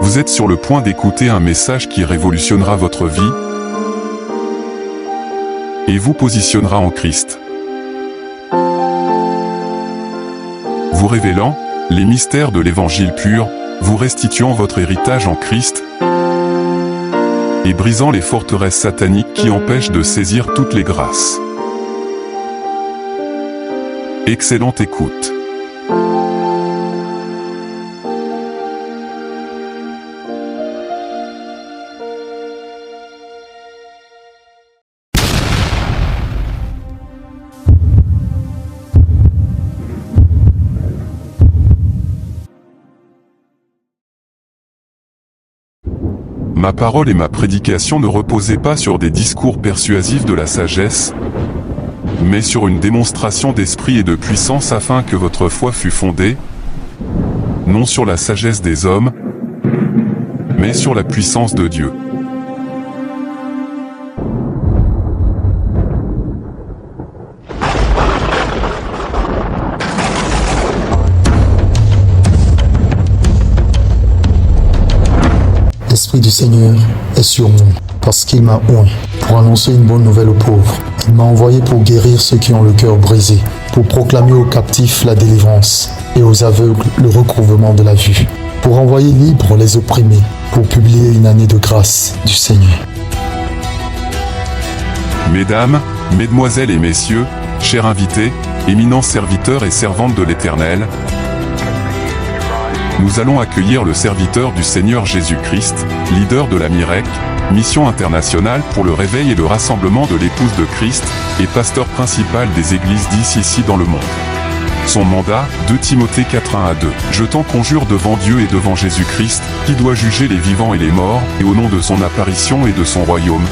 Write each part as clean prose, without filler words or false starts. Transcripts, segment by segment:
Vous êtes sur le point d'écouter un message qui révolutionnera votre vie et vous positionnera en Christ. Vous révélant les mystères de l'évangile pur, vous restituant votre héritage en Christ et brisant les forteresses sataniques qui empêchent de saisir toutes les grâces. Excellente écoute. Ma parole et ma prédication ne reposaient pas sur des discours persuasifs de la sagesse, mais sur une démonstration d'esprit et de puissance afin que votre foi fût fondée, non sur la sagesse des hommes, mais sur la puissance de Dieu. L'Esprit du Seigneur est sur moi, parce qu'il m'a oint pour annoncer une bonne nouvelle aux pauvres. Il m'a envoyé pour guérir ceux qui ont le cœur brisé, pour proclamer aux captifs la délivrance et aux aveugles le recouvrement de la vue, pour envoyer libres les opprimés, pour publier une année de grâce du Seigneur. Mesdames, mesdemoiselles et messieurs, chers invités, éminents serviteurs et servantes de l'Éternel, nous allons accueillir le serviteur du Seigneur Jésus-Christ, leader de la MIREC, mission internationale pour le réveil et le rassemblement de l'épouse de Christ, et pasteur principal des églises d'ici dans le monde. Son mandat, 2 Timothée 4:1-2. Je t'en conjure devant Dieu et devant Jésus-Christ, qui doit juger les vivants et les morts, et au nom de son apparition et de son royaume,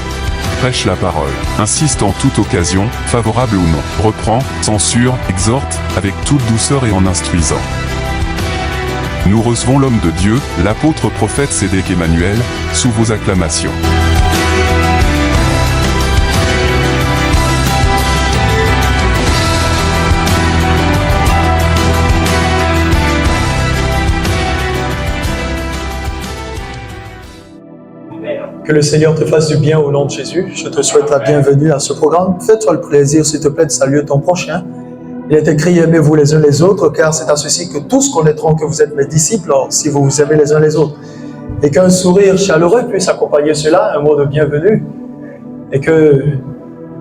prêche la parole, insiste en toute occasion, favorable ou non, reprend, censure, exhorte, avec toute douceur et en instruisant. Nous recevons l'homme de Dieu, l'apôtre prophète Sédéc Emmanuel, sous vos acclamations. Que le Seigneur te fasse du bien au nom de Jésus. Je te souhaite la bienvenue à ce programme. Fais-toi le plaisir, s'il te plaît, de saluer ton prochain. Il est écrit, aimez-vous les uns les autres, car c'est à ceci que tous connaîtront que vous êtes mes disciples, si vous vous aimez les uns les autres. Et qu'un sourire chaleureux puisse accompagner cela, un mot de bienvenue, et que,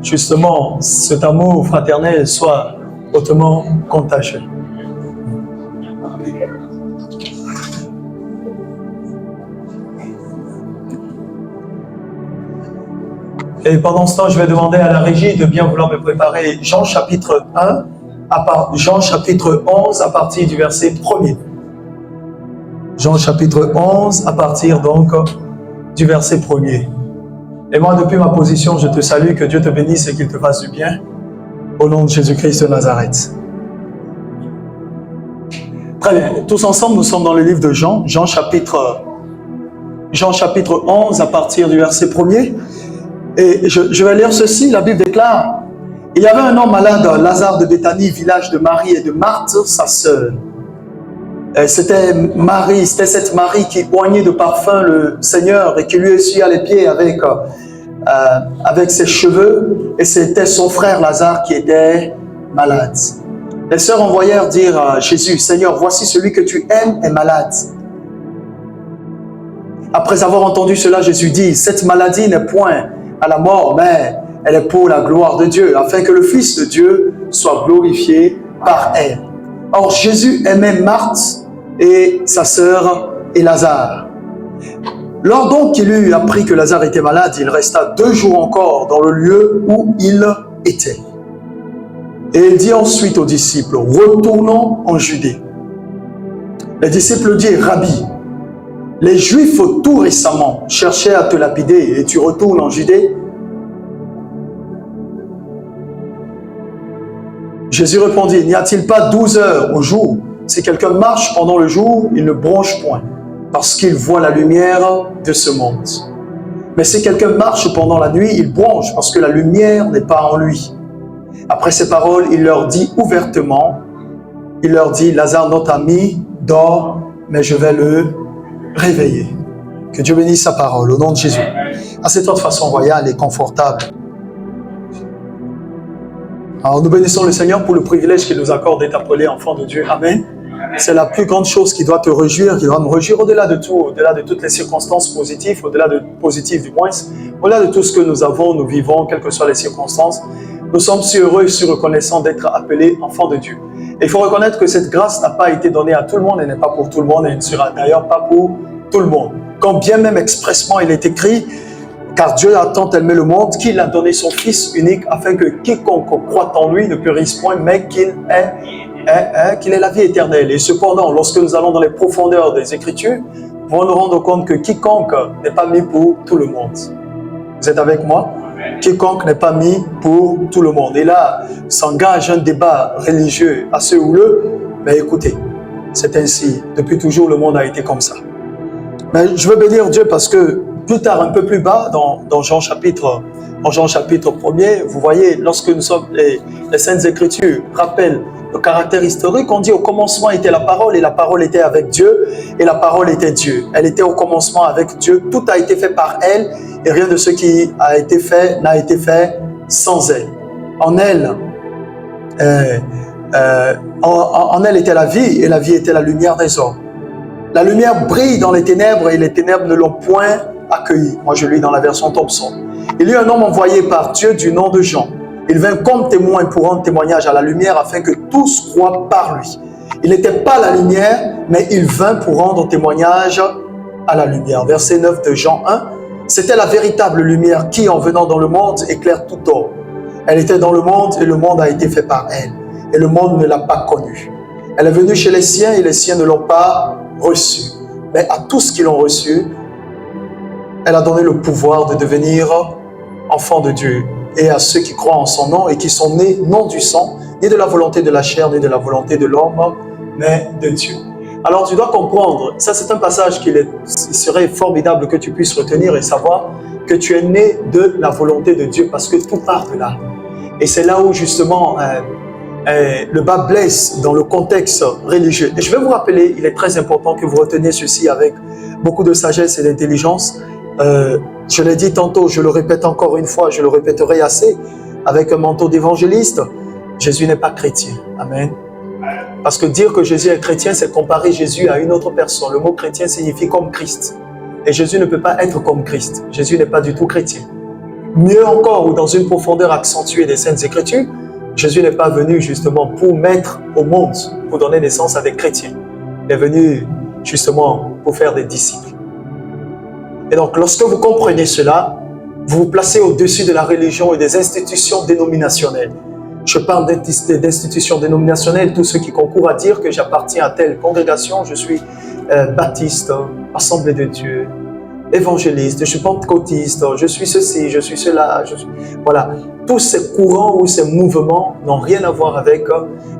justement, cet amour fraternel soit hautement contagieux. Et pendant ce temps, je vais demander à la régie de bien vouloir me préparer Jean chapitre 1, Jean chapitre 11 à partir du verset 1er. Jean chapitre 11 à partir donc du verset 1er. Et moi, depuis ma position, je te salue, que Dieu te bénisse et qu'il te fasse du bien. Au nom de Jésus-Christ de Nazareth. Très bien. Tous ensemble, nous sommes dans le livre de Jean, Jean chapitre 11 à partir du verset 1er. Et je vais lire ceci, la Bible déclare: il y avait un homme malade, Lazare de Béthanie, village de Marie et de Marthe, sa sœur. C'était cette Marie qui oignait de parfum le Seigneur et qui lui essuya les pieds avec ses cheveux. Et c'était son frère Lazare qui était malade. Les sœurs envoyèrent dire à Jésus: Seigneur, voici celui que tu aimes est malade. Après avoir entendu cela, Jésus dit: cette maladie n'est point à la mort, mais elle est pour la gloire de Dieu, afin que le Fils de Dieu soit glorifié par elle. Or, Jésus aimait Marthe et sa sœur et Lazare. Lors donc qu'il eut appris que Lazare était malade, il resta 2 jours encore dans le lieu où il était. Et il dit ensuite aux disciples: retournons en Judée. Les disciples dirent: Rabbi, les Juifs tout récemment cherchaient à te lapider et tu retournes en Judée? Jésus répondit: n'y a-t-il pas 12 heures au jour? Si quelqu'un marche pendant le jour, il ne bronche point, parce qu'il voit la lumière de ce monde. Mais si quelqu'un marche pendant la nuit, il bronche, parce que la lumière n'est pas en lui. Après ces paroles, il leur dit ouvertement, il leur dit: Lazare, notre ami, dort, mais je vais le réveiller. Que Dieu bénisse sa parole, au nom de Jésus. Assieds-toi de façon royale et confortable. Alors, nous bénissons le Seigneur pour le privilège qu'il nous accorde d'être appelés enfants de Dieu. Amen. C'est la plus grande chose qui doit te réjouir, qui doit me réjouir au-delà de tout, au-delà de toutes les circonstances positives, au-delà de positives du moins, au-delà de tout ce que nous avons, nous vivons, quelles que soient les circonstances. Nous sommes si heureux et si reconnaissants d'être appelés enfants de Dieu. Et il faut reconnaître que cette grâce n'a pas été donnée à tout le monde, elle n'est pas pour tout le monde, et elle ne sera d'ailleurs pas pour tout le monde. Quand bien même expressement il est écrit, car Dieu a tant aimé le monde qu'il a donné son Fils unique afin que quiconque croit en lui ne périsse point, mais qu'il ait la vie éternelle. Et cependant, lorsque nous allons dans les profondeurs des Écritures, nous pouvons nous rendre compte que quiconque n'est pas mis pour tout le monde. Vous êtes avec moi? Quiconque n'est pas mis pour tout le monde. Et là, s'engage un débat religieux assez houleux. Mais écoutez, c'est ainsi. Depuis toujours, le monde a été comme ça. Mais je veux bénir Dieu parce que plus tard, un peu plus bas, dans Jean chapitre 1er, vous voyez, lorsque nous sommes, les Saintes Écritures rappellent le caractère historique, on dit au commencement était la parole et la parole était avec Dieu et la parole était Dieu. Elle était au commencement avec Dieu, tout a été fait par elle et rien de ce qui a été fait n'a été fait sans elle. En elle était la vie et la vie était la lumière des hommes. La lumière brille dans les ténèbres et les ténèbres ne l'ont point accueilli. Moi je lis dans la version Thompson. Il y eut un homme envoyé par Dieu du nom de Jean. Il vint comme témoin pour rendre témoignage à la lumière afin que tous croient par lui. Il n'était pas la lumière, mais il vint pour rendre témoignage à la lumière. Verset 9 de Jean 1. C'était la véritable lumière qui, en venant dans le monde, éclaire tout homme. Elle était dans le monde et le monde a été fait par elle. Et le monde ne l'a pas connue. Elle est venue chez les siens et les siens ne l'ont pas reçue. Mais à tous qui l'ont reçue, elle a donné le pouvoir de devenir enfants de Dieu. Et à ceux qui croient en son nom et qui sont nés non du sang, ni de la volonté de la chair, ni de la volonté de l'homme, mais de Dieu. Alors tu dois comprendre, ça c'est un passage il serait formidable que tu puisses retenir et savoir que tu es né de la volonté de Dieu parce que tout part de là. Et c'est là où justement le bas blesse dans le contexte religieux. Et je vais vous rappeler, il est très important que vous reteniez ceci avec beaucoup de sagesse et d'intelligence. Je l'ai dit tantôt, je le répète encore une fois, je le répéterai assez, avec un manteau d'évangéliste, Jésus n'est pas chrétien. Amen. Parce que dire que Jésus est chrétien, c'est comparer Jésus à une autre personne. Le mot chrétien signifie comme Christ. Et Jésus ne peut pas être comme Christ. Jésus n'est pas du tout chrétien. Mieux encore, ou dans une profondeur accentuée des Saintes Écritures, Jésus n'est pas venu justement pour mettre au monde, pour donner naissance à des chrétiens. Il est venu justement pour faire des disciples. Et donc, lorsque vous comprenez cela, vous vous placez au-dessus de la religion et des institutions dénominationnelles. Je parle d'institutions dénominationnelles, tous ceux qui concourent à dire que j'appartiens à telle congrégation, je suis baptiste, Assemblée de Dieu, évangéliste, je suis pentecôtiste, je suis ceci, je suis cela. Voilà. Tous ces courants ou ces mouvements n'ont rien à voir avec,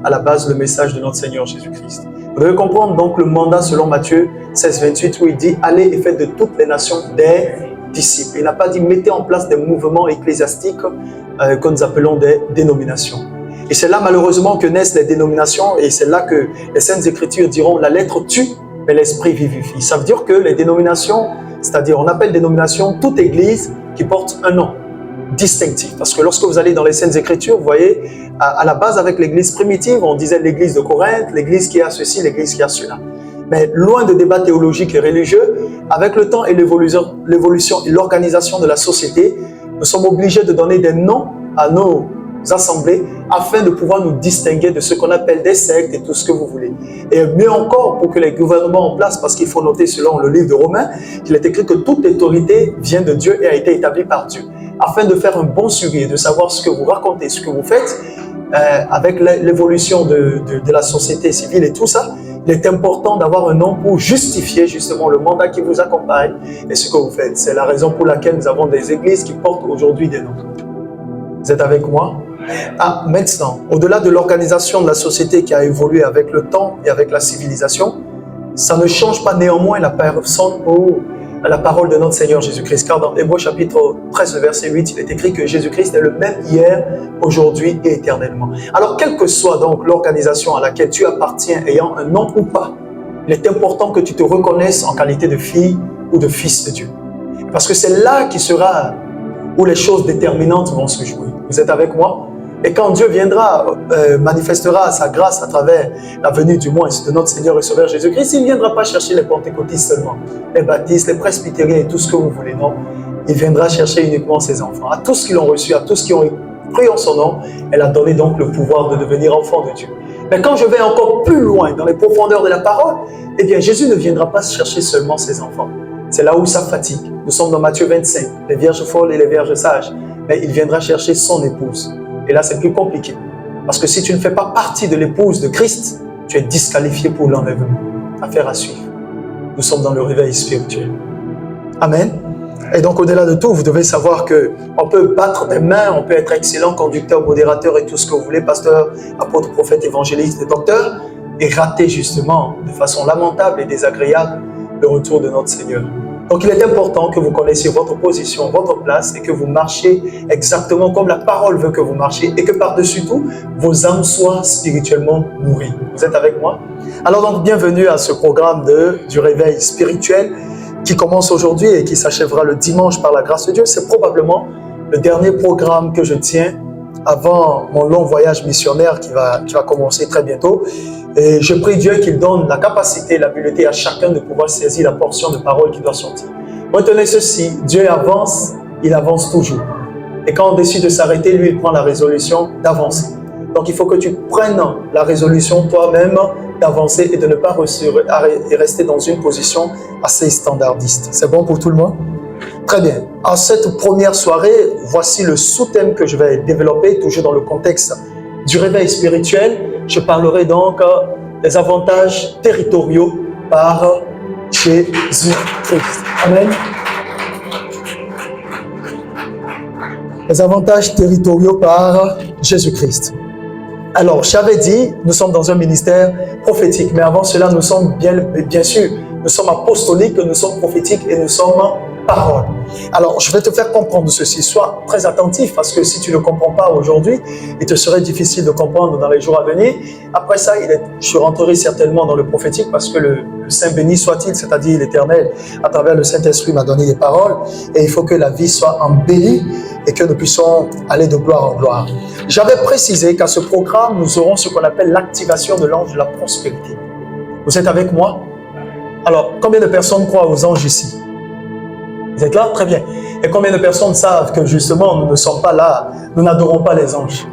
à la base, le message de notre Seigneur Jésus-Christ. Vous devez comprendre donc le mandat selon Matthieu 16, 28 où il dit « Allez et faites de toutes les nations des disciples ». Il n'a pas dit « Mettez en place des mouvements ecclésiastiques que nous appelons des dénominations ». Et c'est là malheureusement que naissent les dénominations et c'est là que les Saintes Écritures diront « La lettre tue, mais l'esprit vivifie ». Ça veut dire que les dénominations, c'est-à-dire on appelle dénomination toute église qui porte un nom distinctif. Parce que lorsque vous allez dans les Saintes Écritures, vous voyez, à la base avec l'église primitive, on disait l'église de Corinthe, l'église qui a ceci, l'église qui a cela. Mais loin de débats théologiques et religieux, avec le temps et l'évolution et l'organisation de la société, nous sommes obligés de donner des noms à nos assemblées afin de pouvoir nous distinguer de ce qu'on appelle des sectes et tout ce que vous voulez. Et mieux encore pour que les gouvernements en place, parce qu'il faut noter selon le livre de Romains, qu'il est écrit que toute autorité vient de Dieu et a été établie par Dieu. Afin de faire un bon suivi et de savoir ce que vous racontez, ce que vous faites, avec l'évolution de la société civile et tout ça, il est important d'avoir un nom pour justifier justement le mandat qui vous accompagne et ce que vous faites. C'est la raison pour laquelle nous avons des églises qui portent aujourd'hui des noms. Vous êtes avec moi? Ah, maintenant, au-delà de l'organisation de la société qui a évolué avec le temps et avec la civilisation, ça ne change pas néanmoins la personne ou la parole de notre Seigneur Jésus-Christ. Car dans Hébreux chapitre 13, verset 8, il est écrit que Jésus-Christ est le même hier, aujourd'hui et éternellement. Alors, quelle que soit donc l'organisation à laquelle tu appartiens, ayant un nom ou pas, il est important que tu te reconnaisses en qualité de fille ou de fils de Dieu. Parce que c'est là qui sera où les choses déterminantes vont se jouer. Vous êtes avec moi? Et quand Dieu viendra, manifestera sa grâce à travers la venue du moins de notre Seigneur et Sauveur Jésus-Christ, il ne viendra pas chercher les pentecôtistes seulement, les baptistes, les presbytériens et tout ce que vous voulez, non. Il viendra chercher uniquement ses enfants. À tous qui l'ont reçu, à tous qui ont cru en son nom, elle a donné donc le pouvoir de devenir enfant de Dieu. Mais quand je vais encore plus loin, dans les profondeurs de la parole, eh bien Jésus ne viendra pas chercher seulement ses enfants. C'est là où ça fatigue. Nous sommes dans Matthieu 25, les vierges folles et les vierges sages. Mais il viendra chercher son épouse. Et là, c'est plus compliqué. Parce que si tu ne fais pas partie de l'épouse de Christ, tu es disqualifié pour l'enlèvement. Affaire à suivre. Nous sommes dans le réveil spirituel. Amen. Et donc, au-delà de tout, vous devez savoir qu'on peut battre des mains, on peut être excellent conducteur, modérateur et tout ce que vous voulez, pasteur, apôtre, prophète, évangéliste et docteur, et rater justement, de façon lamentable et désagréable, le retour de notre Seigneur. Donc, il est important que vous connaissiez votre position, votre place et que vous marchiez exactement comme la parole veut que vous marchiez et que par-dessus tout, vos âmes soient spirituellement nourries. Vous êtes avec moi? Alors donc, bienvenue à ce programme du réveil spirituel qui commence aujourd'hui et qui s'achèvera le dimanche par la grâce de Dieu. C'est probablement le dernier programme que je tiens avant mon long voyage missionnaire qui va commencer très bientôt. Et je prie Dieu qu'il donne la capacité, l'habileté à chacun de pouvoir saisir la portion de parole qui doit sortir. Retenez ceci, Dieu avance, il avance toujours. Et quand on décide de s'arrêter, lui, il prend la résolution d'avancer. Donc il faut que tu prennes la résolution toi-même d'avancer et de ne pas rester dans une position assez standardiste. C'est bon pour tout le monde? Très bien. En cette première soirée, voici le sous-thème que je vais développer, toujours dans le contexte du réveil spirituel. Je parlerai donc des avantages territoriaux par Jésus-Christ. Amen. Les avantages territoriaux par Jésus-Christ. Alors, j'avais dit, nous sommes dans un ministère prophétique, mais avant cela, nous sommes bien sûr, nous sommes apostoliques, nous sommes prophétiques et nous sommes parole. Alors, je vais te faire comprendre ceci. Sois très attentif parce que si tu ne comprends pas aujourd'hui, il te serait difficile de comprendre dans les jours à venir. Après ça, je rentrerai certainement dans le prophétique parce que le Saint béni soit-il, c'est-à-dire l'Éternel, à travers le Saint-Esprit m'a donné des paroles et il faut que la vie soit embellie et que nous puissions aller de gloire en gloire. J'avais précisé qu'à ce programme, nous aurons ce qu'on appelle l'activation de l'ange de la prospérité. Vous êtes avec moi? Alors, combien de personnes croient aux anges ici? Vous êtes là? Très bien. Et combien de personnes savent que justement, nous ne sommes pas là, nous n'adorons pas les anges?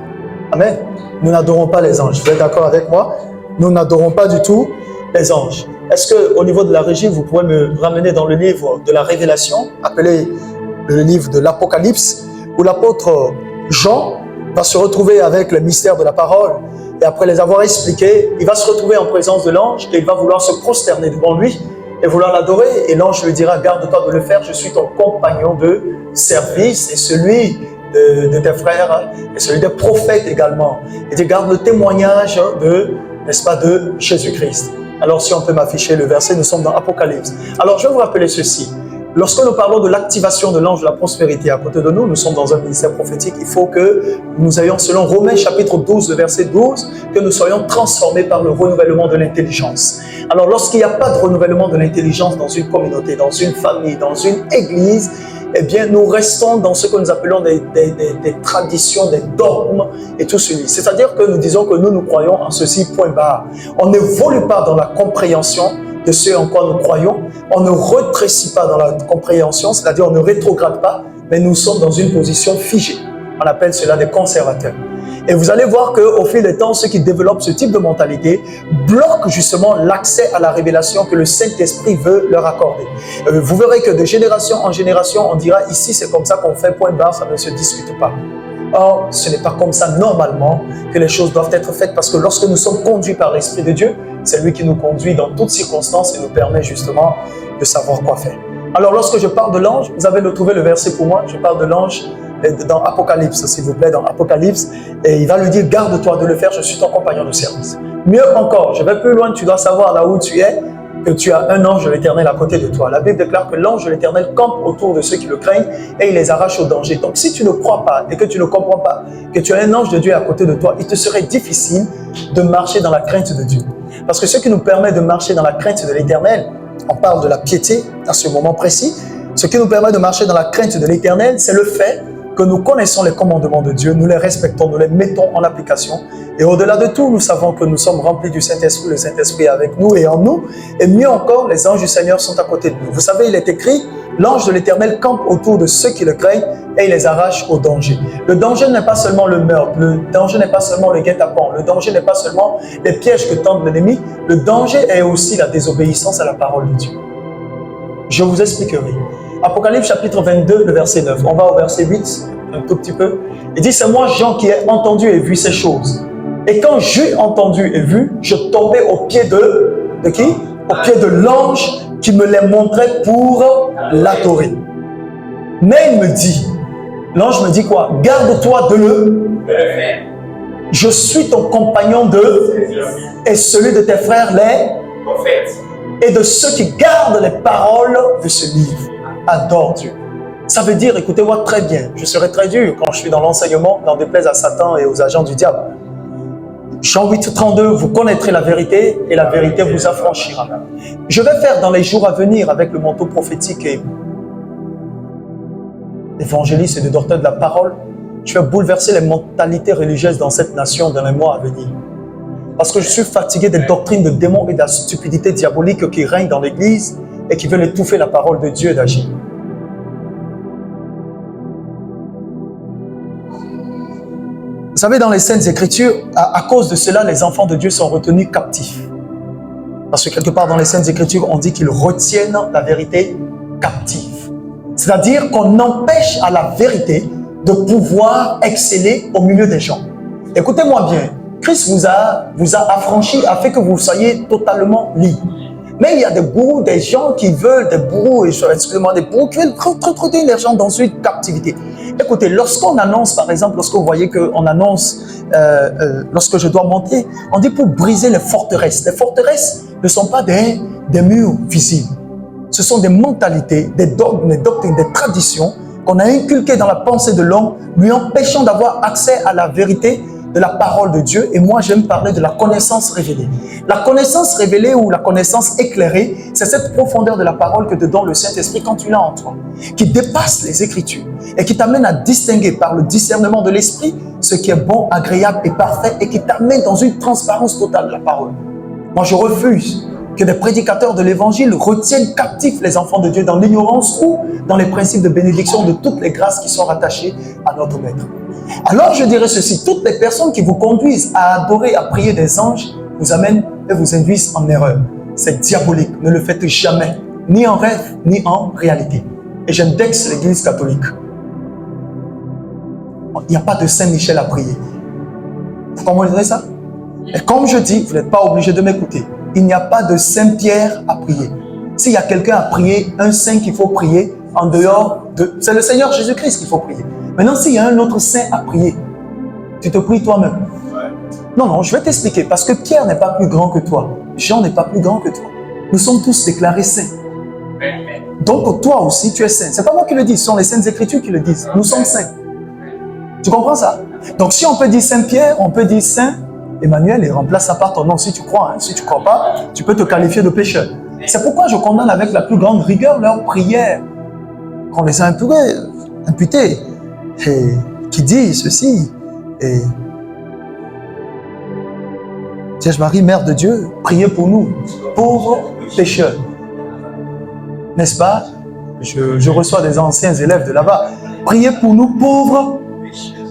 Amen. Nous n'adorons pas les anges. Vous êtes d'accord avec moi? Nous n'adorons pas du tout les anges. Est-ce qu'au niveau de la régie, vous pouvez me ramener dans le livre de la Révélation, appelé le livre de l'Apocalypse, où l'apôtre Jean va se retrouver avec le mystère de la parole et après les avoir expliqués, il va se retrouver en présence de l'ange et il va vouloir se prosterner devant lui et vouloir l'adorer. Et l'ange lui dira, garde-toi de le faire, je suis ton compagnon de service et celui de tes frères et celui des prophètes également. Et tu gardes le témoignage n'est-ce pas, de Jésus-Christ. Alors si on peut m'afficher le verset, nous sommes dans Apocalypse. Alors je vais vous rappeler ceci. Lorsque nous parlons de l'activation de l'ange de la prospérité à côté de nous, nous sommes dans un ministère prophétique, il faut que nous ayons, selon Romains chapitre 12, le verset 12, que nous soyons transformés par le renouvellement de l'intelligence. Alors lorsqu'il n'y a pas de renouvellement de l'intelligence dans une communauté, dans une famille, dans une église, eh bien nous restons dans ce que nous appelons des traditions, des dogmes et tout ceci. C'est-à-dire que nous disons que nous croyons en ceci, point barre. On n'évolue pas dans la compréhension de ce en quoi nous croyons, on ne rétrécit pas dans la compréhension, c'est-à-dire on ne rétrograde pas, mais nous sommes dans une position figée. On appelle cela des conservateurs. Et vous allez voir qu'au fil des temps, ceux qui développent ce type de mentalité bloquent justement l'accès à la révélation que le Saint-Esprit veut leur accorder. Vous verrez que de génération en génération, on dira ici c'est comme ça qu'on fait, point barre, ça ne se discute pas. Or, ce n'est pas comme ça normalement que les choses doivent être faites parce que lorsque nous sommes conduits par l'Esprit de Dieu, c'est lui qui nous conduit dans toutes circonstances et nous permet justement de savoir quoi faire. Alors, lorsque je parle de l'ange, vous avez trouvé le verset pour moi, je parle de l'ange dans Apocalypse, s'il vous plaît, dans Apocalypse, et il va lui dire, garde-toi de le faire, je suis ton compagnon de service. Mieux encore, je vais plus loin, tu dois savoir là où tu es, que tu as un ange de l'Éternel à côté de toi. La Bible déclare que l'ange de l'Éternel campe autour de ceux qui le craignent et il les arrache au danger. Donc si tu ne crois pas et que tu ne comprends pas que tu as un ange de Dieu à côté de toi, il te serait difficile de marcher dans la crainte de Dieu. Parce que ce qui nous permet de marcher dans la crainte de l'Éternel, on parle de la piété à ce moment précis. Ce qui nous permet de marcher dans la crainte de l'Éternel, c'est le fait que nous connaissons les commandements de Dieu, nous les respectons, nous les mettons en application. Et au-delà de tout, nous savons que nous sommes remplis du Saint-Esprit, le Saint-Esprit est avec nous et en nous. Et mieux encore, les anges du Seigneur sont à côté de nous. Vous savez, il est écrit, l'ange de l'Éternel campe autour de ceux qui le craignent et il les arrache au danger. Le danger n'est pas seulement le meurtre, le danger n'est pas seulement le guet-apens, le danger n'est pas seulement les pièges que tente l'ennemi, le danger est aussi la désobéissance à la parole de Dieu. Je vous expliquerai. Apocalypse chapitre 22, le verset 9. On va au verset 8, un tout petit peu. Il dit, c'est moi Jean qui ai entendu et vu ces choses. Et quand j'ai entendu et vu, je tombais au pied de qui? Au pied de l'ange qui me les montrait pour l'adorer. Mais il me dit, l'ange me dit quoi? Garde-toi de le faire. Je suis ton compagnon et celui de tes frères les prophètes et de ceux qui gardent les paroles de ce livre. Adore Dieu. Ça veut dire, écoutez-moi très bien, je serai très dur quand je suis dans l'enseignement, n'en déplaise à Satan et aux agents du diable. Jean 8, 32, vous connaîtrez la vérité et la vérité vous affranchira. Je vais faire dans les jours à venir avec le manteau prophétique et évangéliste et de docteur de la parole, je vais bouleverser les mentalités religieuses dans cette nation dans les mois à venir. Parce que je suis fatigué des doctrines de démons et de la stupidité diabolique qui règne dans l'Église et qui veulent étouffer la parole de Dieu et d'agir. Vous savez, dans les Saintes Écritures, à cause de cela, les enfants de Dieu sont retenus captifs. Parce que quelque part dans les Saintes Écritures, on dit qu'ils retiennent la vérité captive. C'est-à-dire qu'on empêche à la vérité de pouvoir exceller au milieu des gens. Écoutez-moi bien, Christ vous a affranchi, a fait que vous soyez totalement libres. Mais il y a des gourous, des gens qui veulent, des bourreaux, excusez-moi, des bourreaux qui veulent traiter les gens dans une captivité. Écoutez, lorsqu'on annonce, par exemple, lorsque vous voyez qu'on annonce, lorsque je dois monter, on dit pour briser les forteresses. Les forteresses ne sont pas des murs visibles. Ce sont des mentalités, des dogmes, des doctrines, des traditions qu'on a inculquées dans la pensée de l'homme, lui empêchant d'avoir accès à la vérité de la parole de Dieu. Et moi, j'aime parler de la connaissance révélée. La connaissance révélée ou la connaissance éclairée, c'est cette profondeur de la parole que te donne le Saint-Esprit quand tu l'as en toi, qui dépasse les Écritures et qui t'amène à distinguer par le discernement de l'Esprit ce qui est bon, agréable et parfait et qui t'amène dans une transparence totale de la parole. Moi, je refuse que des prédicateurs de l'Évangile retiennent captifs les enfants de Dieu dans l'ignorance ou dans les principes de bénédiction de toutes les grâces qui sont rattachées à notre Maître. Alors je dirais ceci, toutes les personnes qui vous conduisent à adorer, à prier des anges, vous amènent et vous induisent en erreur. C'est diabolique, ne le faites jamais, ni en rêve, ni en réalité. Et j'indexe l'Église catholique. Il n'y a pas de Saint-Michel à prier. Vous comprenez ça? Et comme je dis, vous n'êtes pas obligé de m'écouter. Il n'y a pas de Saint-Pierre à prier. S'il y a quelqu'un à prier, un saint qu'il faut prier, en dehors de... C'est le Seigneur Jésus-Christ qu'il faut prier. Maintenant, s'il y a un autre saint à prier, tu te pries toi-même. Non, je vais t'expliquer. Parce que Pierre n'est pas plus grand que toi. Jean n'est pas plus grand que toi. Nous sommes tous déclarés saints. Donc, toi aussi, tu es saint. Ce n'est pas moi qui le dis, ce sont les Saintes Écritures qui le disent. Nous sommes saints. Tu comprends ça? Donc, si on peut dire Saint-Pierre, on peut dire Saint Emmanuel et remplace ça par ton nom si tu crois. Si tu ne crois pas, tu peux te qualifier de pécheur. C'est pourquoi je condamne avec la plus grande rigueur leurs prières qu'on les a imputées. Et qui dit ceci, et Vierge Marie, Mère de Dieu, priez pour nous, pauvres pécheurs. N'est-ce pas? Je reçois des anciens élèves de là-bas. Priez pour nous, pauvres.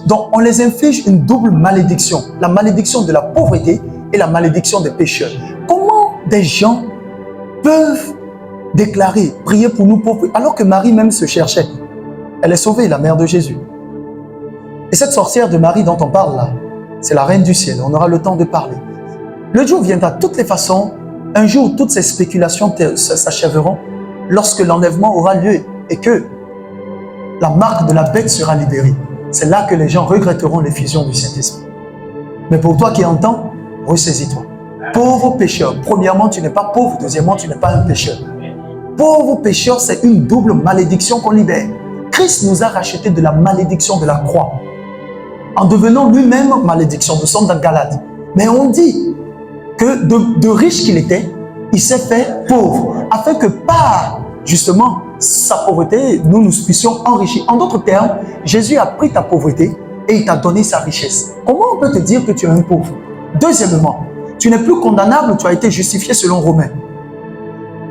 Donc, on les inflige une double malédiction. La malédiction de la pauvreté et la malédiction des pécheurs. Comment des gens peuvent déclarer, priez pour nous, pauvres, alors que Marie même se cherchait? Elle est sauvée, la mère de Jésus. Et cette sorcière de Marie dont on parle là, c'est la reine du ciel. On aura le temps de parler. Le jour viendra de toutes les façons. Un jour, toutes ces spéculations s'achèveront lorsque l'enlèvement aura lieu et que la marque de la bête sera libérée. C'est là que les gens regretteront l'effusion du Saint-Esprit. Mais pour toi qui entends, ressaisis-toi. Pauvre pécheur. Premièrement, tu n'es pas pauvre. Deuxièmement, tu n'es pas un pécheur. Pauvre pécheur, c'est une double malédiction qu'on libère. Christ nous a racheté de la malédiction de la croix. En devenant lui-même malédiction. Nous sommes dans Galates. Mais on dit que de riche qu'il était, il s'est fait pauvre, afin que par, justement, sa pauvreté, nous puissions enrichir. En d'autres termes, Jésus a pris ta pauvreté et il t'a donné sa richesse. Comment on peut te dire que tu es un pauvre? Deuxièmement, tu n'es plus condamnable, tu as été justifié selon Romains.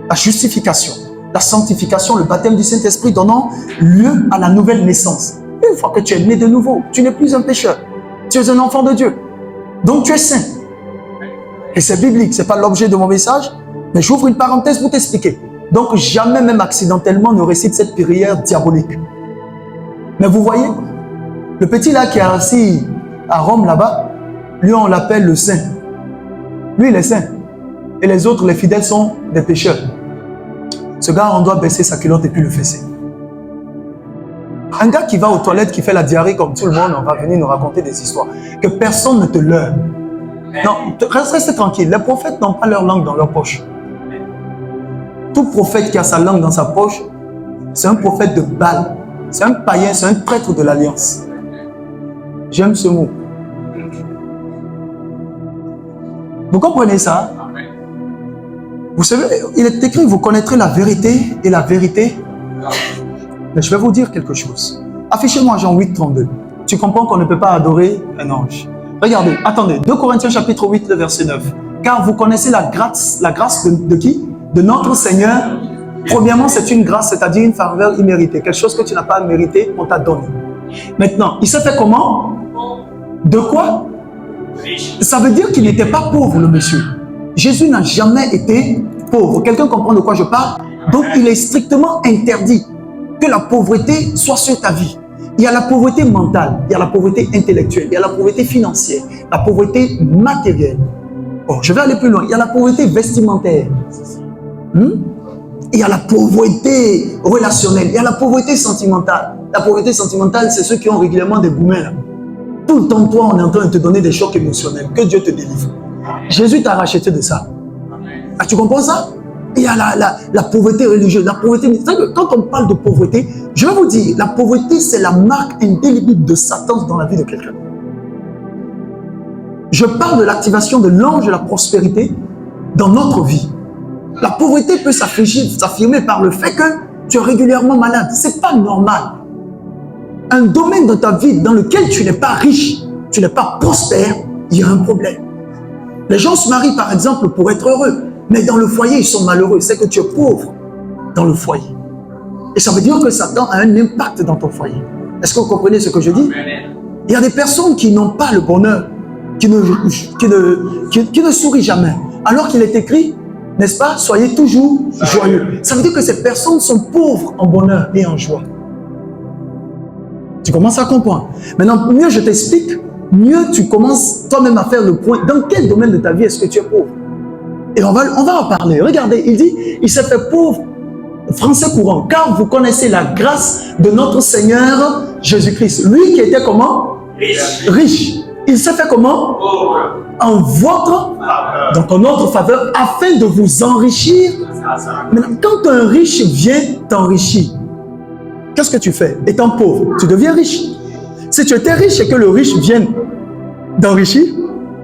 La justification, la sanctification, le baptême du Saint-Esprit donnant lieu à la nouvelle naissance. Une fois que tu es né de nouveau, tu n'es plus un pécheur. Tu es un enfant de Dieu. Donc tu es saint. Et c'est biblique, ce n'est pas l'objet de mon message, mais j'ouvre une parenthèse pour t'expliquer. Donc jamais, même accidentellement, ne récite cette prière diabolique. Mais vous voyez, le petit là qui est assis à Rome là-bas, lui on l'appelle le saint. Lui il est saint. Et les autres, les fidèles, sont des pécheurs. Ce gars, on doit baisser sa culotte et puis le fesser. Un gars qui va aux toilettes, qui fait la diarrhée comme tout le monde, on va venir nous raconter des histoires. Que personne ne te leurre. Non, reste tranquille. Les prophètes n'ont pas leur langue dans leur poche. Tout prophète qui a sa langue dans sa poche, c'est un prophète de Baal. C'est un païen, c'est un prêtre de l'Alliance. J'aime ce mot. Vous comprenez ça? Vous savez, il est écrit, vous connaîtrez la vérité et la vérité. Mais je vais vous dire quelque chose. Affichez-moi Jean 8, 32. Tu comprends qu'on ne peut pas adorer un ange. Regardez, attendez, 2 Corinthiens chapitre 8, le verset 9. Car vous connaissez la grâce de qui? De notre Seigneur. Premièrement, c'est une grâce, c'est-à-dire une faveur imméritée. Quelque chose que tu n'as pas mérité, on t'a donné. Maintenant, il s'est fait comment? De quoi? Ça veut dire qu'il n'était pas pauvre, le monsieur. Jésus n'a jamais été pauvre. Quelqu'un comprend de quoi je parle? Donc, il est strictement interdit que la pauvreté soit sur ta vie. Il y a la pauvreté mentale, il y a la pauvreté intellectuelle, il y a la pauvreté financière, la pauvreté matérielle. Oh, je vais aller plus loin. Il y a la pauvreté vestimentaire. Il y a la pauvreté relationnelle, il y a la pauvreté sentimentale. La pauvreté sentimentale, c'est ceux qui ont régulièrement des boumins là. Tout le temps, toi, on est en train de te donner des chocs émotionnels. Que Dieu te délivre. Jésus t'a racheté de ça. Ah, tu comprends ça? Il y a la pauvreté religieuse, la pauvreté. Quand on parle de pauvreté, je vais vous dire, la pauvreté, c'est la marque indélébile de Satan dans la vie de quelqu'un. Je parle de l'activation de l'ange de la prospérité dans notre vie. La pauvreté peut s'affirmer par le fait que tu es régulièrement malade. Ce n'est pas normal. Un domaine de ta vie dans lequel tu n'es pas riche, tu n'es pas prospère, il y a un problème. Les gens se marient par exemple pour être heureux, mais dans le foyer ils sont malheureux. C'est que tu es pauvre dans le foyer. Et ça veut dire que Satan a un impact dans ton foyer. Est-ce que vous comprenez ce que je dis? Il y a des personnes qui n'ont pas le bonheur, qui ne sourient jamais. Alors qu'il est écrit, n'est-ce pas? Soyez toujours joyeux. Ça veut dire que ces personnes sont pauvres en bonheur et en joie. Tu commences à comprendre. Maintenant, mieux je t'explique, mieux tu commences toi-même à faire le point. Dans quel domaine de ta vie est-ce que tu es pauvre? Et on va en parler. Regardez, il dit, il s'est fait pauvre, français courant, car vous connaissez la grâce de notre Seigneur Jésus-Christ. Lui qui était comment? Riche. Il s'est fait comment? Pauvre. En votre, donc en notre faveur, afin de vous enrichir. Maintenant, quand un riche vient t'enrichir, qu'est-ce que tu fais? Étant pauvre, tu deviens riche. Si tu étais riche et que le riche vienne d'enrichir,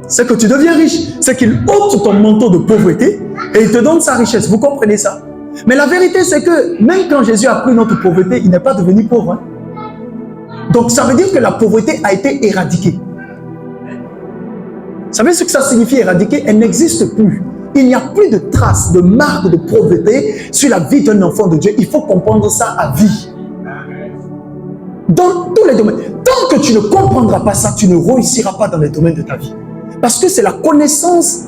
c'est que tu deviens riche. C'est qu'il ôte ton manteau de pauvreté et il te donne sa richesse. Vous comprenez ça? Mais la vérité, c'est que même quand Jésus a pris notre pauvreté, il n'est pas devenu pauvre. Donc ça veut dire que la pauvreté a été éradiquée. Vous savez ce que ça signifie éradiquer? Elle n'existe plus. Il n'y a plus de traces, de marques de pauvreté sur la vie d'un enfant de Dieu. Il faut comprendre ça à vie. Dans tous les domaines. Tant que tu ne comprendras pas ça, tu ne réussiras pas dans les domaines de ta vie. Parce que c'est la connaissance,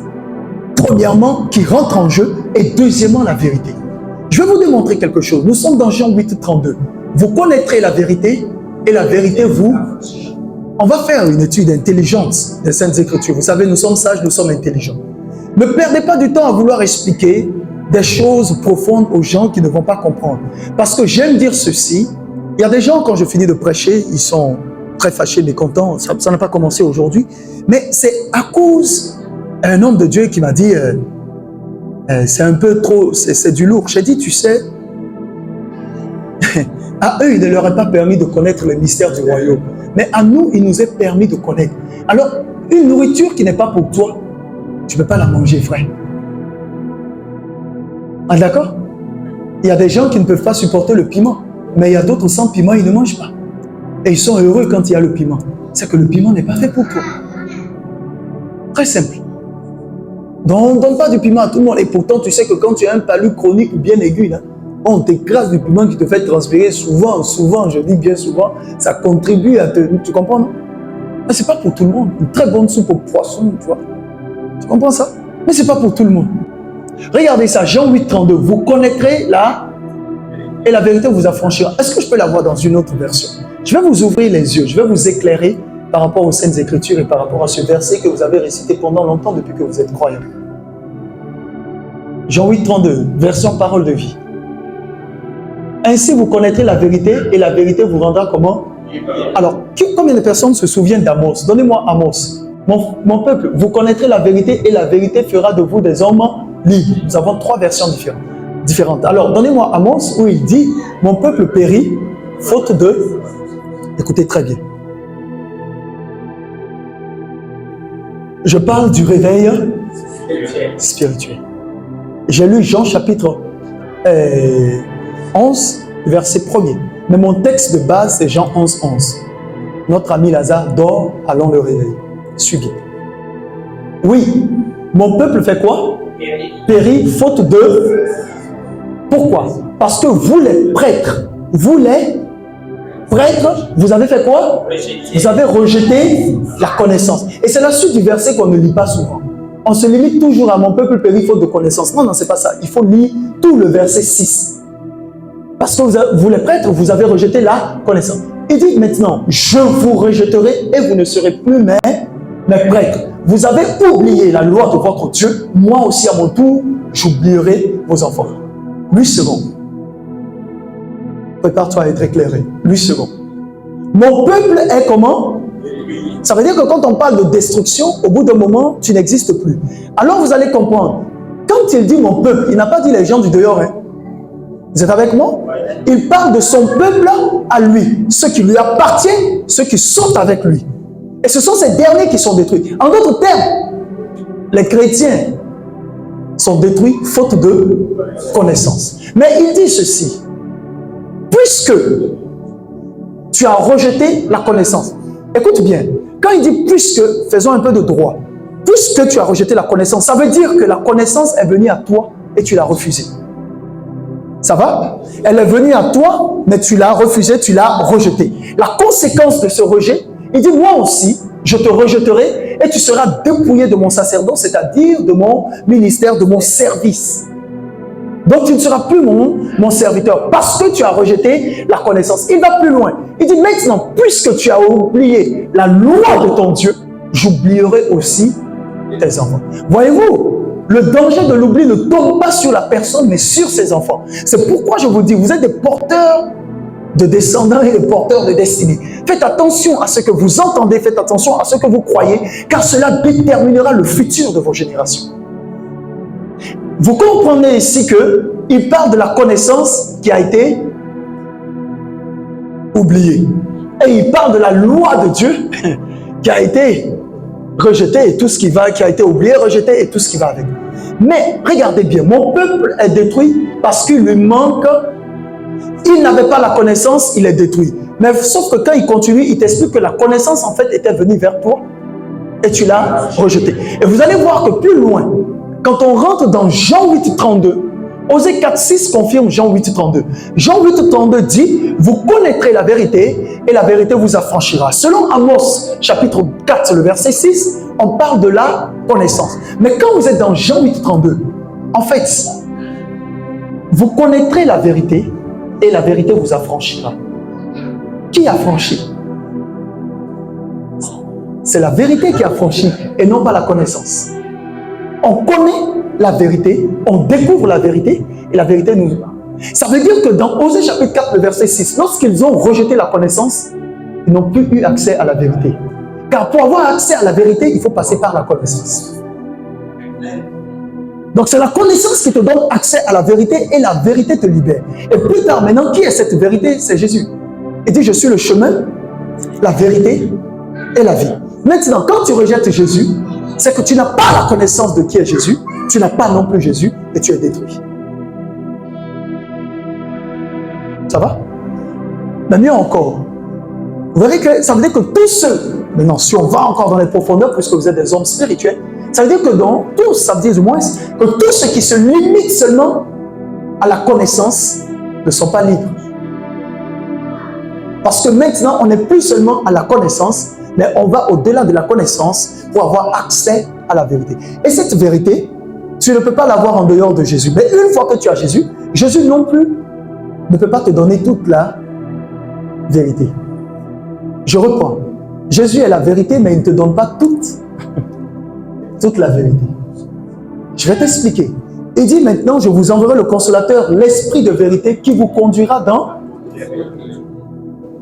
premièrement, qui rentre en jeu, et deuxièmement, la vérité. Je vais vous démontrer quelque chose. Nous sommes dans Jean 8, 32. Vous connaîtrez la vérité, et la vérité vous... On va faire une étude intelligente des Saintes Écritures. Vous savez, nous sommes sages, nous sommes intelligents. Ne perdez pas du temps à vouloir expliquer des choses profondes aux gens qui ne vont pas comprendre. Parce que j'aime dire ceci, il y a des gens, quand je finis de prêcher, ils sont très fâchés, mécontents, ça n'a pas commencé aujourd'hui, mais c'est à cause d'un homme de Dieu qui m'a dit, c'est un peu trop, c'est du lourd. J'ai dit, tu sais, à eux, il ne leur est pas permis de connaître les mystères du royaume. Mais à nous, il nous est permis de connaître. Alors, une nourriture qui n'est pas pour toi, tu ne peux pas la manger, frère. Ah d'accord? Il y a des gens qui ne peuvent pas supporter le piment. Mais il y a d'autres sans piment, ils ne mangent pas. Et ils sont heureux quand il y a le piment. C'est que le piment n'est pas fait pour toi. Très simple. Donc on ne donne pas du piment à tout le monde. Et pourtant, tu sais que quand tu as un palu chronique ou bien aigu, là, on t'écrase du piment qui te fait transpirer souvent, je dis bien souvent, ça contribue à te... Tu comprends, non? Mais ce n'est pas pour tout le monde. Une très bonne soupe au poisson, tu vois. Tu comprends ça? Mais ce n'est pas pour tout le monde. Regardez ça, Jean 8, 32. Vous connaîtrez là, et la vérité vous affranchira. Est-ce que je peux la voir dans une autre version? Je vais vous ouvrir les yeux, je vais vous éclairer par rapport aux Saintes Écritures et par rapport à ce verset que vous avez récité pendant longtemps depuis que vous êtes croyant. Jean 8, 32, version parole de vie. Ainsi vous connaîtrez la vérité et la vérité vous rendra comment? Alors, combien de personnes se souviennent d'Amos? Donnez-moi Amos. Mon peuple, vous connaîtrez la vérité et la vérité fera de vous des hommes libres. Nous avons 3 versions différentes. Alors, donnez-moi Amos où il dit, mon peuple périt, faute de... Écoutez très bien. Je parle du réveil spirituel. J'ai lu Jean chapitre 11, verset 1er. Mais mon texte de base, c'est Jean 11, 11. Notre ami Lazare dort, allons le réveiller. Suivez. Oui, mon peuple fait quoi? Périt, faute de... Pourquoi? Parce que vous les prêtres, vous avez fait quoi? Vous avez rejeté la connaissance. Et c'est la suite du verset qu'on ne lit pas souvent. On se limite toujours à mon peuple périt faute de connaissance. Non, c'est pas ça. Il faut lire tout le verset 6. Parce que vous les prêtres, vous avez rejeté la connaissance. Il dit maintenant, je vous rejetterai et vous ne serez plus mes prêtres. Vous avez oublié la loi de votre Dieu. Moi aussi à mon tour, j'oublierai vos enfants. 8 secondes. Prépare-toi à être éclairé. 8 secondes. Mon peuple est comment? Ça veut dire que quand on parle de destruction, au bout d'un moment, tu n'existes plus. Alors vous allez comprendre. Quand il dit mon peuple, il n'a pas dit les gens du dehors. Hein? Vous êtes avec moi? Il parle de son peuple à lui. Ceux qui lui appartiennent, ceux qui sont avec lui. Et ce sont ces derniers qui sont détruits. En d'autres termes, les chrétiens sont détruits faute de connaissance. Mais il dit ceci. Puisque tu as rejeté la connaissance. Écoute bien. Quand il dit puisque, faisons un peu de droit. Puisque tu as rejeté la connaissance, ça veut dire que la connaissance est venue à toi et tu l'as refusée. Ça va? Elle est venue à toi, mais tu l'as refusée, tu l'as rejetée. La conséquence de ce rejet, il dit, moi aussi, je te rejetterai et tu seras dépouillé de mon sacerdoce, c'est-à-dire de mon ministère, de mon service. Donc, tu ne seras plus mon serviteur parce que tu as rejeté la connaissance. Il va plus loin. Il dit, maintenant, puisque tu as oublié la loi de ton Dieu, j'oublierai aussi tes enfants. Voyez-vous, le danger de l'oubli ne tombe pas sur la personne, mais sur ses enfants. C'est pourquoi je vous dis, vous êtes des porteurs de descendants et des porteurs de destinée. Faites attention à ce que vous entendez, faites attention à ce que vous croyez, car cela déterminera le futur de vos générations. Vous comprenez ici qu'il parle de la connaissance qui a été oubliée. Et il parle de la loi de Dieu qui a été rejetée et tout ce qui a été oublié, rejeté et tout ce qui va avec. Mais regardez bien, mon peuple est détruit parce qu'il lui manque, il n'avait pas la connaissance, il est détruit. Mais sauf que quand il continue, il t'explique que la connaissance en fait était venue vers toi et tu l'as rejetée. Et vous allez voir que plus loin, quand on rentre dans Jean 8, 32, Osée 4, 6 confirme Jean 8, 32. Jean 8, 32 dit, vous connaîtrez la vérité et la vérité vous affranchira. Selon Amos, chapitre 4, le verset 6, on parle de la connaissance. Mais quand vous êtes dans Jean 8, 32, en fait, vous connaîtrez la vérité et la vérité vous affranchira. Qui affranchit? C'est la vérité qui affranchit et non pas la connaissance. On connaît la vérité, on découvre la vérité et la vérité nous... Ça veut dire que dans Osée chapitre 4, le verset 6, lorsqu'ils ont rejeté la connaissance, ils n'ont plus eu accès à la vérité. Car pour avoir accès à la vérité, il faut passer par la connaissance. Donc c'est la connaissance qui te donne accès à la vérité et la vérité te libère. Et plus tard, maintenant, qui est cette vérité? C'est Jésus. Il dit, je suis le chemin, la vérité et la vie. Maintenant, quand tu rejettes Jésus, c'est que tu n'as pas la connaissance de qui est Jésus, tu n'as pas non plus Jésus et tu es détruit. Ça va? Mais mieux encore, vous verrez que ça veut dire que tous ceux, maintenant si on va encore dans les profondeurs, puisque vous êtes des hommes spirituels, ça veut dire que dans tous, ça veut dire du moins que tous ceux qui se limitent seulement à la connaissance ne sont pas libres. Parce que maintenant, on n'est plus seulement à la connaissance, mais on va au-delà de la connaissance pour avoir accès à la vérité. Et cette vérité, tu ne peux pas l'avoir en dehors de Jésus. Mais une fois que tu as Jésus, Jésus non plus ne peut pas te donner toute la vérité. Je reprends. Jésus est la vérité, mais il ne te donne pas toute la vérité. Je vais t'expliquer. Il dit maintenant, je vous enverrai le consolateur, l'esprit de vérité qui vous conduira dans...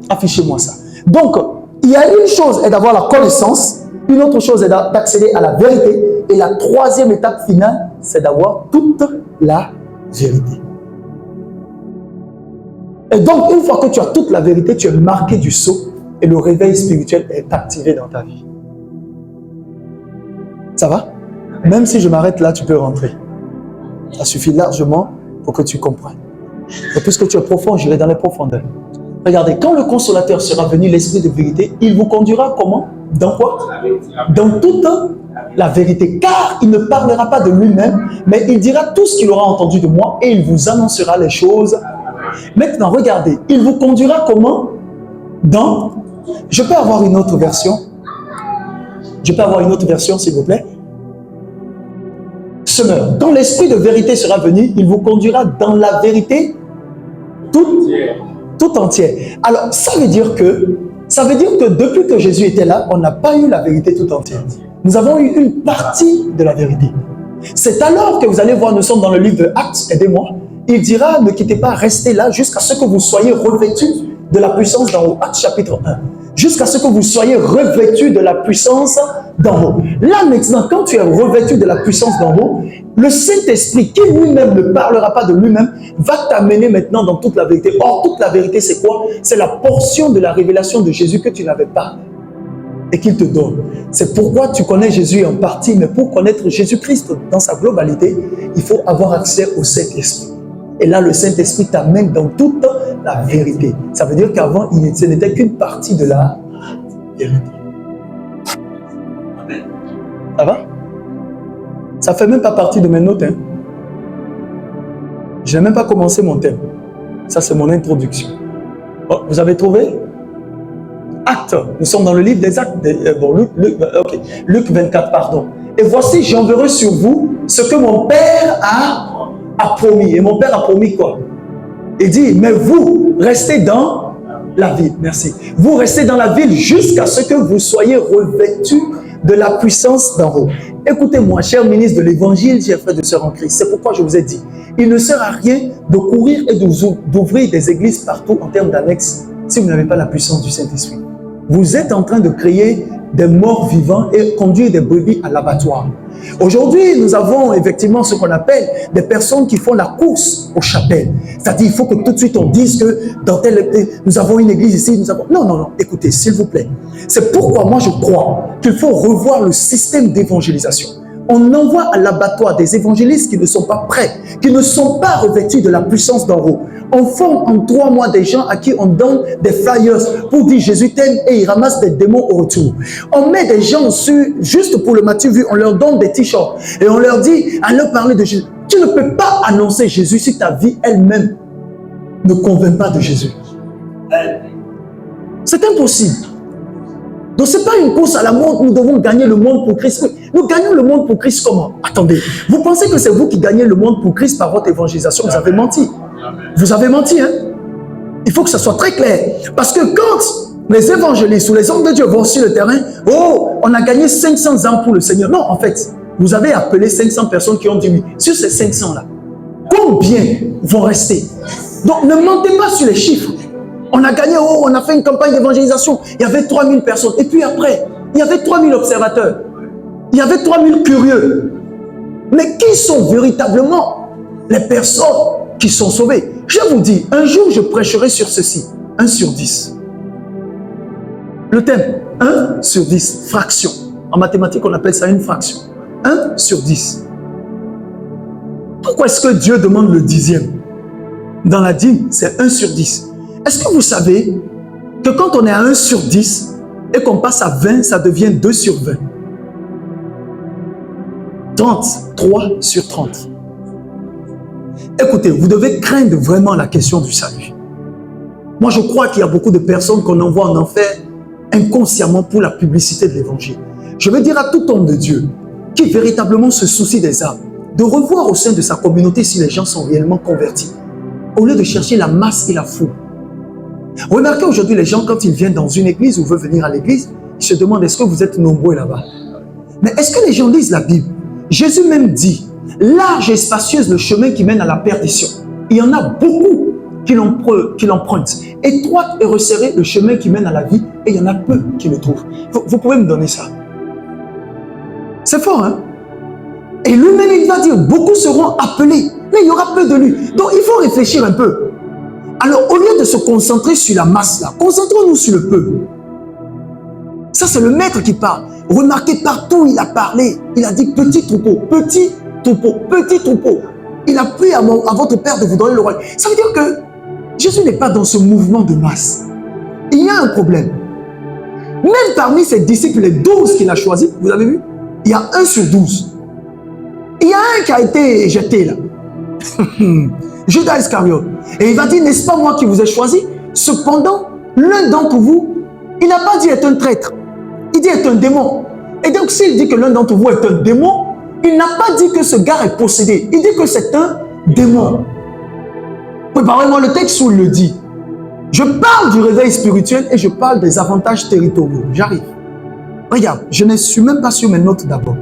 Affichez-moi ça. Donc, il y a une chose est d'avoir la connaissance, une autre chose est d'accéder à la vérité, et la troisième étape finale, c'est d'avoir toute la vérité. Et donc, une fois que tu as toute la vérité, tu es marqué du sceau et le réveil spirituel est activé dans ta vie. Ça va? Même si je m'arrête là, tu peux rentrer. Ça suffit largement pour que tu comprennes. Et puisque tu es profond, j'irai dans les profondeurs. Regardez, quand le consolateur sera venu, l'esprit de vérité, il vous conduira comment? Dans quoi? Dans toute la vérité. Car il ne parlera pas de lui-même, mais il dira tout ce qu'il aura entendu de moi et il vous annoncera les choses. Maintenant, regardez, il vous conduira comment? Dans... Je peux avoir une autre version? Je peux avoir une autre version, s'il vous plaît? Semeur, quand l'esprit de vérité sera venu, il vous conduira dans la vérité tout entière. Alors, ça veut dire que depuis que Jésus était là, on n'a pas eu la vérité tout entière. Nous avons eu une partie de la vérité. C'est alors que vous allez voir, nous sommes dans le livre de Actes, aidez-moi. Il dira, ne quittez pas, restez là jusqu'à ce que vous soyez revêtus de la puissance d'en haut. Actes chapitre 1. Jusqu'à ce que vous soyez revêtus de la puissance d'en haut. Là maintenant, quand tu es revêtu de la puissance d'en haut, le Saint-Esprit, qui lui-même ne parlera pas de lui-même, va t'amener maintenant dans toute la vérité. Or, toute la vérité, c'est quoi? C'est la portion de la révélation de Jésus que tu n'avais pas et qu'il te donne. C'est pourquoi tu connais Jésus en partie, mais pour connaître Jésus-Christ dans sa globalité, il faut avoir accès au Saint-Esprit. Et là, le Saint-Esprit t'amène dans toute la vérité. Ça veut dire qu'avant, ce n'était qu'une partie de la vérité. Ça va? Ça ne fait même pas partie de mes notes. Hein? Je n'ai même pas commencé mon thème. Ça, c'est mon introduction. Oh, vous avez trouvé? Actes. Nous sommes dans le livre des Actes. Luc 24, pardon. Et voici, j'enverrai sur vous ce que mon Père a promis. Et mon Père a promis quoi? Il dit, mais vous, restez dans la ville. Merci. Vous restez dans la ville jusqu'à ce que vous soyez revêtus de la puissance d'en haut. Écoutez-moi, chers ministres de l'Évangile, chers frères et sœurs en Christ, c'est pourquoi je vous ai dit, il ne sert à rien de courir et d'ouvrir des églises partout en termes d'annexes si vous n'avez pas la puissance du Saint-Esprit. Vous êtes en train de créer des morts vivants et conduire des brebis à l'abattoir. Aujourd'hui, nous avons effectivement ce qu'on appelle des personnes qui font la course aux chapelles. C'est-à-dire, il faut que tout de suite on dise que dans nous avons une église ici, nous avons... Non, écoutez, s'il vous plaît. C'est pourquoi moi je crois qu'il faut revoir le système d'évangélisation. On envoie à l'abattoir des évangélistes qui ne sont pas prêts, qui ne sont pas revêtus de la puissance d'en haut. On forme en 3 mois des gens à qui on donne des flyers pour dire Jésus t'aime et ils ramassent des démons au retour. On met des gens sur, juste pour le Matthieu vu, on leur donne des t-shirts et on leur dit, à leur parler de Jésus. Tu ne peux pas annoncer Jésus si ta vie elle-même ne convainc pas de Jésus. C'est impossible. Donc ce n'est pas une course à la mort, nous devons gagner le monde pour Christ. Nous gagnons le monde pour Christ comment? Attendez, vous pensez que c'est vous qui gagnez le monde pour Christ par votre évangélisation? Vous avez menti. Vous avez menti, hein? Il faut que ça soit très clair. Parce que quand les évangélistes ou les hommes de Dieu vont sur le terrain, oh, on a gagné 500 âmes pour le Seigneur. Non, en fait, vous avez appelé 500 personnes qui ont dit oui. Sur ces 500-là, combien vont rester? Donc ne mentez pas sur les chiffres. On a gagné, oh, on a fait une campagne d'évangélisation. Il y avait 3000 personnes. Et puis après, il y avait 3000 observateurs. Il y avait 3000 curieux. Mais qui sont véritablement les personnes qui sont sauvées? Je vous dis, un jour je prêcherai sur ceci. 1 sur 10. Le thème, 1 sur 10, fraction. En mathématiques, on appelle ça une fraction. 1 sur 10. Pourquoi est-ce que Dieu demande le 10e? dans la dîme, c'est 1 sur 10. Est-ce que vous savez que quand on est à 1 sur 10 et qu'on passe à 20, ça devient 2 sur 20? 30, 3 sur 30. Écoutez, vous devez craindre vraiment la question du salut. Moi, je crois qu'il y a beaucoup de personnes qu'on envoie en enfer inconsciemment pour la publicité de l'évangile. Je veux dire à tout homme de Dieu qui véritablement se soucie des âmes, de revoir au sein de sa communauté si les gens sont réellement convertis, au lieu de chercher la masse et la foule. Remarquez aujourd'hui les gens, quand ils viennent dans une église ou veulent venir à l'église, ils se demandent est-ce que vous êtes nombreux là-bas? Mais est-ce que les gens lisent la Bible? Jésus même dit, large et spacieuse le chemin qui mène à la perdition. Il y en a beaucoup qui l'empruntent. Étroite et resserrée le chemin qui mène à la vie, et il y en a peu qui le trouvent. Vous pouvez me donner ça? C'est fort, hein? Et lui-même, il va dire, beaucoup seront appelés, mais il y aura peu de lui. Donc, il faut réfléchir un peu. Alors, au lieu de se concentrer sur la masse, là, concentrons-nous sur le peu. Ça, c'est le maître qui parle. Remarquez, partout, il a parlé. Il a dit, petit troupeau, petit troupeau, petit troupeau. Il a pris à votre père de vous donner le royaume. Ça veut dire que Jésus n'est pas dans ce mouvement de masse. Il y a un problème. Même parmi ses disciples, les 12 qu'il a choisis, vous avez vu? Il y a 1 sur 12. Il y a un qui a été jeté là. Judas Iscariote. Et il va dire, n'est-ce pas moi qui vous ai choisi? Cependant, l'un d'entre vous, il n'a pas dit est un traître. Il dit est un démon. Et donc s'il dit que l'un d'entre vous est un démon, il n'a pas dit que ce gars est possédé. Il dit que c'est un démon. Préparez-moi le texte où il le dit. Je parle du réveil spirituel et je parle des avantages territoriaux. J'arrive. Regarde, je ne suis même pas sur mes notes d'abord.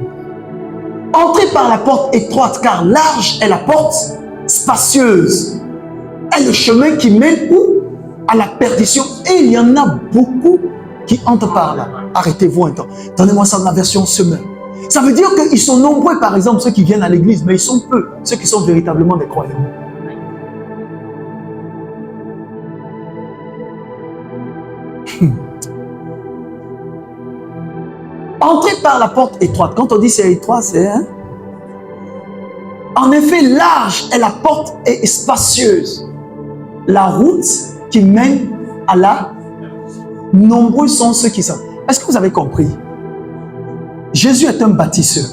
Entrez par la porte étroite, car large est la porte spacieuse. Est le chemin qui mène où? À la perdition. Et il y en a beaucoup qui entrent par là. Arrêtez-vous un temps. Donnez-moi ça dans la version semeur. Ça veut dire qu'ils sont nombreux, par exemple, ceux qui viennent à l'église, mais ils sont peu, ceux qui sont véritablement des croyants. Entrez par la porte étroite. Quand on dit c'est étroit, c'est... Hein? En effet, large est la porte et spacieuse. La route qui mène à la... Nombreux sont ceux qui sont... Est-ce que vous avez compris? Jésus est un bâtisseur.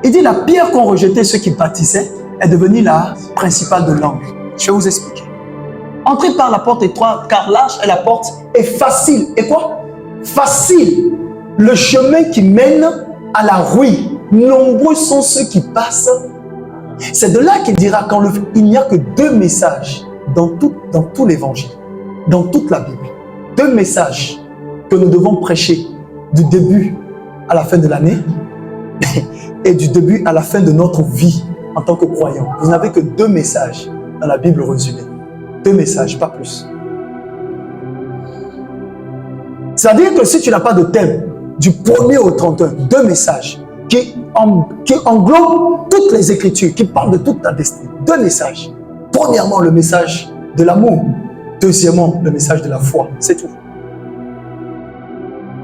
Il dit la pierre qu'ont rejeté ceux qui bâtissaient est devenue la principale de l'angle. Je vais vous expliquer. Entrez par la porte étroite, car large est la porte et facile. Et quoi? Facile. Le chemin qui mène à la ruine. Nombreux sont ceux qui passent. C'est de là qu'il dira qu'il n'y a que 2 messages dans tout l'évangile, dans toute la Bible. 2 messages que nous devons prêcher du début à la fin de l'année et du début à la fin de notre vie en tant que croyants. Vous n'avez que 2 messages dans la Bible résumée. 2 messages, pas plus. C'est-à-dire que si tu n'as pas de thème, du 1er au 31, 2 messages qui englobent toutes les Écritures, qui parlent de toute ta destinée. 2 messages. Premièrement, le message de l'amour. Deuxièmement, le message de la foi. C'est tout.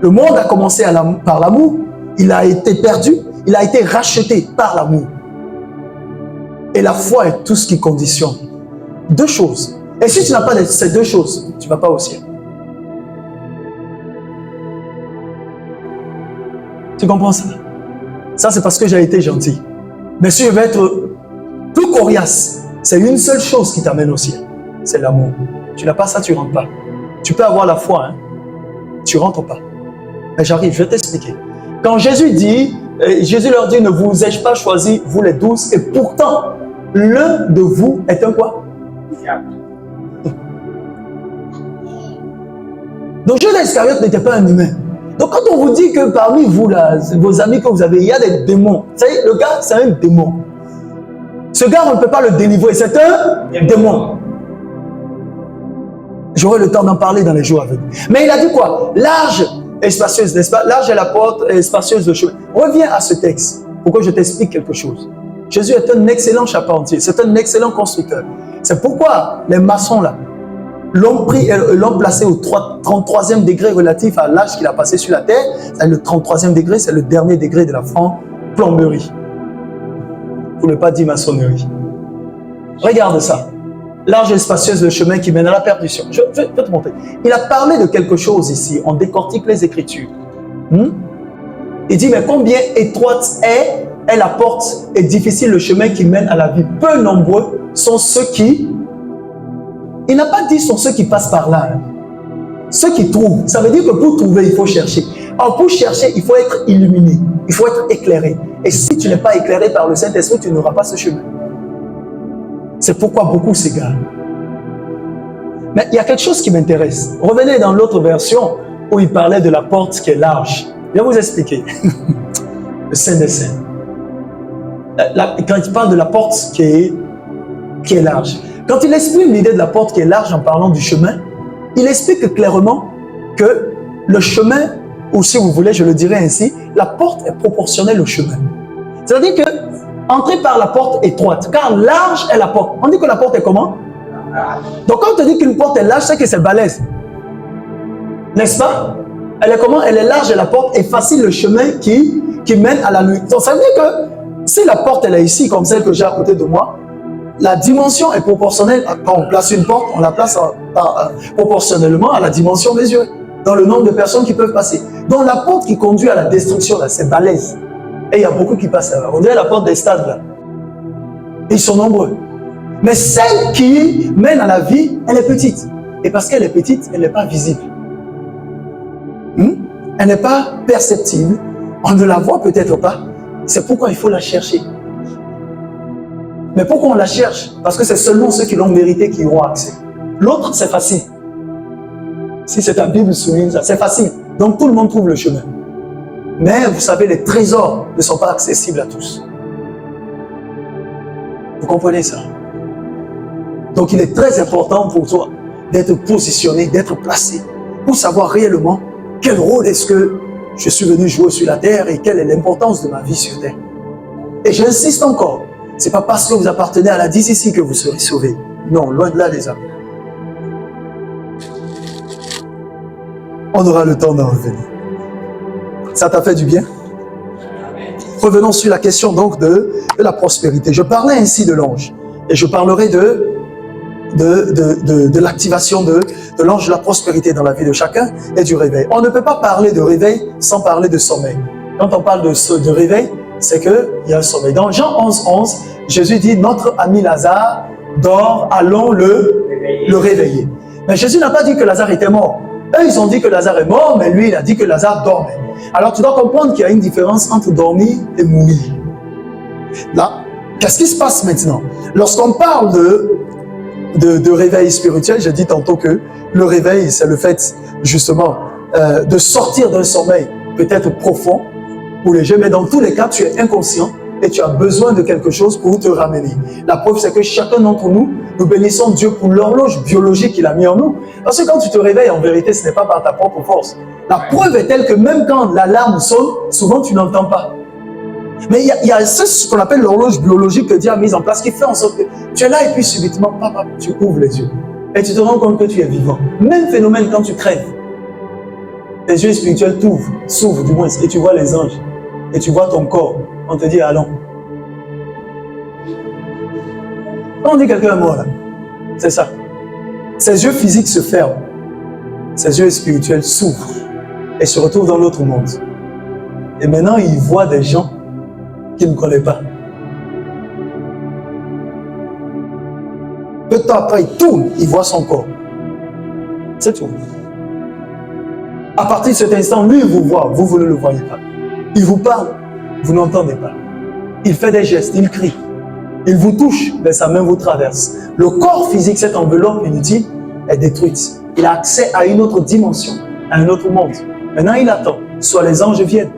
Le monde a commencé par l'amour. Il a été perdu. Il a été racheté par l'amour. Et la foi est tout ce qui conditionne. 2 choses. Et si tu n'as pas ces 2 choses, tu ne vas pas au ciel. Tu comprends ça? Ça, c'est parce que j'ai été gentil. Mais si je vais être plus coriace, c'est une seule chose qui t'amène au ciel. C'est l'amour. Tu n'as pas ça, tu ne rentres pas. Tu peux avoir la foi, hein? Tu ne rentres pas. Mais j'arrive, je vais t'expliquer. Quand Jésus leur dit, ne vous ai-je pas choisi, vous les 12, et pourtant, l'un de vous est un quoi? Donc Judas Iscariote n'était pas un humain. Donc quand on vous dit que parmi vous, là, vos amis que vous avez, il y a des démons. Vous savez, le gars, c'est un démon. Ce gars, on ne peut pas le délivrer. C'est un démon. J'aurai le temps d'en parler dans les jours à venir. Mais il a dit quoi? Large et spacieuse, n'est-ce pas? Large est la porte et spacieuse le chemin. Reviens à ce texte pour que je t'explique quelque chose. Jésus est un excellent charpentier. C'est un excellent constructeur. C'est pourquoi les maçons, là, l'ont pris et l'ont placé au 33e degré relatif à l'âge qu'il a passé sur la terre. Le 33e degré, c'est le dernier degré de la franc-plomberie. Pour ne pas dire maçonnerie. Regarde ça. large et spacieuse le chemin qui mène à la perdition. Je vais te montrer. Il a parlé de quelque chose ici. On décortique les Écritures. Il dit, mais combien étroite est la porte et difficile le chemin qui mène à la vie. Peu nombreux sont ceux qui... Il n'a pas dit sont ceux qui passent par là. Ceux qui trouvent. Ça veut dire que pour trouver, il faut chercher. Alors pour chercher, il faut être illuminé. Il faut être éclairé. Et si tu n'es pas éclairé par le Saint-Esprit, tu n'auras pas ce chemin. C'est pourquoi beaucoup s'égarent. Mais il y a quelque chose qui m'intéresse. Revenez dans l'autre version où il parlait de la porte qui est large. Je vais vous expliquer. Le Saint des Saints. Quand il parle de la porte qui est large. Quand il exprime l'idée de la porte qui est large en parlant du chemin, il explique clairement que le chemin, ou si vous voulez, je le dirais ainsi, la porte est proportionnelle au chemin. C'est-à-dire que entrer par la porte étroite, car large est la porte. On dit que la porte est comment? Donc quand on te dit qu'une porte est large, c'est que c'est balèze. N'est-ce pas? Elle est comment? Elle est large et la porte est facile, le chemin qui mène à la nuit. Donc ça veut dire que si la porte elle est ici, comme celle que j'ai à côté de moi, la dimension est proportionnelle. Quand on place une porte, on la place proportionnellement à la dimension mesurée, dans le nombre de personnes qui peuvent passer. Donc la porte qui conduit à la destruction, là, c'est balèze. Et il y a beaucoup qui passent là. On dirait la porte des stades là. Et ils sont nombreux. Mais celle qui mène à la vie, elle est petite. Et parce qu'elle est petite, elle n'est pas visible. Elle n'est pas perceptible. On ne la voit peut-être pas. C'est pourquoi il faut la chercher. Mais pourquoi on la cherche? Parce que c'est seulement ceux qui l'ont mérité qui y auront accès. L'autre, c'est facile. Si c'est ta Bible souligne ça, c'est facile. Donc tout le monde trouve le chemin. Mais vous savez, les trésors ne sont pas accessibles à tous. Vous comprenez ça? Donc il est très important pour toi d'être positionné, d'être placé, pour savoir réellement quel rôle est-ce que je suis venu jouer sur la terre et quelle est l'importance de ma vie sur terre. Et j'insiste encore, ce n'est pas parce que vous appartenez à la DCC que vous serez sauvés. Non, loin de là les amis. On aura le temps d'en revenir. Ça t'a fait du bien? Revenons sur la question donc de la prospérité. Je parlais ainsi de l'ange. Et je parlerai de l'activation de l'ange de la prospérité dans la vie de chacun et du réveil. On ne peut pas parler de réveil sans parler de sommeil. Quand on parle de réveil, c'est qu'il y a un sommeil. Dans Jean 11, Jésus dit, notre ami Lazare dort, allons le réveiller. Mais Jésus n'a pas dit que Lazare était mort. Eux, ils ont dit que Lazare est mort, mais lui, il a dit que Lazare dormait. Alors, tu dois comprendre qu'il y a une différence entre dormir et mourir. Là, qu'est-ce qui se passe maintenant? Lorsqu'on parle de réveil spirituel, j'ai dit tantôt que le réveil, c'est le fait, justement, de sortir d'un sommeil peut-être profond ou léger, mais dans tous les cas, tu es inconscient et tu as besoin de quelque chose pour te ramener. La preuve, c'est que chacun d'entre nous, nous bénissons Dieu pour l'horloge biologique qu'il a mis en nous. Parce que quand tu te réveilles, en vérité, ce n'est pas par ta propre force. La preuve est telle que même quand l'alarme sonne, souvent tu n'entends pas. Mais il y a ce qu'on appelle l'horloge biologique que Dieu a mise en place qui fait en sorte que tu es là et puis subitement, papa, tu ouvres les yeux. Et tu te rends compte que tu es vivant. Même phénomène quand tu crèves. Les yeux spirituels s'ouvrent du moins, et tu vois les anges. Et tu vois ton corps. On te dit, allons. Quand on dit quelqu'un est mort là, c'est ça. Ses yeux physiques se ferment. Ses yeux spirituels s'ouvrent et se retrouvent dans l'autre monde. Et maintenant, il voit des gens qu'il ne connaît pas. Peu de temps après, il tourne, il voit son corps. C'est tout. À partir de cet instant, lui, il vous voit, vous ne le voyez pas. Il vous parle, vous n'entendez pas. Il fait des gestes, il crie. Il vous touche, mais sa main vous traverse. Le corps physique, cette enveloppe inutile, est détruite. Il a accès à une autre dimension, à un autre monde. Maintenant, il attend. Soit les anges viennent,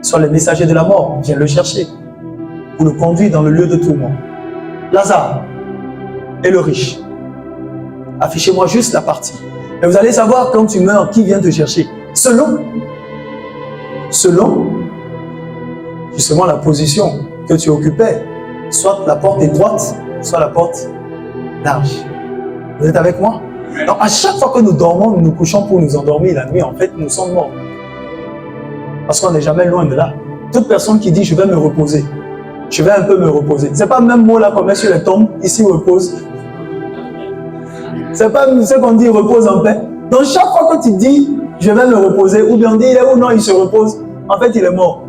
soit les messagers de la mort viennent le chercher pour le conduire dans le lieu de tourment. Lazare et le riche. Affichez-moi juste la partie. Et vous allez savoir quand tu meurs, qui vient te chercher. Selon justement la position que tu occupais, soit la porte étroite, soit la porte large. Vous êtes avec moi? Donc à chaque fois que nous dormons, nous nous couchons pour nous endormir la nuit, en fait, nous sommes morts. Parce qu'on n'est jamais loin de là. Toute personne qui dit « je vais me reposer », je vais un peu me reposer. Ce n'est pas le même mot là qu'on met sur les tombes, ici repose. C'est pas ce qu'on dit repose en paix. Donc chaque fois que tu dis je vais me reposer, ou bien on dit il est où, non, il se repose, en fait il est mort.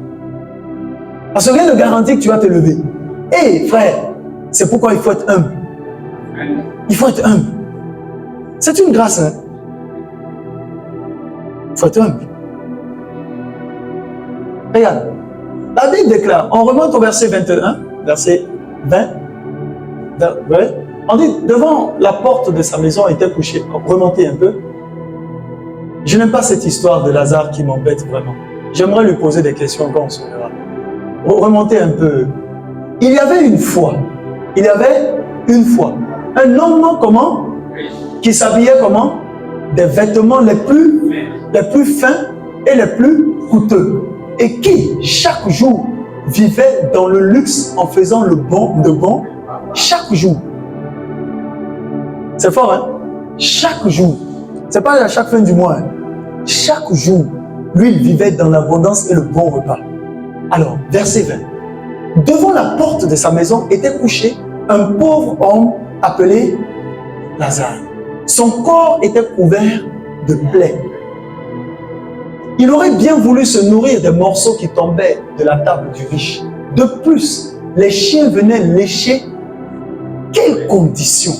Parce que rien ne garantit que tu vas te lever. Hé frère, c'est pourquoi il faut être humble. Il faut être humble. C'est une grâce. Hein? Il faut être humble. Regarde, la Bible déclare, on remonte au verset 21, verset 20. Ouais. On dit, devant la porte de sa maison était couché. Remontez un peu. Je n'aime pas cette histoire de Lazare qui m'embête vraiment. J'aimerais lui poser des questions quand on se verra. Remontez un peu. Il y avait une fois, un homme comment? Qui s'habillait comment? Des vêtements les plus fins et les plus coûteux. Et qui, chaque jour, vivait dans le luxe en faisant de bon, chaque jour. C'est fort, hein? Chaque jour. C'est pas à chaque fin du mois. Hein? Chaque jour, lui, il vivait dans l'abondance et le bon repas. Alors, verset 20. Devant la porte de sa maison était couché un pauvre homme appelé Lazare. Son corps était couvert de plaies. Il aurait bien voulu se nourrir des morceaux qui tombaient de la table du riche. De plus, les chiens venaient lécher. Quelles conditions!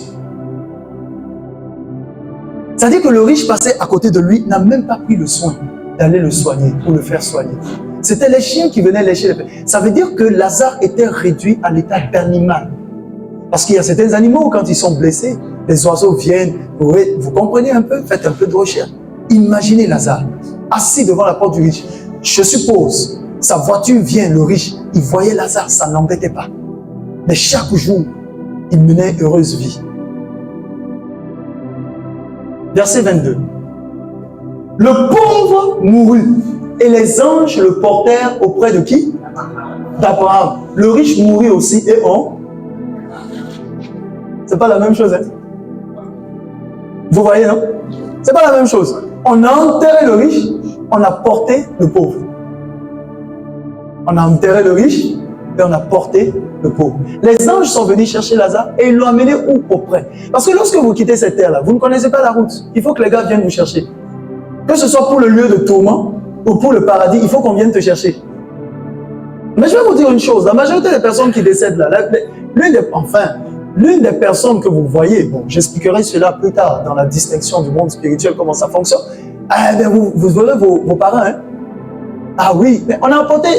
C'est-à-dire que le riche passait à côté de lui, n'a même pas pris le soin d'aller le soigner ou le faire soigner. C'était les chiens qui venaient lécher les plaies. Ça veut dire que Lazare était réduit à l'état d'animal. Parce qu'il y a certains animaux, quand ils sont blessés, les oiseaux viennent. Vous comprenez un peu? Faites un peu de recherche. Imaginez Lazare, assis devant la porte du riche. Je suppose, sa voiture vient, le riche, il voyait Lazare, ça ne l'embêtait pas. Mais chaque jour, il menait heureuse vie. Verset 22. Le pauvre mourut et les anges le portèrent auprès de qui? D'Abraham. Le riche mourut aussi et on... C'est pas la même chose, hein? Vous voyez, non? C'est pas la même chose. On a enterré le riche, on a porté le pauvre. On a enterré le riche et on a porté le pauvre. Les anges sont venus chercher Lazare et ils l'ont amené où? Auprès. Parce que lorsque vous quittez cette terre-là, vous ne connaissez pas la route. Il faut que les gars viennent vous chercher. Que ce soit pour le lieu de tourment ou pour le paradis, il faut qu'on vienne te chercher. Mais je vais vous dire une chose, la majorité des personnes qui décèdent là, l'une des personnes que vous voyez, bon, j'expliquerai cela plus tard dans la distinction du monde spirituel, comment ça fonctionne. Vous verrez vos parents. Hein? Ah oui, mais on a emporté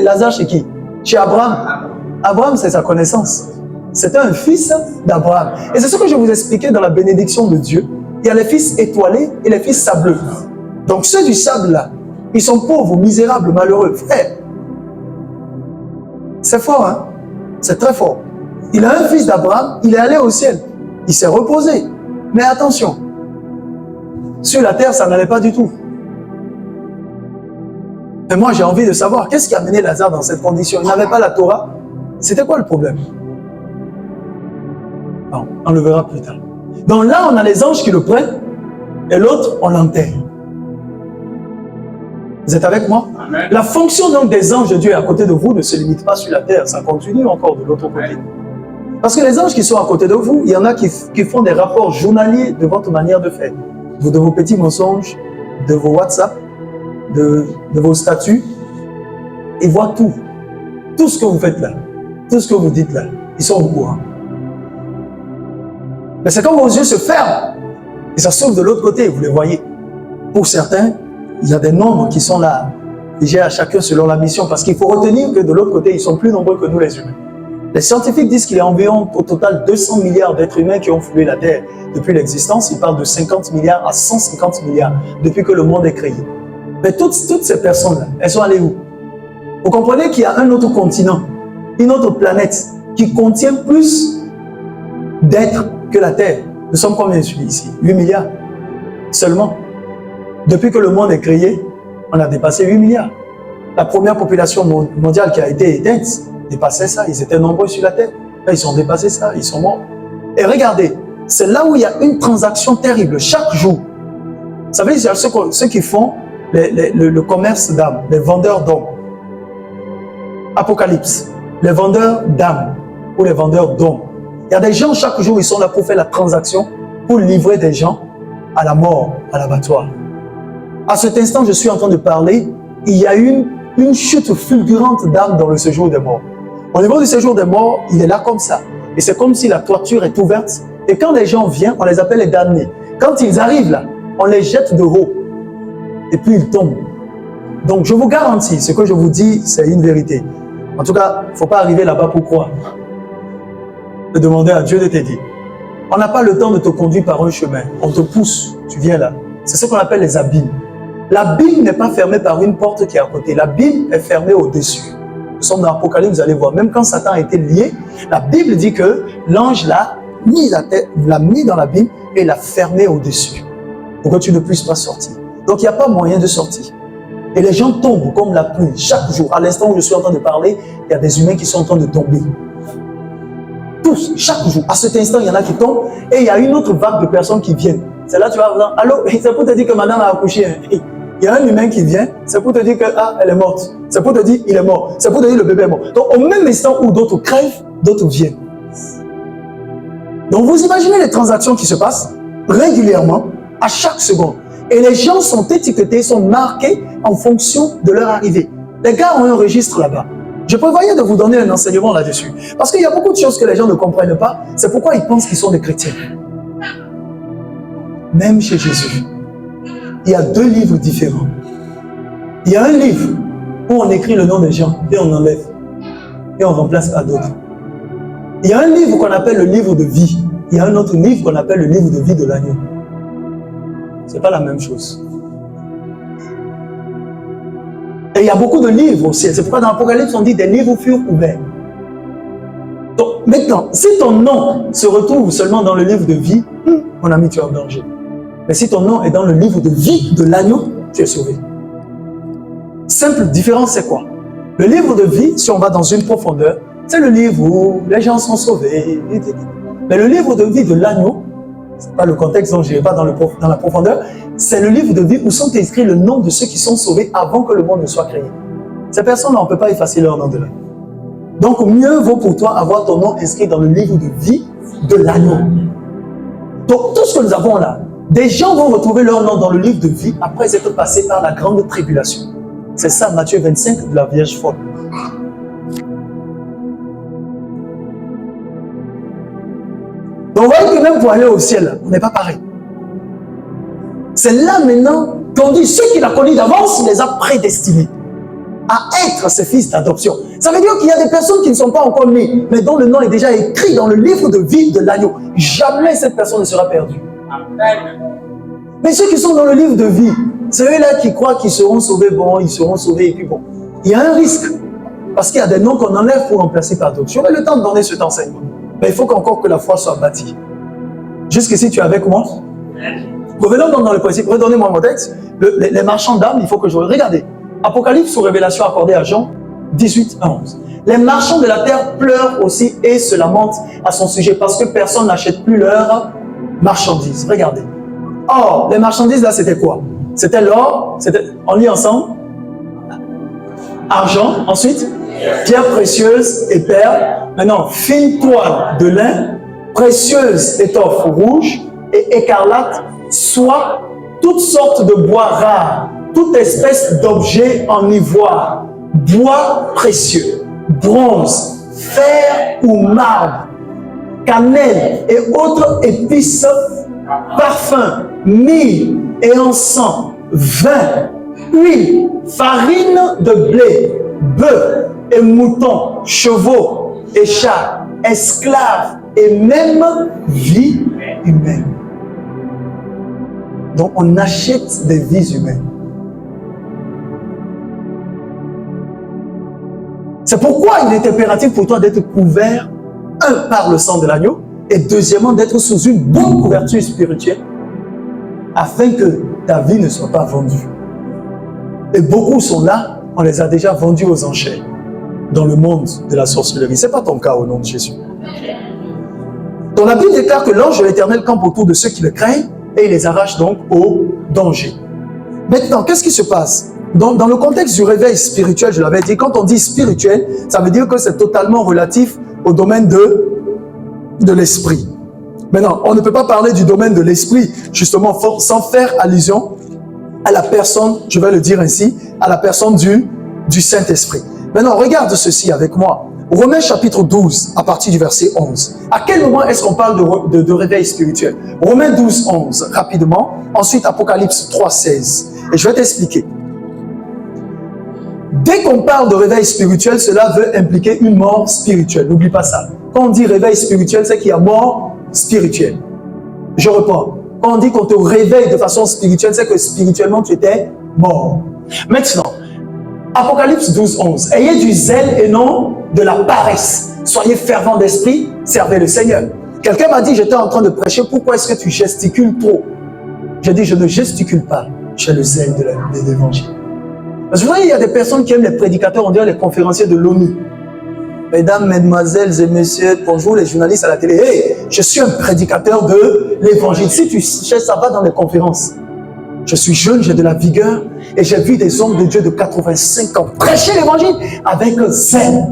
Lazare chez qui? Chez Abraham. Abraham, c'est sa connaissance. C'était un fils d'Abraham. Et c'est ce que je vous expliquais dans la bénédiction de Dieu. Il y a les fils étoilés et les fils sableux. Donc ceux du sable là, ils sont pauvres, misérables, malheureux. Frère, c'est fort, hein? C'est très fort. Il a un fils d'Abraham, il est allé au ciel. Il s'est reposé. Mais attention, sur la terre, ça n'allait pas du tout. Et moi, j'ai envie de savoir, qu'est-ce qui a mené Lazare dans cette condition? Il n'avait pas la Torah. C'était quoi le problème? Bon, on le verra plus tard. Donc là, on a les anges qui le prennent, et l'autre, on l'enterre. Vous êtes avec moi? Amen. La fonction donc des anges de Dieu à côté de vous ne se limite pas sur la terre, ça continue encore de l'autre côté. Parce que les anges qui sont à côté de vous, il y en a qui font des rapports journaliers de votre manière de faire. De vos petits mensonges, de vos WhatsApp, de vos statuts. Ils voient tout. Tout ce que vous faites là, tout ce que vous dites là, ils sont au courant. Mais c'est quand vos yeux se ferment et ça s'ouvre de l'autre côté, vous les voyez. Pour certains, il y a des nombres qui sont là, figés à chacun selon la mission, parce qu'il faut retenir que de l'autre côté, ils sont plus nombreux que nous les humains. Les scientifiques disent qu'il y a environ au total 200 milliards d'êtres humains qui ont fouillé la Terre depuis l'existence. Ils parlent de 50 milliards à 150 milliards depuis que le monde est créé. Mais toutes ces personnes-là, elles sont allées où? Vous comprenez qu'il y a un autre continent, une autre planète qui contient plus d'êtres que la Terre. Nous sommes combien ici? 8 milliards seulement. Depuis que le monde est créé, on a dépassé 8 milliards. La première population mondiale qui a été éteinte dépassait ça. Ils étaient nombreux sur la Terre. Là, ils ont dépassé ça. Ils sont morts. Et regardez, c'est là où il y a une transaction terrible chaque jour. Vous savez, il y a ceux qui font le commerce d'âmes, les vendeurs d'hommes. Apocalypse, les vendeurs d'âmes ou les vendeurs d'hommes. Il y a des gens, chaque jour, ils sont là pour faire la transaction pour livrer des gens à la mort, à l'abattoir. À cet instant, je suis en train de parler, il y a une chute fulgurante d'âmes dans le séjour des morts. Au niveau du séjour des morts, il est là comme ça. Et c'est comme si la toiture est ouverte. Et quand les gens viennent, on les appelle les damnés. Quand ils arrivent là, on les jette de haut. Et puis ils tombent. Donc je vous garantis, ce que je vous dis, c'est une vérité. En tout cas, il ne faut pas arriver là-bas pour croire. De demander à Dieu de t'aider. On n'a pas le temps de te conduire par un chemin. On te pousse, tu viens là. C'est ce qu'on appelle les abîmes. L'abîme n'est pas fermé par une porte qui est à côté. L'abîme est fermé au-dessus. Nous sommes dans l'Apocalypse, vous allez voir. Même quand Satan a été lié, la Bible dit que l'ange l'a mis dans l'abîme et l'a fermé au-dessus. Pour que tu ne puisses pas sortir. Donc il n'y a pas moyen de sortir. Et les gens tombent comme la pluie. Chaque jour, à l'instant où je suis en train de parler, il y a des humains qui sont en train de tomber. Tous, chaque jour. À cet instant, il y en a qui tombent et il y a une autre vague de personnes qui viennent. C'est là que tu vas dire, allô, c'est pour te dire que madame a accouché. Il y a un humain qui vient, c'est pour te dire que, elle est morte. C'est pour te dire, il est mort. C'est pour te dire, le bébé est mort. Donc, au même instant où d'autres crèvent, d'autres viennent. Donc, vous imaginez les transactions qui se passent régulièrement, à chaque seconde. Et les gens sont étiquetés, sont marqués en fonction de leur arrivée. Les gars ont un registre là-bas. Je prévoyais de vous donner un enseignement là-dessus. Parce qu'il y a beaucoup de choses que les gens ne comprennent pas. C'est pourquoi ils pensent qu'ils sont des chrétiens. Même chez Jésus, il y a 2 livres différents. Il y a un livre où on écrit le nom des gens et on enlève. Et on remplace par d'autres. Il y a un livre qu'on appelle le livre de vie. Il y a un autre livre qu'on appelle le livre de vie de l'agneau. C'est pas la même chose. Et il y a beaucoup de livres aussi. C'est pourquoi dans l'Apocalypse, on dit des livres furent ouverts. Donc maintenant, si ton nom se retrouve seulement dans le livre de vie, mon ami, tu es en danger. Mais si ton nom est dans le livre de vie de l'agneau, tu es sauvé. Simple différence, c'est quoi? Le livre de vie, si on va dans une profondeur, c'est le livre où les gens sont sauvés. Mais le livre de vie de l'agneau, ce n'est pas le contexte dont je ne vais pas dans la profondeur, c'est le livre de vie où sont inscrits le nom de ceux qui sont sauvés avant que le monde ne soit créé. Ces personnes-là, on ne peut pas effacer leur nom de là. Donc, mieux vaut pour toi avoir ton nom inscrit dans le livre de vie de l'agneau. Donc, tout ce que nous avons là, des gens vont retrouver leur nom dans le livre de vie après être passés par la grande tribulation. C'est ça, Matthieu 25 de la Vierge folle. Donc, vous voyez que même pour aller au ciel, on n'est pas pareil. C'est là maintenant qu'on dit ceux qu'il a connus d'avance, il les a prédestinés à être ses fils d'adoption. Ça veut dire qu'il y a des personnes qui ne sont pas encore nées, mais dont le nom est déjà écrit dans le livre de vie de l'agneau. Jamais cette personne ne sera perdue. Amen. Mais ceux qui sont dans le livre de vie, c'est eux-là qui croient qu'ils seront sauvés, bon, ils seront sauvés, et puis bon. Il y a un risque, parce qu'il y a des noms qu'on enlève pour remplacer par d'autres. J'aurai le temps de donner cet enseignement. Mais il faut qu'encore que la foi soit bâtie. Jusqu'ici, tu es avec moi? Revenons donc dans le principe. Redonnez-moi mon texte. Les marchands d'âmes, il faut que je... Regardez. Apocalypse ou révélation accordée à Jean 18 à 11. Les marchands de la terre pleurent aussi et se lamentent à son sujet parce que personne n'achète plus leurs marchandises. Regardez. Or, les marchandises là, c'était quoi? C'était l'or, on lit ensemble. Argent, ensuite, pierres précieuses et perles. Maintenant, fine toile de lin, précieuse étoffe rouge et écarlate, soie, toutes sortes de bois rares, toute espèce d'objets en ivoire, bois précieux, bronze, fer ou marbre, cannelle et autres épices, parfums, myrrhe et encens, vin, huile, farine de blé, bœuf et moutons, chevaux et chats, esclaves et même vie humaine. Donc on achète des vies humaines. C'est pourquoi il est impératif pour toi d'être couvert, un, par le sang de l'agneau, et deuxièmement, d'être sous une bonne couverture spirituelle, afin que ta vie ne soit pas vendue. Et beaucoup sont là, on les a déjà vendus aux enchères, dans le monde de la sorcellerie. Ce n'est pas ton cas au nom de Jésus. Donc la Bible déclare que l'ange de l'Éternel campe autour de ceux qui le craignent, et il les arrache donc au danger. Maintenant, qu'est-ce qui se passe? Dans le contexte du réveil spirituel, je l'avais dit, quand on dit spirituel, ça veut dire que c'est totalement relatif au domaine de l'esprit. Maintenant, on ne peut pas parler du domaine de l'esprit, justement, sans faire allusion à la personne, je vais le dire ainsi, à la personne du Saint-Esprit. Maintenant, regarde ceci avec moi. Romains chapitre 12, à partir du verset 11. À quel moment est-ce qu'on parle de réveil spirituel? Romains 12, 11, rapidement. Ensuite, Apocalypse 3, 16. Et je vais t'expliquer. Dès qu'on parle de réveil spirituel, cela veut impliquer une mort spirituelle. N'oublie pas ça. Quand on dit réveil spirituel, c'est qu'il y a mort spirituelle. Je reprends. Quand on dit qu'on te réveille de façon spirituelle, c'est que spirituellement, tu étais mort. Maintenant, Apocalypse 12, 11. Ayez du zèle et non de la paresse. Soyez fervents d'esprit, servez le Seigneur. Quelqu'un m'a dit, j'étais en train de prêcher, pourquoi est-ce que tu gesticules trop? J'ai dit, je ne gesticule pas, j'ai le zèle de l'évangile. Parce que vous voyez, il y a des personnes qui aiment les prédicateurs, on dirait les conférenciers de l'ONU. Mesdames, mesdemoiselles et messieurs, bonjour les journalistes à la télé. Hey, je suis un prédicateur de l'évangile. Si tu cherches, ça va dans les conférences. Je suis jeune, j'ai de la vigueur et j'ai vu des hommes de Dieu de 85 ans prêcher l'évangile avec zèle.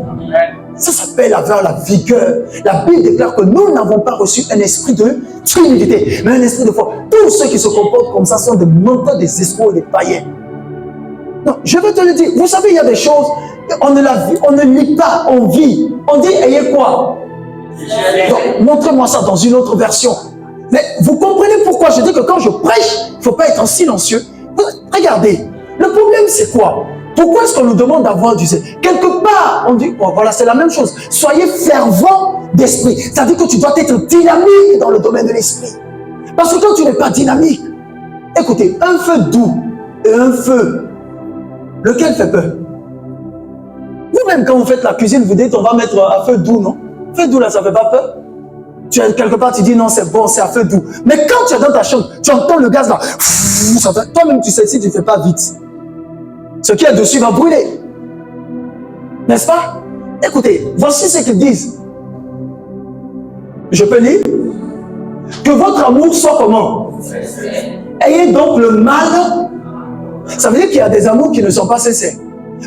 Ça s'appelle avoir la vigueur. La Bible déclare que nous n'avons pas reçu un esprit de timidité, mais un esprit de foi. Tous ceux qui se comportent comme ça sont des menteurs, des escrocs et des païens. Non, je vais te le dire. Vous savez, il y a des choses, on ne lit pas, on vit. On dit, ayez quoi? Montrez-moi ça dans une autre version. Mais vous comprenez pourquoi je dis que quand je prêche, il ne faut pas être silencieux. Regardez, le problème c'est quoi? Pourquoi est-ce qu'on nous demande d'avoir du zèle? Quelque part, on dit, oh, voilà, c'est la même chose. Soyez fervent d'esprit. C'est-à-dire que tu dois être dynamique dans le domaine de l'esprit. Parce que quand tu n'es pas dynamique, écoutez, un feu doux et un feu, lequel fait peur? Vous-même, quand vous faites la cuisine, vous dites, on va mettre un feu doux, non? Feu doux, là, ça ne fait pas peur? Tu es quelque part, tu dis non, c'est bon, c'est à feu doux. Mais quand tu es dans ta chambre, tu entends le gaz là. Toi-même, tu sais, si tu ne fais pas vite, ce qui est dessus va brûler. N'est-ce pas? Écoutez, voici ce qu'ils disent. Je peux lire? Que votre amour soit comment? Ayez donc le mal. Ça veut dire qu'il y a des amours qui ne sont pas sincères.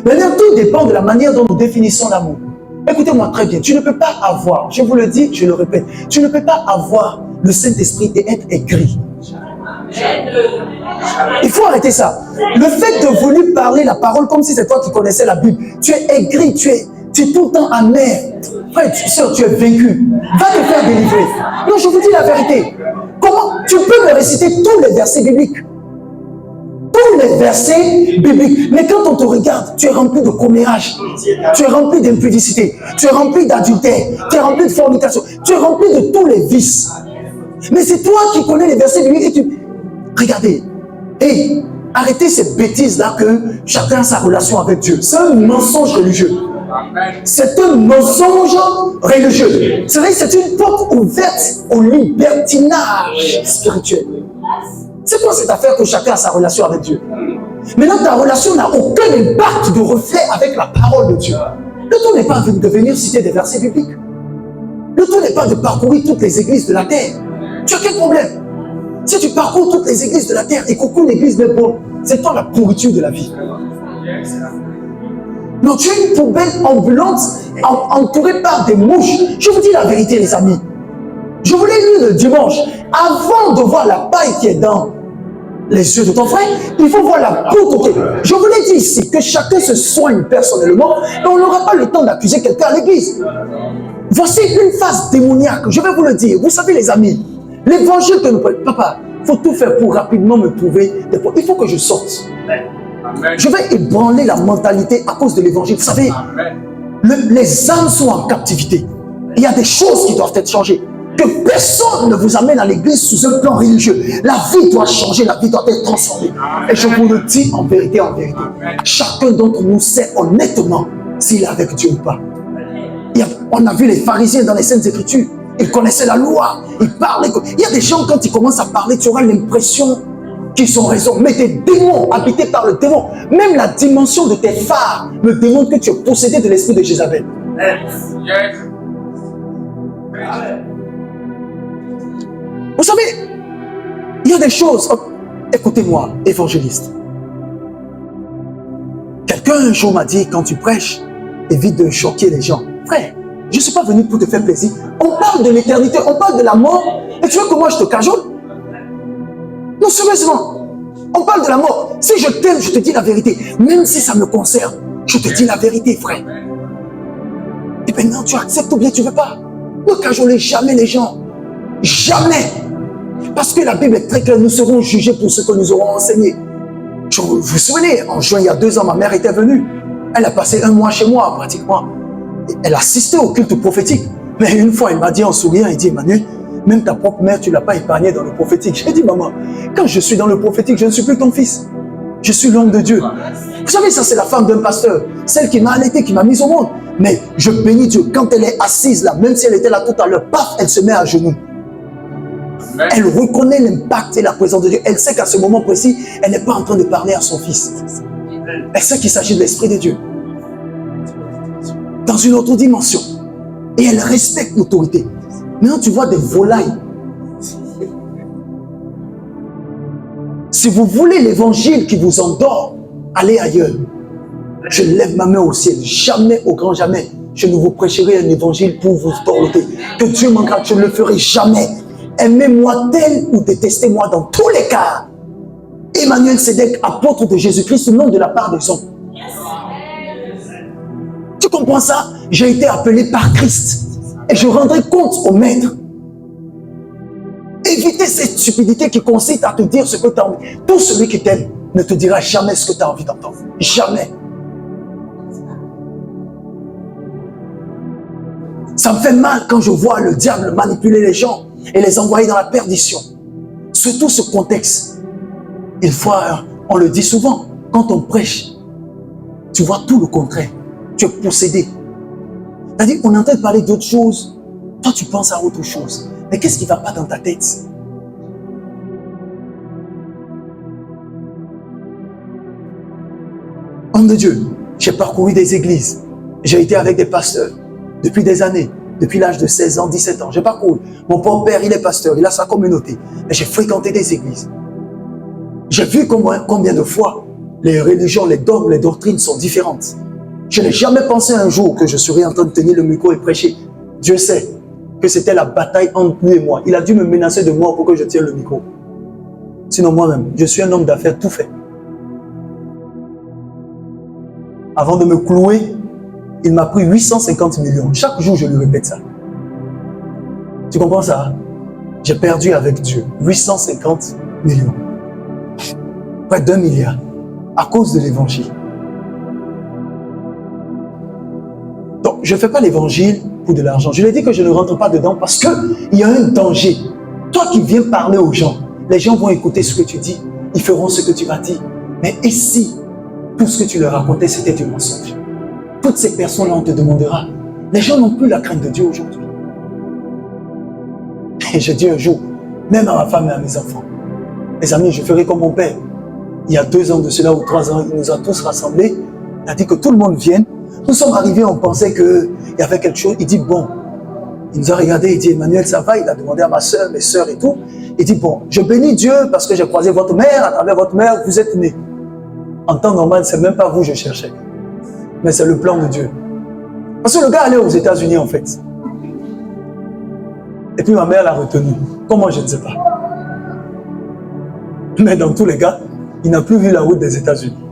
Maintenant, tout dépend de la manière dont nous définissons l'amour. Écoutez-moi très bien, tu ne peux pas avoir, je vous le dis, je le répète, tu ne peux pas avoir le Saint-Esprit et être aigri. Il faut arrêter ça. Le fait de vouloir parler la parole comme si c'est toi qui connaissais la Bible, tu es aigri, tu es tout le temps amer. Frère, tu es vaincu. Va te faire délivrer. Non, je vous dis la vérité. Comment tu peux me réciter tous les versets bibliques? Tous les versets bibliques. Mais quand on te regarde, tu es rempli de commérage, tu es rempli d'impudicité, tu es rempli d'adultère, tu es rempli de fornication, tu es rempli de tous les vices. Mais c'est toi qui connais les versets bibliques et tu... Regardez, hey, arrêtez ces bêtises-là que chacun a sa relation avec Dieu. C'est un mensonge religieux. C'est un mensonge religieux. C'est une porte ouverte au libertinage spirituel. C'est quoi cette affaire que chacun a sa relation avec Dieu? Maintenant, ta relation n'a aucun impact de reflet avec la parole de Dieu. Le tout n'est pas de venir citer des versets bibliques. Le tout n'est pas de parcourir toutes les églises de la terre. Tu as quel problème? Si tu parcours toutes les églises de la terre et qu'aucune église n'est bonne, c'est toi la pourriture de la vie. Non, tu es une poubelle ambulante entourée par des mouches. Je vous dis la vérité, les amis. Je voulais lire le dimanche. Avant de voir la paille qui est dans les yeux de ton frère, il faut voir la peau côté. Je vous l'ai dit ici, que chacun se soigne personnellement, et on n'aura pas le temps d'accuser quelqu'un à l'église. Voici une phase démoniaque, je vais vous le dire. Vous savez les amis, l'évangile que nous prenons, papa, il faut tout faire pour rapidement me trouver des points. Il faut que je sorte. Amen. Je vais ébranler la mentalité à cause de l'évangile. Vous savez, les âmes sont en captivité. Il y a des choses qui doivent être changées. Que personne ne vous amène à l'église sous un plan religieux. La vie doit changer, la vie doit être transformée. Et je vous le dis en vérité, chacun d'entre nous sait honnêtement s'il est avec Dieu ou pas. On a vu les pharisiens dans les Saintes Écritures. Ils connaissaient la loi, ils parlaient. Il y a des gens, quand ils commencent à parler, tu auras l'impression qu'ils ont raison. Mais des démons, habités par le démon, même la dimension de tes phares me démontre que tu es possédé de l'esprit de Jézabel. Vous savez, il y a des choses. Écoutez-moi, évangéliste. Quelqu'un un jour m'a dit, quand tu prêches, évite de choquer les gens. Frère, Je ne suis pas venu pour te faire plaisir. On parle de l'éternité, on parle de la mort. Et tu veux que moi je te cajole? Non, sérieusement. On parle de la mort. Si je t'aime, je te dis la vérité. Même si ça me concerne, je te dis la vérité, frère. Et maintenant, tu acceptes ou bien tu ne veux pas. Ne cajolez jamais les gens. Jamais. Parce que la Bible est très claire. Nous serons jugés pour ce que nous aurons enseigné. Vous vous souvenez, en juin, il y a 2 ans, ma mère était venue. Elle a passé 1 mois chez moi, pratiquement. Elle assistait au culte prophétique. Mais une fois, elle m'a dit en souriant, elle dit, Emmanuel, même ta propre mère, tu ne l'as pas épargnée dans le prophétique. J'ai dit, maman, quand je suis dans le prophétique, je ne suis plus ton fils. Je suis l'homme de Dieu. Vous savez, ça c'est la femme d'un pasteur. Celle qui m'a allaité, qui m'a mise au monde. Mais je bénis Dieu. Quand elle est assise là, même si elle était là tout à l'heure, paf, elle se met à genoux. Elle reconnaît l'impact et la présence de Dieu. Elle sait qu'à ce moment précis, elle n'est pas en train de parler à son fils. Elle sait qu'il s'agit de l'Esprit de Dieu. Dans une autre dimension. Et elle respecte l'autorité. Maintenant, tu vois des volailles. Si vous voulez l'évangile qui vous endort, allez ailleurs. Je lève ma main au ciel. Jamais, au grand jamais, je ne vous prêcherai un évangile pour vous torloter. Que Dieu m'en garde, je ne le ferai jamais. Aimez-moi tel ou détestez-moi dans tous les cas. Emmanuel Sédèque, apôtre de Jésus-Christ, non de la part des hommes. Tu comprends ça? J'ai été appelé par Christ. Et je rendrai compte au maître. Évitez cette stupidité qui consiste à te dire ce que tu as envie. Tout celui qui t'aime ne te dira jamais ce que tu as envie d'entendre. Jamais. Ça me fait mal quand je vois le diable manipuler les gens et les envoyer dans la perdition. Surtout ce contexte. Il faut, on le dit souvent, quand on prêche, tu vois tout le contraire. Tu es possédé. C'est-à-dire, on est en train de parler d'autre chose. Toi, tu penses à autre chose. Mais qu'est-ce qui ne va pas dans ta tête? Homme de Dieu, j'ai parcouru des églises. J'ai été avec des pasteurs depuis des années. Depuis l'âge de 16 ans, 17 ans. J'ai parcouru. Mon père, il est pasteur. Il a sa communauté. Mais j'ai fréquenté des églises. J'ai vu combien de fois les religions, les dogmes, les doctrines sont différentes. Je n'ai jamais pensé un jour que je serais en train de tenir le micro et prêcher. Dieu sait que c'était la bataille entre lui et moi. Il a dû me menacer de mort pour que je tienne le micro. Sinon moi-même, je suis un homme d'affaires tout fait. Avant de me clouer, il m'a pris 850 millions. Chaque jour, je lui répète ça. Tu comprends ça? J'ai perdu avec Dieu 850 millions. Près d'1 milliard. À cause de l'évangile. Donc, je ne fais pas l'évangile pour de l'argent. Je lui ai dit que je ne rentre pas dedans parce qu'il y a un danger. Toi qui viens parler aux gens, les gens vont écouter ce que tu dis. Ils feront ce que tu vas dire. Mais et si tout ce que tu leur racontais, c'était du mensonge? Toutes ces personnes-là, on te demandera. Les gens n'ont plus la crainte de Dieu aujourd'hui. Et j'ai dit un jour, même à ma femme et à mes enfants, mes amis, je ferai comme mon père. Il y a 2 ans de cela ou 3 ans, il nous a tous rassemblés. Il a dit que tout le monde vienne. Nous sommes arrivés, on pensait qu'il y avait quelque chose. Il dit, bon, il nous a regardé, il dit, Emmanuel, ça va? Il a demandé à ma soeur, mes soeurs et tout. Il dit, bon, je bénis Dieu parce que j'ai croisé votre mère. À travers votre mère, vous êtes nés. En temps normal, ce n'est même pas vous que je cherchais. Mais c'est le plan de Dieu. Parce que le gars allait aux États-Unis en fait. Et puis ma mère l'a retenu. Comment, je ne sais pas. Mais dans tous les cas, il n'a plus vu la route des États-Unis.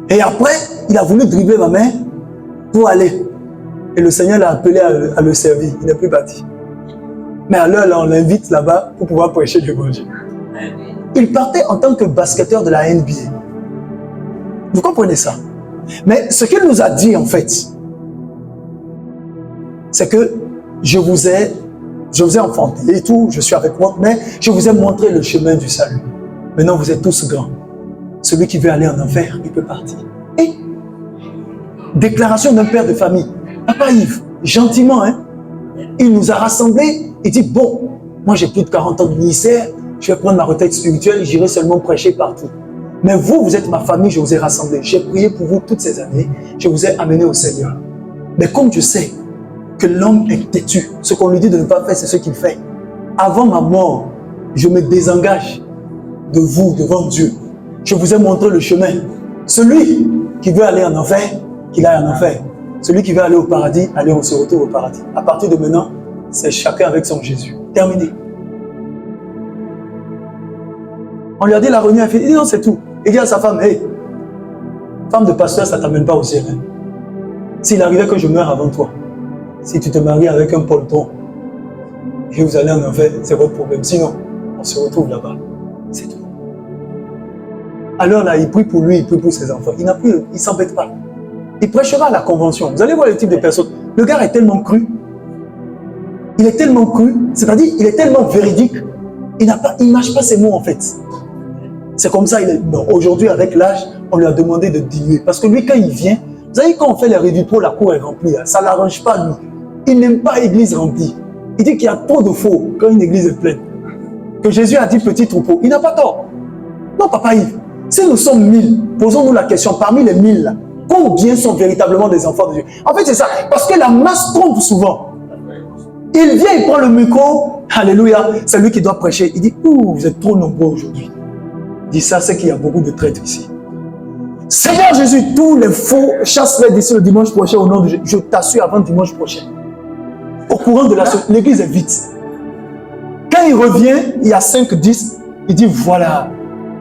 Et après, il a voulu dribbler ma mère pour aller. Et le Seigneur l'a appelé à le servir. Il n'est plus bâti. Mais à l'heure, là, on l'invite là-bas pour pouvoir prêcher l'évangile. Il partait en tant que basketteur de la NBA. Vous comprenez ça? Mais ce qu'il nous a dit en fait, c'est que je vous ai enfanté et tout, je suis avec moi, mais je vous ai montré le chemin du salut. Maintenant vous êtes tous grands. Celui qui veut aller en enfer, il peut partir. Et déclaration d'un père de famille, Papa Yves, gentiment, hein, il nous a rassemblés, il dit, bon, moi j'ai plus de 40 ans de ministère, je vais prendre ma retraite spirituelle et j'irai seulement prêcher partout. Mais vous, vous êtes ma famille, je vous ai rassemblés. J'ai prié pour vous toutes ces années. Je vous ai amené au Seigneur. Mais comme je sais que l'homme est têtu, ce qu'on lui dit de ne pas faire, c'est ce qu'il fait. Avant ma mort, je me désengage de vous devant Dieu. Je vous ai montré le chemin. Celui qui veut aller en enfer, qu'il aille en enfer. Celui qui veut aller au paradis, allez, on se retrouve au paradis. À partir de maintenant, c'est chacun avec son Jésus. Terminé. On lui a dit la réunion, il dit non, c'est tout. Il dit à sa femme, hey, femme de pasteur, ça ne t'amène pas au ciel. Hein. S'il arrivait que je meure avant toi, si tu te maries avec un poltron et vous allez en enfer, c'est votre problème. Sinon, on se retrouve là-bas. C'est tout. Alors là, il prie pour lui, il prie pour ses enfants. Il ne s'embête pas. Il prêchera à la convention. Vous allez voir le type de personne. Le gars est tellement cru. Il est tellement cru, c'est-à-dire il est tellement véridique. Il ne mâche pas ses mots en fait. C'est comme ça. Bon, aujourd'hui, avec l'âge, on lui a demandé de diluer. Parce que lui, quand il vient, vous savez, quand on fait les rédupos, la cour est remplie. Ça ne l'arrange pas, lui. Il n'aime pas l'église remplie. Il dit qu'il y a trop de faux quand une église est pleine. Que Jésus a dit petit troupeau. Il n'a pas tort. Non, papa Yves. Si nous sommes 1000, posons-nous la question, parmi les 1000, là, combien sont véritablement des enfants de Dieu? En fait, c'est ça. Parce que la masse trompe souvent. Il vient, il prend le micro. Alléluia. C'est lui qui doit prêcher. Il dit, ouh, vous êtes trop nombreux aujourd'hui. Il dit ça, c'est qu'il y a beaucoup de traîtres ici. Seigneur Jésus, tous les faux chasseraient d'ici le dimanche prochain au nom de Jésus. Je t'assure avant le dimanche prochain. Au courant de la semaine, l'église est vide. Quand il revient, il y a 5, 10. Il dit, voilà.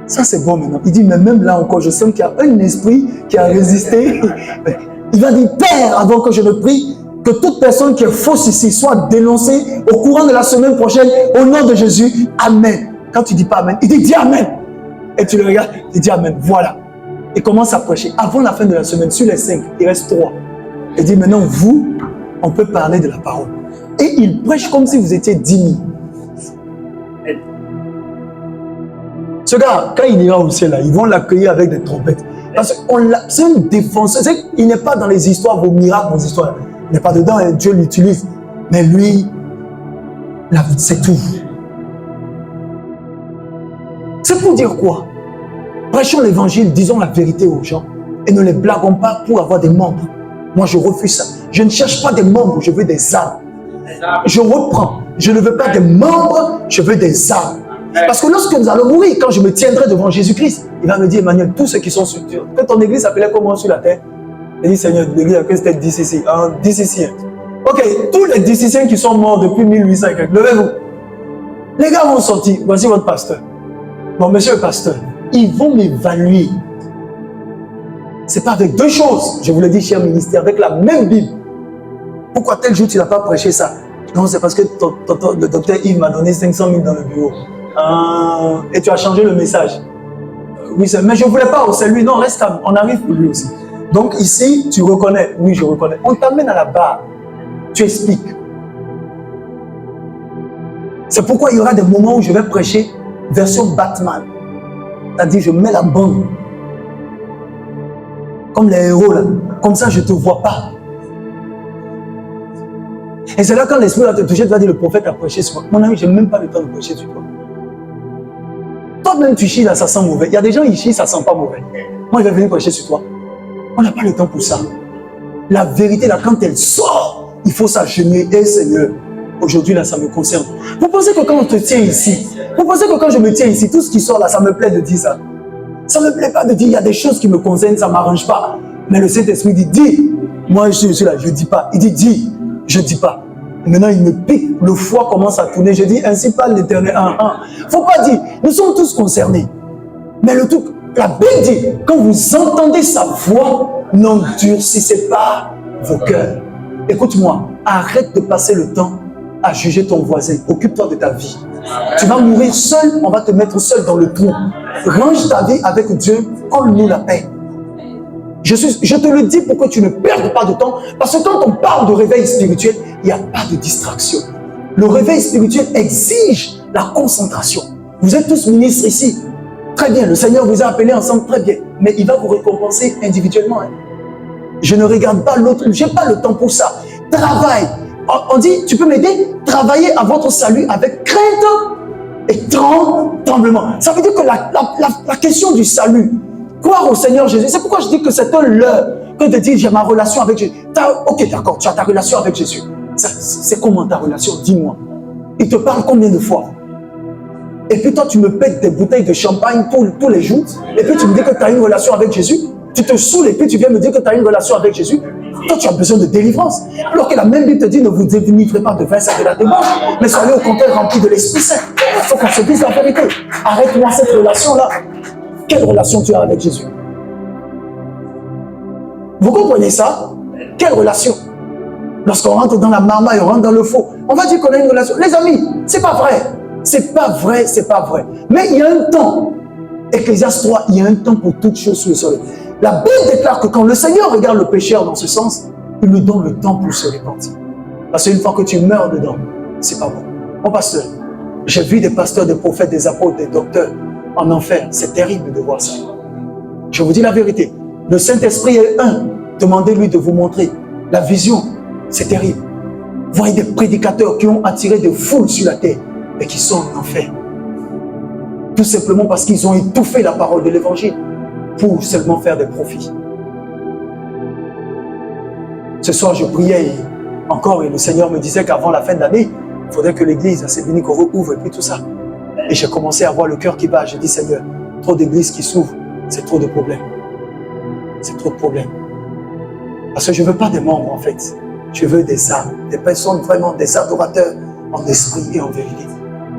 Ça, c'est bon maintenant. Il dit, mais même là encore, je sens qu'il y a un esprit qui a résisté. Il va dire, Père, avant que je ne prie, que toute personne qui est fausse ici soit dénoncée au courant de la semaine prochaine, au nom de Jésus. Amen. Quand tu dis pas Amen, il dit, dis Amen. Et tu le regardes, il dit Amen. Voilà. Il commence à prêcher. Avant la fin de la semaine, sur les 5, il reste 3. Il dit, maintenant, vous, on peut parler de la parole. Et il prêche comme si vous étiez 10 000. Ce gars, quand il ira au ciel, là, ils vont l'accueillir avec des trompettes. Parce que c'est un défenseur. Il n'est pas dans les histoires, vos miracles, vos histoires. Il n'est pas dedans et Dieu l'utilise. Mais lui, c'est tout. C'est pour dire quoi? Prêchons l'évangile, disons la vérité aux gens et ne les blaguons pas pour avoir des membres. Moi, je refuse ça. Je ne cherche pas des membres, je veux des âmes. Je reprends. Je ne veux pas des membres, je veux des âmes. Parce que lorsque nous allons mourir, quand je me tiendrai devant Jésus-Christ, il va me dire, Emmanuel, tous ceux qui sont sur Dieu, que ton église s'appelait comment sur la terre? Il dit, Seigneur, l'église, c'était 10 ici. 10 ici. Ok, tous les 10 ici qui sont morts depuis 1800, levez-vous. Les gars vont sortir, voici votre pasteur. Bon, monsieur le pasteur, ils vont m'évaluer. C'est pas avec deux choses, je vous le dis, cher ministère, avec la même Bible. Pourquoi tel jour tu n'as pas prêché ça? Non, c'est parce que le docteur Yves m'a donné 500 000 dans le bureau. Et tu as changé le message. Oui, mais je ne voulais pas, c'est lui. Non, reste calme, on arrive pour lui aussi. Donc ici, tu reconnais. Oui, je reconnais. On t'amène à la barre. Tu expliques. C'est pourquoi il y aura des moments où je vais prêcher version Batman. C'est-à-dire, je mets la bande. Comme les héros, là. Comme ça, je ne te vois pas. Et c'est là quand l'esprit va te toucher, tu vas dire, le prophète a prêché sur moi. Mon ami, je n'ai même pas le temps de prêcher sur toi. Toi-même, tu chies là, ça sent mauvais. Il y a des gens, ils chient, ça sent pas mauvais. Moi, je vais venir prêcher sur toi. On n'a pas le temps pour ça. La vérité, là, quand elle sort, il faut s'agenouiller. Eh Seigneur, aujourd'hui, là, ça me concerne. Vous pensez que quand on te tient ici, vous pensez que quand je me tiens ici, tout ce qui sort là, ça me plaît de dire ça. Ça ne me plaît pas de dire, il y a des choses qui me concernent, ça ne m'arrange pas. Mais le Saint-Esprit dit, dis. Moi, je suis là, je ne dis pas. Il dit, dis. Je ne dis pas. Et maintenant, il me pique. Le foie commence à tourner. Je dis, ainsi parle l'Éternel. Il ne faut pas dire. Nous sommes tous concernés. Mais le truc, la Bible dit, quand vous entendez sa voix, n'endurcissez pas vos cœurs. Écoute-moi, arrête de passer le temps à juger ton voisin. Occupe-toi de ta vie. Tu vas mourir seul, on va te mettre seul dans le trou. Range ta vie avec Dieu, colle-nous la paix. Je te le dis pour que tu ne perdes pas de temps, parce que quand on parle de réveil spirituel, il n'y a pas de distraction. Le réveil spirituel exige la concentration. Vous êtes tous ministres ici. Très bien, le Seigneur vous a appelés ensemble, très bien. Mais il va vous récompenser individuellement. Hein. Je ne regarde pas l'autre, je n'ai pas le temps pour ça. Travaille. On dit, tu peux m'aider? Travaillez à votre salut avec crainte et tremblement. Ça veut dire que la question du salut, croire au Seigneur Jésus, c'est pourquoi je dis que c'est un leurre que de dire j'ai ma relation avec Jésus. Ok, d'accord, tu as ta relation avec Jésus. C'est comment ta relation? Dis-moi. Il te parle combien de fois? Et puis toi, tu me pètes des bouteilles de champagne tous les jours. Et puis tu me dis que tu as une relation avec Jésus. Tu te saoules et puis tu viens me dire que tu as une relation avec Jésus. Toi, tu as besoin de délivrance. Alors que la même Bible te dit, ne vous dénivrez pas de vin, c'est de la débauche, mais soyez au contraire remplis de l'Esprit Saint. Il faut qu'on se dise la vérité. Arrête-moi cette relation-là. Quelle relation tu as avec Jésus? Vous comprenez ça? Quelle relation? Lorsqu'on rentre dans la marmaille, on rentre dans le faux, on va dire qu'on a une relation. Les amis, c'est pas vrai. C'est pas vrai, c'est pas vrai. Mais il y a un temps. Ecclésiaste 3, il y a un temps pour toutes choses sous le soleil. La Bible déclare que quand le Seigneur regarde le pécheur dans ce sens, il lui donne le temps pour se repentir. Parce qu'une fois que tu meurs dedans, c'est pas bon. Mon pasteur, j'ai vu des pasteurs, des prophètes, des apôtres, des docteurs en enfer. C'est terrible de voir ça. Je vous dis la vérité. Le Saint-Esprit est un. Demandez-lui de vous montrer. La vision, c'est terrible. Voyez des prédicateurs qui ont attiré des foules sur la terre et qui sont en enfer. Tout simplement parce qu'ils ont étouffé la parole de l'évangile pour seulement faire des profits. Ce soir, je priais encore et le Seigneur me disait qu'avant la fin de l'année, il faudrait que l'église, c'est venu qu'on rouvre et puis tout ça. Et j'ai commencé à voir le cœur qui bat. J'ai dit, Seigneur, trop d'églises qui s'ouvrent, c'est trop de problèmes. C'est trop de problèmes. Parce que je ne veux pas des membres en fait. Je veux des âmes, des personnes vraiment, des adorateurs en esprit et en vérité.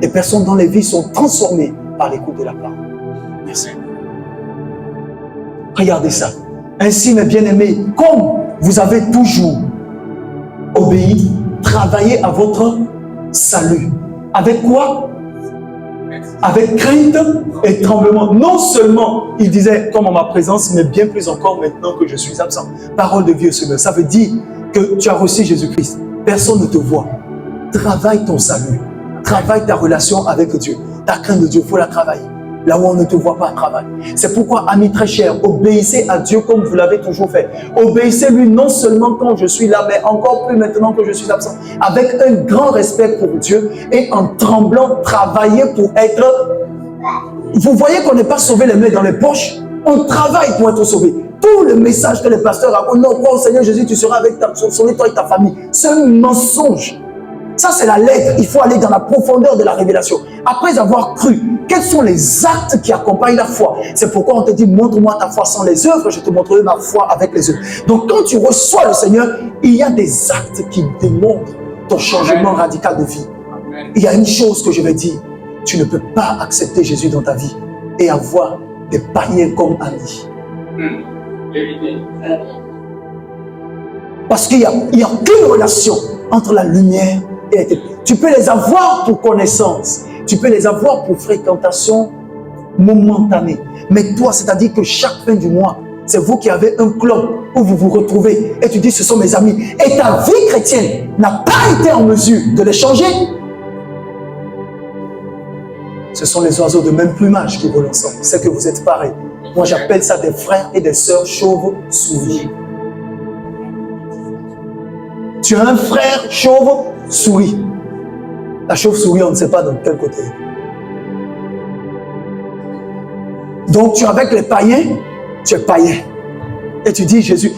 Des personnes dont les vies sont transformées par l'écoute de la parole. Merci. Regardez ça. Ainsi, mes bien-aimés, comme vous avez toujours obéi, travaillez à votre salut. Avec quoi? Avec crainte et tremblement. Non seulement, il disait, comme en ma présence, mais bien plus encore maintenant que je suis absent. Parole de vieux Seigneur. Ça veut dire que tu as reçu Jésus-Christ. Personne ne te voit. Travaille ton salut. Travaille ta relation avec Dieu. Ta crainte de Dieu, il faut la travailler. Là où on ne te voit pas travailler. C'est pourquoi, amis très chers, obéissez à Dieu comme vous l'avez toujours fait. Obéissez-lui non seulement quand je suis là, mais encore plus maintenant que je suis absent. Avec un grand respect pour Dieu et en tremblant, travaillez pour être... Vous voyez qu'on n'est pas sauvé les mains dans les poches. On travaille pour être sauvé. Tout le message que les pasteurs racontent, non, crois au Seigneur Jésus, tu seras avec toi et ta famille. C'est un mensonge. Ça, c'est la lettre. Il faut aller dans la profondeur de la révélation. Après avoir cru, quels sont les actes qui accompagnent la foi? C'est pourquoi on te dit, montre-moi ta foi sans les œuvres, je te montrerai ma foi avec les œuvres. Donc, quand tu reçois le Seigneur, il y a des actes qui démontrent ton changement radical de vie. Il y a une chose que je vais dire. Tu ne peux pas accepter Jésus dans ta vie et avoir des païens comme amis. Parce qu'il n'y a aucune relation entre la lumière et la ténèbres. Tu peux les avoir pour connaissance, tu peux les avoir pour fréquentation momentanée. Mais toi, c'est-à-dire que chaque fin du mois, c'est vous qui avez un club où vous vous retrouvez et tu dis ce sont mes amis. Et ta vie chrétienne n'a pas été en mesure de les changer. Ce sont les oiseaux de même plumage qui volent ensemble. C'est que vous êtes pareils. Moi, j'appelle ça des frères et des sœurs chauves-souris. Tu as un frère chauve-souris. La chauve-souris, on ne sait pas dans quel côté. Donc, tu es avec les païens, tu es païen. Et tu dis, Jésus,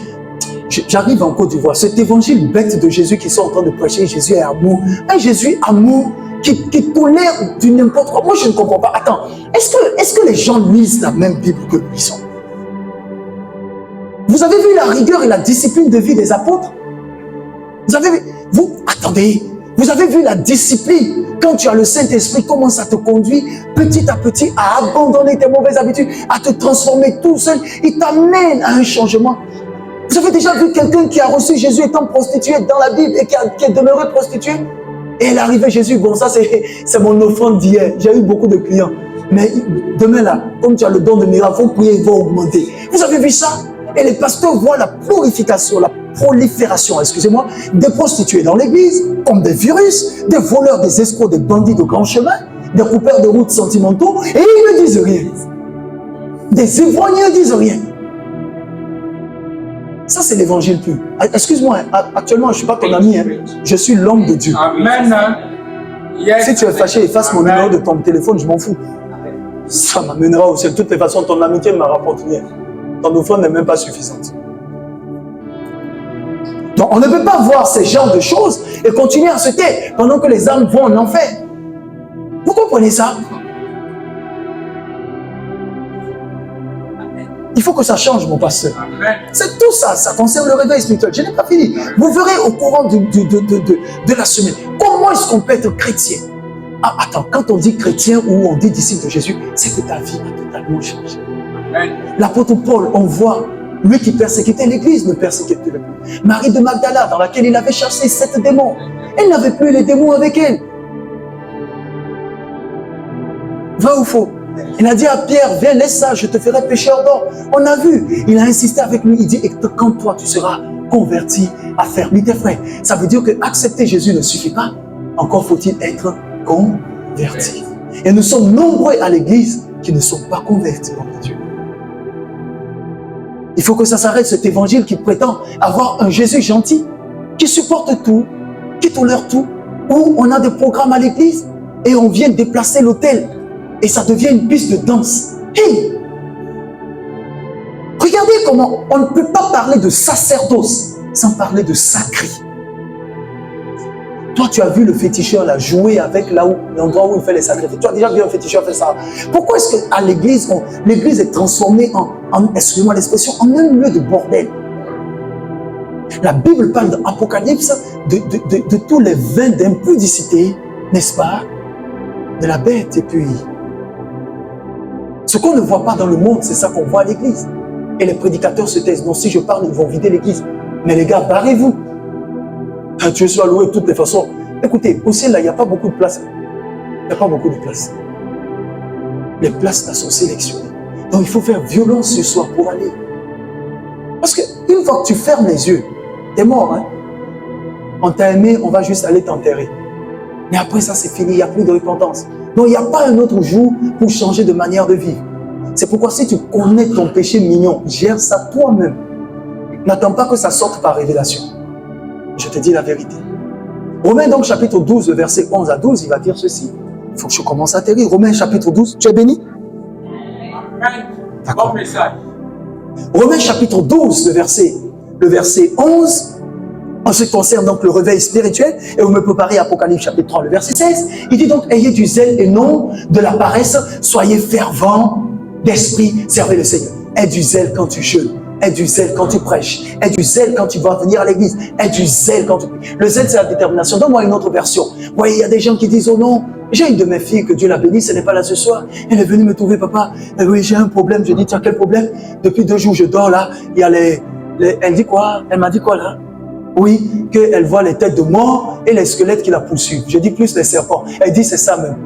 j'arrive en Côte d'Ivoire. Cet évangile bête de Jésus qui sont en train de prêcher, Jésus est amour. Un Jésus amour qui tolère du n'importe quoi. Moi, je ne comprends pas. Attends, est-ce que les gens lisent la même Bible que nous lisons? Vous avez vu la rigueur et la discipline de vie des apôtres? Vous avez vu, vous avez vu la discipline quand tu as le Saint-Esprit, comment ça te conduit petit à petit à abandonner tes mauvaises habitudes, à te transformer tout seul. Il t'amène à un changement. Vous avez déjà vu quelqu'un qui a reçu Jésus étant prostitué dans la Bible et qui est demeuré prostitué? Et il est arrivé Jésus, bon ça c'est mon offrande d'hier, j'ai eu beaucoup de clients. Mais demain là, comme tu as le don de miracle, il faut prier, il va augmenter. Vous avez vu ça? Et les pasteurs voient la prolifération, excusez-moi, des prostituées dans l'église, comme des virus, des voleurs, des escrocs, des bandits de grand chemin, des coupeurs de routes sentimentaux, et ils ne disent rien. Des ivrognes ne disent rien. Ça, c'est l'évangile pur. Excuse-moi, actuellement, je ne suis pas ton ami, hein. Je suis l'homme de Dieu. Amen. Yes. Si tu es fâché, efface mon numéro de ton téléphone, je m'en fous. Ça m'amènera aussi. De toutes les façons, ton amitié ne me rapporte rien. Ton offrande n'est même pas suffisante. Donc, on ne peut pas voir ces genres de choses et continuer à se taire pendant que les âmes vont en enfer. Vous comprenez ça? Il faut que ça change, mon pasteur. Amen. C'est tout ça, ça concerne le réveil spirituel. Je n'ai pas fini. Vous verrez au courant de la semaine. Comment est-ce qu'on peut être chrétien? Ah, attends, quand on dit chrétien ou on dit disciple de Jésus, c'est que ta vie a totalement changé. Amen. L'apôtre Paul, on voit, lui qui persécutait l'église ne persécutait plus. Marie de Magdala, dans laquelle il avait chassé 7 démons, elle n'avait plus les démons avec elle. Vrai ou faux? Il a dit à Pierre, viens, laisse ça, je te ferai pécheur d'or. On a vu, il a insisté avec lui, il dit, et quand toi tu seras converti, affermi tes frères. Ça veut dire que accepter Jésus ne suffit pas, encore faut-il être converti. Et nous sommes nombreux à l'église qui ne sont pas convertis, mon Dieu. Il faut que ça s'arrête, cet évangile qui prétend avoir un Jésus gentil, qui supporte tout, qui tolère tout, où on a des programmes à l'église et on vient déplacer l'autel. Et ça devient une piste de danse. Hey! Regardez comment on ne peut pas parler de sacerdoce sans parler de sacré. Toi, tu as vu le féticheur là, jouer avec l'endroit où il fait les sacrifices. Tu as déjà vu un féticheur faire ça. Pourquoi est-ce qu'à l'église, l'église est transformée excusez-moi l'expression, en un lieu de bordel? La Bible parle d'Apocalypse, de tous les vins d'impudicité, n'est-ce pas? De la bête et puis... Ce qu'on ne voit pas dans le monde, c'est ça qu'on voit à l'église. Et les prédicateurs se taisent. Non, si je parle, ils vont vider l'église. Mais les gars, barrez-vous. Dieu soit loué de toutes les façons. Écoutez, au ciel, là, il n'y a pas beaucoup de place. Il n'y a pas beaucoup de place. Les places là sont sélectionnées. Donc, il faut faire violence ce soir pour aller. Parce qu'une fois que tu fermes les yeux, t'es mort. Hein? On t'a aimé, on va juste aller t'enterrer. Mais après ça, c'est fini, il n'y a plus de repentance. Donc, il n'y a pas un autre jour pour changer de manière de vivre. C'est pourquoi si tu connais ton péché mignon, gère ça toi-même. N'attends pas que ça sorte par révélation. Je te dis la vérité. Romains donc chapitre 12, verset 11 à 12, il va dire ceci. Il faut que je commence à atterrir. Romains chapitre 12, tu es béni? Amen. D'accord. Bon message. Romains chapitre 12, le verset 11, en ce qui concerne donc le réveil spirituel, et vous me préparez Apocalypse chapitre 3, le verset 16, il dit donc, ayez du zèle et non de la paresse, soyez fervents d'esprit, servez le Seigneur. Aie du zèle quand tu jeûnes, aie du zèle quand tu prêches, aie du zèle quand tu vas venir à l'église, aie du zèle quand tu... Le zèle, c'est la détermination. Donne-moi une autre version. Vous voyez, il y a des gens qui disent, oh non, j'ai une de mes filles, que Dieu la bénisse, elle n'est pas là ce soir. Elle est venue me trouver, papa. Oui, j'ai un problème. Je dis, tiens, quel problème? Depuis 2 jours, je dors là. Il y a Elle dit quoi? Elle m'a dit quoi là? Oui, qu'elle voit les têtes de mort et les squelettes qui la poursuivent. Je dis plus les serpents. Elle dit, c'est ça même.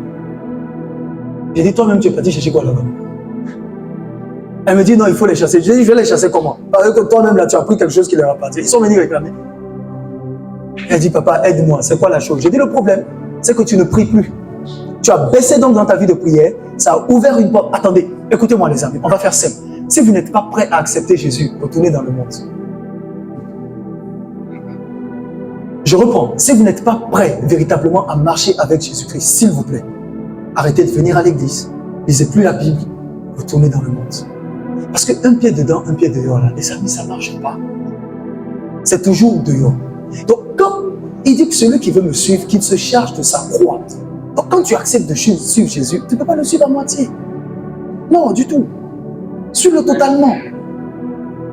J'ai dit, toi-même, tu es parti chercher quoi là-bas? Elle me dit, non, il faut les chasser. Je dis, je vais les chasser comment? Parce que toi-même, là, tu as pris quelque chose qui leur appartient. Ils sont venus réclamer. Elle dit, papa, aide-moi. C'est quoi la chose? J'ai dit, le problème, c'est que tu ne pries plus. Tu as baissé donc dans ta vie de prière. Ça a ouvert une porte. Attendez, écoutez-moi les amis, on va faire simple. Si vous n'êtes pas prêt à accepter Jésus, retournez dans le monde. Je reprends. Si vous n'êtes pas prêt véritablement à marcher avec Jésus-Christ, s'il vous plaît, arrêtez de venir à l'église. Lisez plus la Bible. Retournez dans le monde. Parce qu'un pied dedans, un pied dehors, là, les amis, ça ne marche pas. C'est toujours dehors. Donc, quand il dit que celui qui veut me suivre, qu'il se charge de sa croix. Donc, quand tu acceptes de suivre Jésus, tu ne peux pas le suivre à moitié. Non, du tout. Suis-le totalement.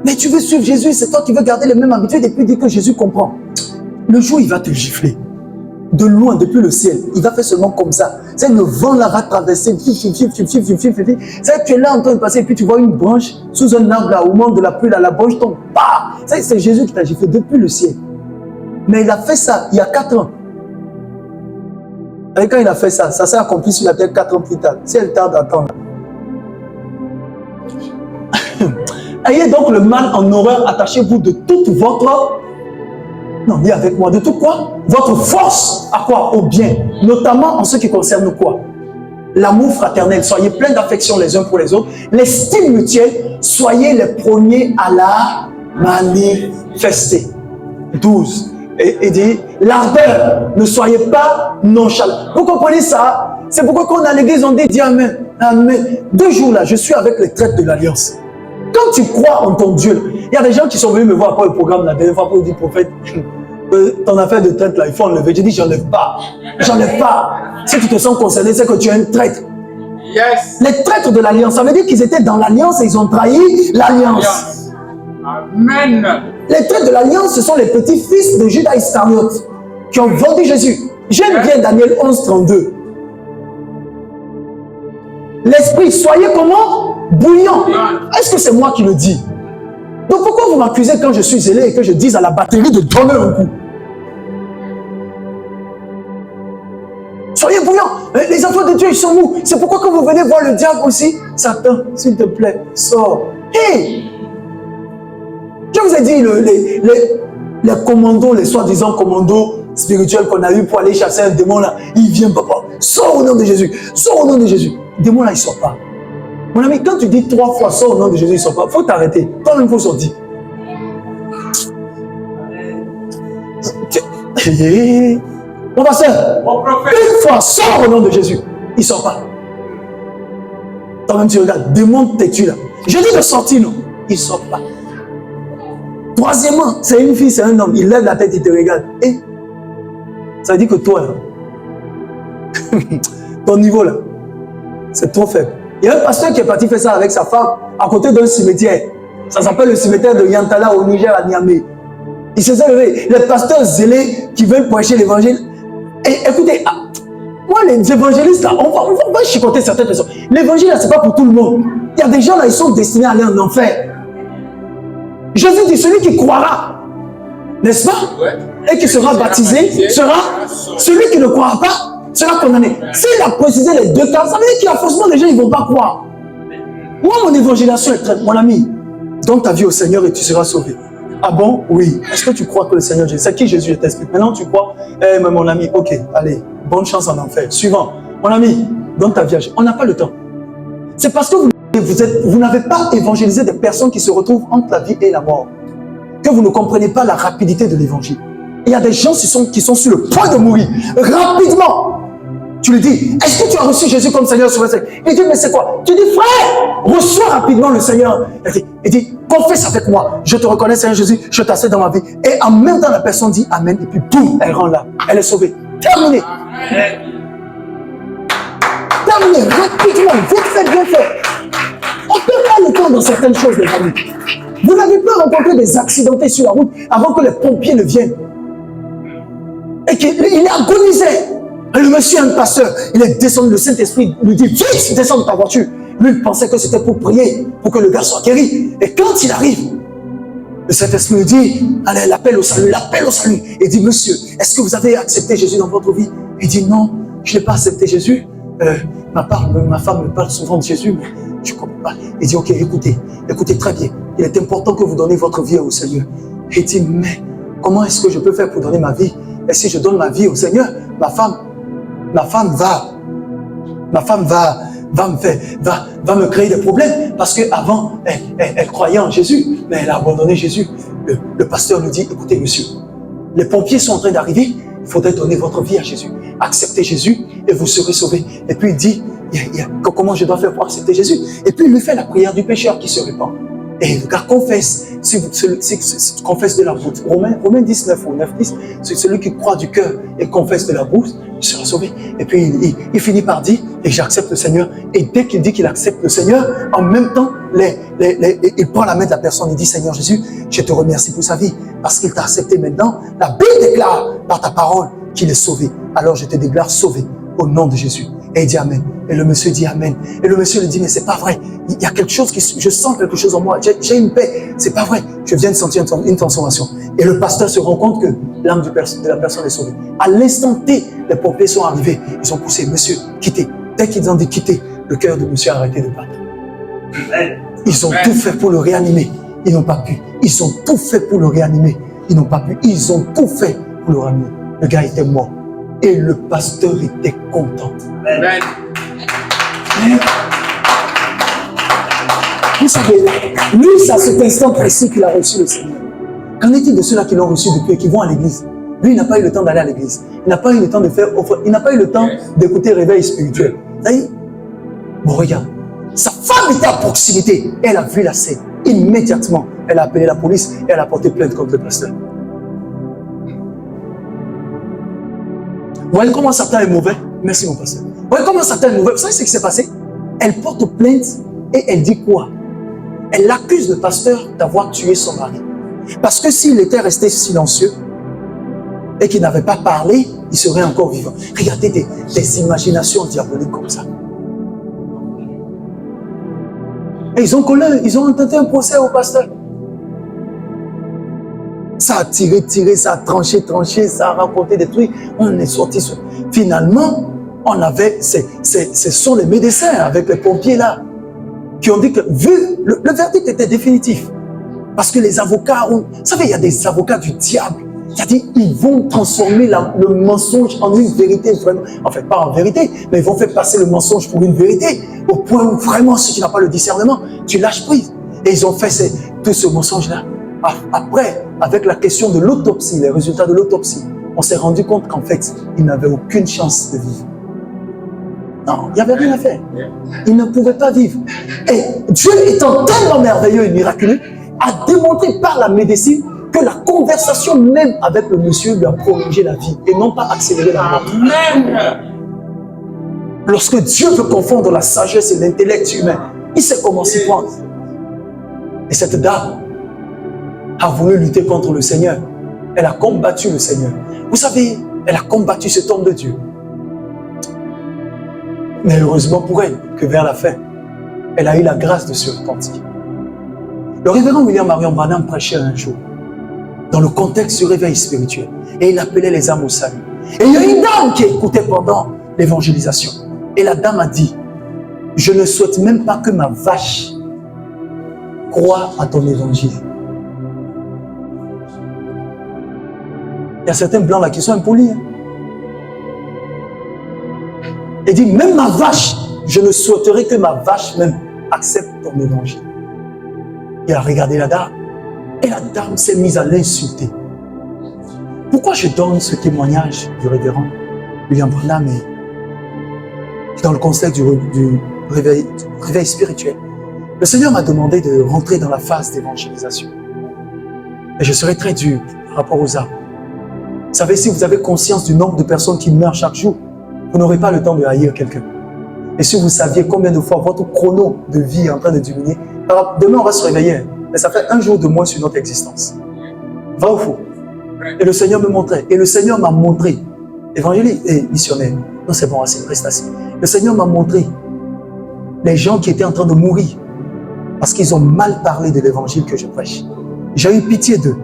Mais tu veux suivre Jésus, c'est toi qui veux garder les mêmes habitudes et puis dire que Jésus comprend. Le jour, il va te gifler. De loin, depuis le ciel. Il va faire seulement comme ça. C'est le vent là va traverser. C'est que tu es là en train de passer et puis tu vois une branche sous un arbre là, au moment de la pluie là, la branche tombe. Bah! C'est Jésus qui t'a giflé depuis le ciel. Mais il a fait ça il y a 4 ans. Et quand il a fait ça, ça s'est accompli sur la terre 4 ans plus tard. Si elle tarde à attendre. Ayez donc le mal en horreur, attachez-vous de toute votre... Non, dis avec moi, de tout quoi? Votre force à quoi? Au bien. Notamment en ce qui concerne quoi? L'amour fraternel. Soyez pleins d'affection les uns pour les autres. L'estime mutuelle. Soyez les premiers à la manifester. 12. Et dit, l'ardeur. Ne soyez pas nonchalants. Vous comprenez ça? C'est pourquoi quand on est à l'église, on dit Amen. Amen. 2 jours là, je suis avec les traites de l'Alliance. Quand tu crois en ton Dieu, il y a des gens qui sont venus me voir après le programme la dernière fois pour dire, prophète, ton affaire de traite là, il faut enlever. Je dis, j'enlève pas. J'enlève pas. Si tu te sens concerné, c'est que tu es un traître. Yes. Les traîtres de l'alliance, ça veut dire qu'ils étaient dans l'alliance et ils ont trahi l'alliance. Yes. Amen. Les traîtres de l'alliance, ce sont les petits-fils de Judas Iscariote qui ont vendu Jésus. J'aime bien Daniel 11, 32. L'esprit, soyez comment? Bouillant. Est-ce que c'est moi qui le dis? Donc pourquoi vous m'accusez quand je suis zélé et que je dis à la batterie de donner un coup? Soyez bouillants. Les enfants de Dieu, ils sont mous. C'est pourquoi quand vous venez voir le diable aussi, Satan, s'il te plaît, sors. Hey! Je vous ai dit, les commandos, les soi-disant commandos spirituels qu'on a eu pour aller chasser un démon là, il vient, papa. Sors au nom de Jésus. Sors au nom de Jésus. Le démon là, il ne sort pas. Mon ami, quand tu dis 3 fois sors au nom de Jésus, il ne sort pas. Il faut t'arrêter. Toi-même, il faut sortir. Mon pasteur, une fois, sors au nom de Jésus. Il ne sort pas. Toi-même, tu regardes, démon têtu là. Je dis de sortir, non. Il ne sort pas. Troisièmement, c'est une fille, c'est un homme. Il lève la tête, il te regarde. Et ça veut dire que toi, là, ton niveau là, c'est trop faible. Il y a un pasteur qui est parti faire ça avec sa femme à côté d'un cimetière. Ça s'appelle le cimetière de Yantala au Niger à Niamey. Il se sont levés. Les pasteurs zélés qui veulent prêcher l'évangile. Et écoutez, moi les évangélistes là, on va chicoter certaines personnes. L'évangile là, c'est pas pour tout le monde. Il y a des gens là, ils sont destinés à aller en enfer. Jésus dit, celui qui croira, n'est-ce pas? Ouais. Et qui sera baptisé, sera celui qui ne croira pas, sera condamné. S'il a précisé les deux cas, ça veut dire qu'il y a forcément des gens qui ne vont pas croire. Moi, mon évangélisation est très... Mon ami, donne ta vie au Seigneur et tu seras sauvé. Ah bon? Oui. Est-ce que tu crois que le Seigneur Jésus... C'est qui Jésus? Je t'explique. Maintenant, tu crois? Eh, mais mon ami, ok, allez, bonne chance en enfer. Suivant. Mon ami, donne ta vie à Jésus. On n'a pas le temps. C'est parce que vous n'avez pas évangélisé des personnes qui se retrouvent entre la vie et la mort, que vous ne comprenez pas la rapidité de l'évangile. Il y a des gens qui sont sur le point de mourir. Rapidement, tu lui dis, est-ce que tu as reçu Jésus comme Seigneur sur le Seigneur? Il dit, mais c'est quoi? Tu dis, frère, reçois rapidement le Seigneur. Il dit, confesse avec moi, je te reconnais Seigneur Jésus, je t'accepte dans ma vie. Et en même temps, la personne dit Amen, et puis boum, elle rentre là. Elle est sauvée. Terminé. Terminé, rapidement, vite fait, bien fait. On ne perd pas le temps dans certaines choses, les amis. Vous n'avez pas rencontré des accidentés sur la route avant que les pompiers ne viennent. Et qu'il est agonisé. Et le monsieur, un pasteur, il est descendu, le Saint-Esprit lui dit, vite, descends de ta voiture. Lui, il pensait que c'était pour prier, pour que le gars soit guéri. Et quand il arrive, le Saint-Esprit lui dit, allez, l'appel au salut. Il dit, monsieur, est-ce que vous avez accepté Jésus dans votre vie? Il dit, non, je n'ai pas accepté Jésus. Ma femme me parle souvent de Jésus, mais je ne comprends pas. Il dit, ok, écoutez très bien. Il est important que vous donnez votre vie au Seigneur. Il dit, mais comment est-ce que je peux faire pour donner ma vie? Et si je donne ma vie au Seigneur, ma femme va me créer des problèmes. Parce qu'avant, elle croyait en Jésus, mais elle a abandonné Jésus. Le pasteur nous dit, écoutez monsieur, les pompiers sont en train d'arriver, il faudrait donner votre vie à Jésus. Acceptez Jésus et vous serez sauvés. Et puis il dit, comment je dois faire pour accepter Jésus? Et puis il lui fait la prière du pécheur qui se répand. Et le gars confesse, si tu confesses de la bouche, Romains 19 ou 9, 10, c'est celui qui croit du cœur et confesse de la bouche, il sera sauvé. Et puis il finit par dire, et j'accepte le Seigneur. Et dès qu'il dit qu'il accepte le Seigneur, en même temps, il prend la main de la personne, il dit, Seigneur Jésus, je te remercie pour sa vie, parce qu'il t'a accepté maintenant. La Bible déclare par ta parole qu'il est sauvé. Alors je te déclare sauvé au nom de Jésus. Et il dit Amen. Et le monsieur dit Amen. Et le monsieur lui dit, mais c'est pas vrai. Il y a quelque chose je sens quelque chose en moi. J'ai une paix. C'est pas vrai. Je viens de sentir une transformation. Et le pasteur se rend compte que l'âme de la personne est sauvée. À l'instant T, les pompiers sont arrivés. Ils ont poussé, monsieur, quittez. Dès qu'ils ont dit quitter, le cœur de monsieur a arrêté de battre. Ils ont tout fait pour le réanimer. Ils n'ont pas pu. Ils ont tout fait pour le réanimer. Ils n'ont pas pu. Ils ont tout fait pour le réanimer. Le gars était mort. Et le pasteur était content. Amen. Vous savez, lui, c'est à cet instant précis qu'il a reçu le Seigneur. Qu'en est-il de ceux-là qui l'ont reçu depuis et qui vont à l'église? Lui, il n'a pas eu le temps d'aller à l'église. Il n'a pas eu le temps de faire offre. Il n'a pas eu le temps d'écouter réveil spirituel. Ça y est? Bon, regarde. Sa femme était à proximité. Elle a vu la scène. Immédiatement, elle a appelé la police et elle a porté plainte contre le pasteur. Vous voyez comment Satan est mauvais? Merci mon pasteur. Vous voyez comment Satan est mauvais? Vous savez ce qui s'est passé? Elle porte plainte et elle dit quoi? Elle accuse le pasteur d'avoir tué son mari. Parce que s'il était resté silencieux et qu'il n'avait pas parlé, il serait encore vivant. Regardez des imaginations diaboliques comme ça. Et ils ont intenté un procès au pasteur. Ça a tiré, ça a tranché, ça a raconté des trucs. On est sorti. Finalement, on avait, ce sont les médecins avec les pompiers là, qui ont dit que, vu, le verdict était définitif. Parce que les avocats vous savez, il y a des avocats du diable. C'est-à-dire, ils vont transformer le mensonge en une vérité, vraiment. En fait, pas en vérité, mais ils vont faire passer le mensonge pour une vérité, au point où vraiment, si tu n'as pas le discernement, tu lâches prise. Et ils ont fait tout ce mensonge-là. Après, avec la question de l'autopsie, les résultats de l'autopsie, on s'est rendu compte qu'en fait, il n'avait aucune chance de vivre. Non, il n'y avait rien à faire. Il ne pouvait pas vivre. Et Dieu étant tellement merveilleux et miraculeux, a démontré par la médecine que la conversation même avec le monsieur lui a prolongé la vie et non pas accéléré la mort. Amen. Lorsque Dieu veut confondre la sagesse et l'intellect humain, il sait comment s'y prendre. Et cette dame a voulu lutter contre le Seigneur. Elle a combattu le Seigneur. Vous savez, elle a combattu cet homme de Dieu. Mais heureusement pour elle, que vers la fin, elle a eu la grâce de se repentir. Le révérend William Marion Branham prêchait un jour, dans le contexte du réveil spirituel, et il appelait les âmes au salut. Et il y a une dame qui écoutait pendant l'évangélisation. Et la dame a dit, je ne souhaite même pas que ma vache croie à ton évangile. Il y a certains blancs là qui sont impolis. Elle dit, même ma vache, je ne souhaiterais que ma vache même accepte ton évangile. Il a regardé la dame et la dame s'est mise à l'insulter. Pourquoi je donne ce témoignage du révérend William Branham dans le contexte du réveil spirituel? Le Seigneur m'a demandé de rentrer dans la phase d'évangélisation. Et je serai très dur par rapport aux âmes. Vous savez, si vous avez conscience du nombre de personnes qui meurent chaque jour, vous n'aurez pas le temps de haïr quelqu'un. Et si vous saviez combien de fois votre chrono de vie est en train de diminuer, alors demain on va se réveiller, mais ça fait un jour de moins sur notre existence. Vrai ou faux? Et le Seigneur me montrait, et le Seigneur m'a montré, évangéliste et missionnaire, non c'est bon, c'est reste assis. Le Seigneur m'a montré les gens qui étaient en train de mourir parce qu'ils ont mal parlé de l'évangile que je prêche. J'ai eu pitié d'eux.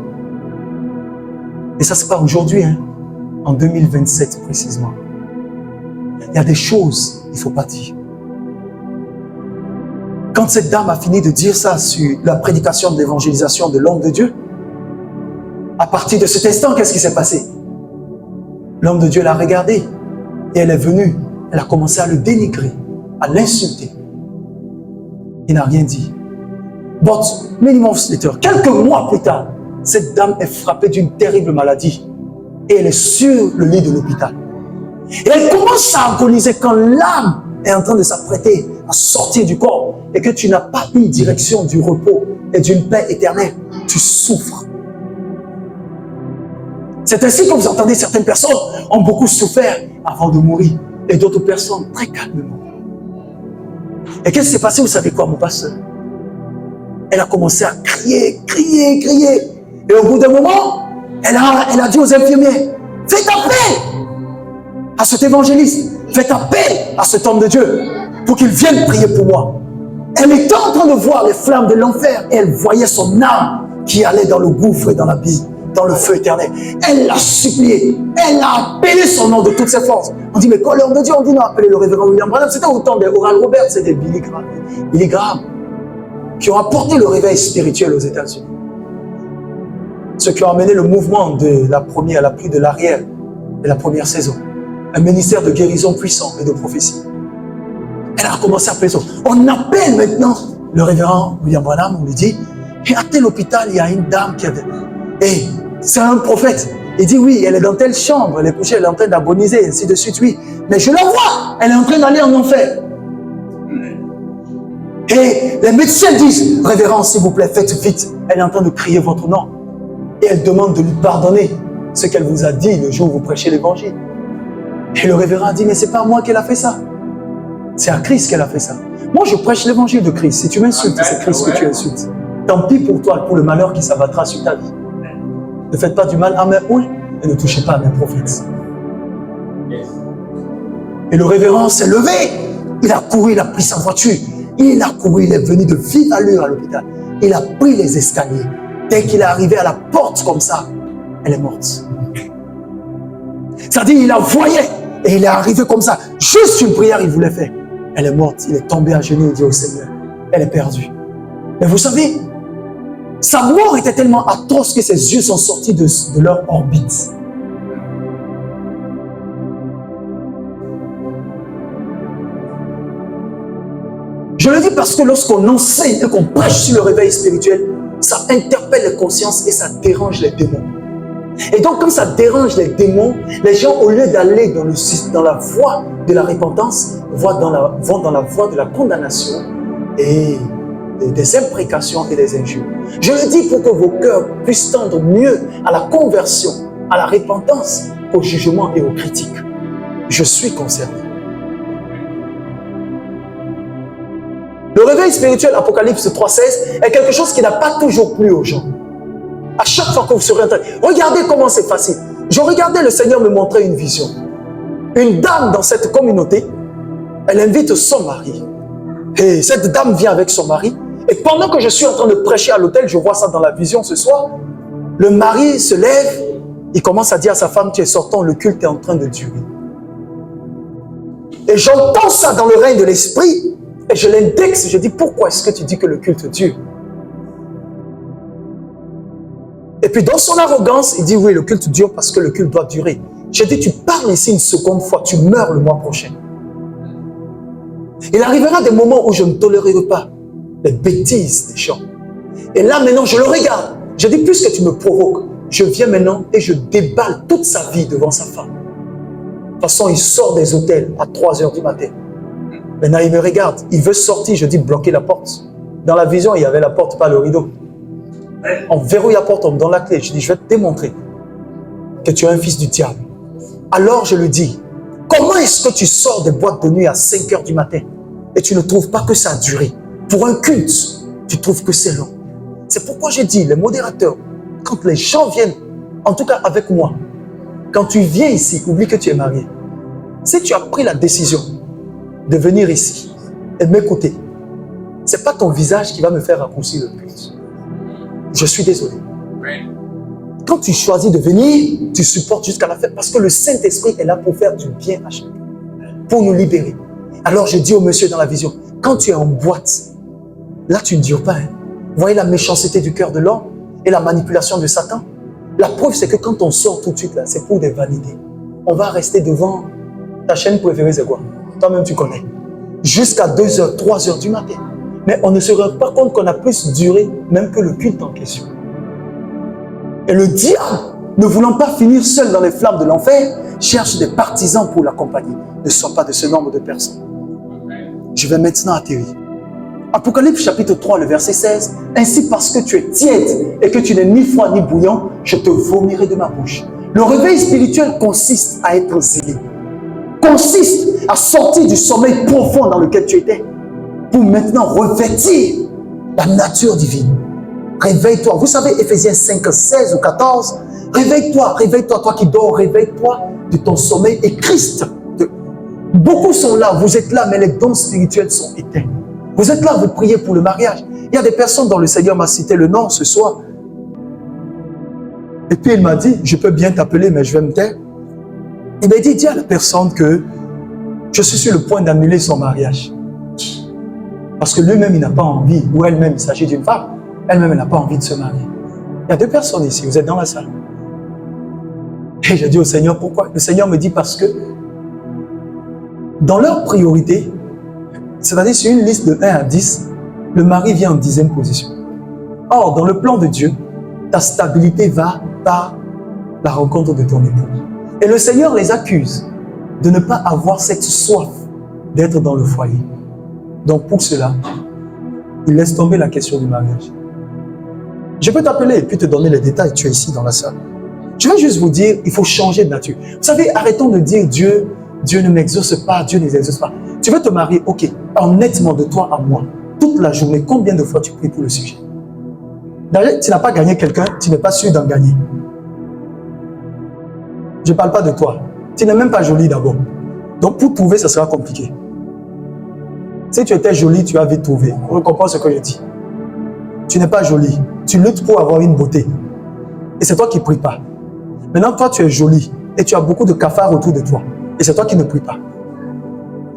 Et ça c'est pas aujourd'hui, hein, en 2027 précisément. Il y a des choses qu'il ne faut pas dire. Quand cette dame a fini de dire ça sur la prédication de l'évangélisation de l'homme de Dieu, à partir de cet instant, qu'est-ce qui s'est passé? L'homme de Dieu l'a regardé et elle est venue. Elle a commencé à le dénigrer, à l'insulter. Il n'a rien dit. But, many months later, quelques mois plus tard, cette dame est frappée d'une terrible maladie et elle est sur le lit de l'hôpital. Et elle commence à agoniser quand l'âme est en train de s'apprêter à sortir du corps et que tu n'as pas une direction du repos et d'une paix éternelle. Tu souffres. C'est ainsi que vous entendez certaines personnes ont beaucoup souffert avant de mourir et d'autres personnes très calmement. Et qu'est-ce qui s'est passé? Vous savez quoi, mon pasteur? Elle a commencé à crier. Et au bout d'un moment, elle a dit aux infirmiers, faites appel à cet évangéliste, faites appel à cet homme de Dieu pour qu'il vienne prier pour moi. Elle était en train de voir les flammes de l'enfer et elle voyait son âme qui allait dans le gouffre et dans l'abîme, dans le feu éternel. Elle l'a supplié, elle a appelé son nom de toutes ses forces. On dit, mais quand l'homme de Dieu, on dit non, appelez le révérend William Branham. C'était autant des Oral Roberts, c'était Billy Graham, qui ont apporté le réveil spirituel aux États-Unis. Ceux qui ont amené le mouvement de la première, la pluie de l'arrière de la première saison. Un ministère de guérison puissant et de prophétie. Elle a commencé à appeler ça. On appelle maintenant le révérend William Branham, on lui dit, et à tel hôpital, il y a une dame qui a... Et c'est un prophète. Il dit, oui, elle est dans telle chambre, elle est couchée, elle est en train d'agoniser, ainsi de suite, oui. Mais je la vois, elle est en train d'aller en enfer. Et les médecins disent, révérend, s'il vous plaît, faites vite. Elle est en train de crier votre nom. Et elle demande de lui pardonner ce qu'elle vous a dit le jour où vous prêchez l'évangile. Et le révérend a dit, mais c'est pas à moi qu'elle a fait ça. C'est à Christ qu'elle a fait ça. Moi, je prêche l'évangile de Christ. Si tu m'insultes, c'est Christ que tu insultes. Tant pis pour toi, pour le malheur qui s'abattra sur ta vie. Ne faites pas du mal à mes ouïes et ne touchez pas à mes prophètes. Et le révérend s'est levé. Il a couru, il a pris sa voiture. Il a couru, il est venu de vive allure à l'hôpital. Il a pris les escaliers. Dès qu'il est arrivé à la porte comme ça, elle est morte. C'est-à-dire, il la voyait et il est arrivé comme ça. Juste une prière, il voulait faire. Elle est morte. Il est tombé à genoux et dit au Seigneur, elle est perdue. Mais vous savez, sa mort était tellement atroce que ses yeux sont sortis de leur orbite. Je le dis parce que lorsqu'on enseigne et qu'on prêche sur le réveil spirituel, ça interpelle les consciences et ça dérange les démons. Et donc, comme ça dérange les démons, les gens, au lieu d'aller dans la voie de la repentance, vont dans la voie de la condamnation et des imprécations et des injures. Je le dis pour que vos cœurs puissent tendre mieux à la conversion, à la repentance, au jugement et aux critiques. Je suis concerné. Le réveil spirituel, Apocalypse 3,16, est quelque chose qui n'a pas toujours plu aux gens. À chaque fois que vous serez en train, regardez comment c'est facile. Je regardais le Seigneur me montrer une vision. Une dame dans cette communauté, elle invite son mari. Et cette dame vient avec son mari. Et pendant que je suis en train de prêcher à l'hôtel, je vois ça dans la vision ce soir, le mari se lève, il commence à dire à sa femme, tu es sortant, le culte est en train de durer. Et j'entends ça dans le règne de l'esprit, et je l'indexe, je dis, pourquoi est-ce que tu dis que le culte dure? Et puis dans son arrogance, il dit, oui, le culte dure parce que le culte doit durer. J'ai dit, tu parles ici une seconde fois, tu meurs le mois prochain. Il arrivera des moments où je ne tolérerai pas les bêtises des gens. Et là, maintenant, je le regarde. Je dis, puisque tu me provoques, je viens maintenant et je déballe toute sa vie devant sa femme. De toute façon, il sort des hôtels à 3h du matin. Maintenant, il me regarde. Il veut sortir. Je dis, bloquez la porte. Dans la vision, il y avait la porte, pas le rideau. On verrouille la porte, on me donne la clé. Je dis, je vais te démontrer que tu es un fils du diable. Alors, je lui dis, comment est-ce que tu sors des boîtes de nuit à 5h du matin et tu ne trouves pas que ça a duré? Pour un culte, tu trouves que c'est long. C'est pourquoi j'ai dit, les modérateurs, quand les gens viennent, en tout cas avec moi, quand tu viens ici, oublie que tu es marié. Si tu as pris la décision de venir ici et m'écouter, ce n'est pas ton visage qui va me faire raccourcir le culte. Je suis désolé. Quand tu choisis de venir, tu supportes jusqu'à la fin parce que le Saint-Esprit est là pour faire du bien à chacun, pour nous libérer. Alors je dis au monsieur dans la vision, quand tu es en boîte, là tu ne dures pas. Hein. Vous voyez la méchanceté du cœur de l'homme et la manipulation de Satan? La preuve, c'est que quand on sort tout de suite, là, c'est pour des vanités. On va rester devant ta chaîne préférée, c'est quoi? Toi-même, tu connais. Jusqu'à 2h, 3h du matin. Mais on ne se rend pas compte qu'on a plus duré même que le culte en question. Et le diable, ne voulant pas finir seul dans les flammes de l'enfer, cherche des partisans pour l'accompagner. Ne sois pas de ce nombre de personnes. Je vais maintenant atterrir. Apocalypse chapitre 3, le verset 16. Ainsi parce que tu es tiède et que tu n'es ni froid ni bouillant, je te vomirai de ma bouche. Le réveil spirituel consiste à être zélé. Consiste à sortir du sommeil profond dans lequel tu étais pour maintenant revêtir la nature divine. Réveille-toi. Vous savez, Éphésiens 5, 16 ou 14, réveille-toi, réveille-toi, toi qui dors, réveille-toi de ton sommeil et Christ. Beaucoup sont là, vous êtes là, mais les dons spirituels sont éteints. Vous êtes là, vous priez pour le mariage. Il y a des personnes dont le Seigneur m'a cité le nom ce soir. Et puis il m'a dit, je peux bien t'appeler, mais je vais me taire. Il m'a dit, dis à la personne que je suis sur le point d'annuler son mariage. Parce que lui-même, il n'a pas envie, ou elle-même, il s'agit d'une femme, elle-même, elle n'a pas envie de se marier. Il y a deux personnes ici, vous êtes dans la salle. Et j'ai dit au Seigneur, pourquoi? Le Seigneur me dit, parce que dans leur priorité, c'est-à-dire sur une liste de 1 à 10, le mari vient en 10e position. Or, dans le plan de Dieu, ta stabilité va par la rencontre de ton époux. Et le Seigneur les accuse de ne pas avoir cette soif d'être dans le foyer. Donc pour cela, il laisse tomber la question du mariage. Je peux t'appeler et puis te donner les détails, tu es ici dans la salle. Je vais juste vous dire, il faut changer de nature. Vous savez, arrêtons de dire Dieu ne m'exauce pas, Dieu ne m'exauce pas. Tu veux te marier, ok. honnêtement de toi à moi, toute la journée, combien de fois tu pries pour le sujet? D'ailleurs, tu n'as pas gagné quelqu'un, tu n'es pas sûr d'en gagner. Je ne parle pas de toi. Tu n'es même pas jolie d'abord. Donc pour trouver, ça sera compliqué. Si tu étais jolie, tu vas vite trouver. On comprend ce que je dis. Tu n'es pas jolie. Tu luttes pour avoir une beauté. Et c'est toi qui ne pries pas. Maintenant, toi, tu es jolie. Et tu as beaucoup de cafards autour de toi. Et c'est toi qui ne pries pas.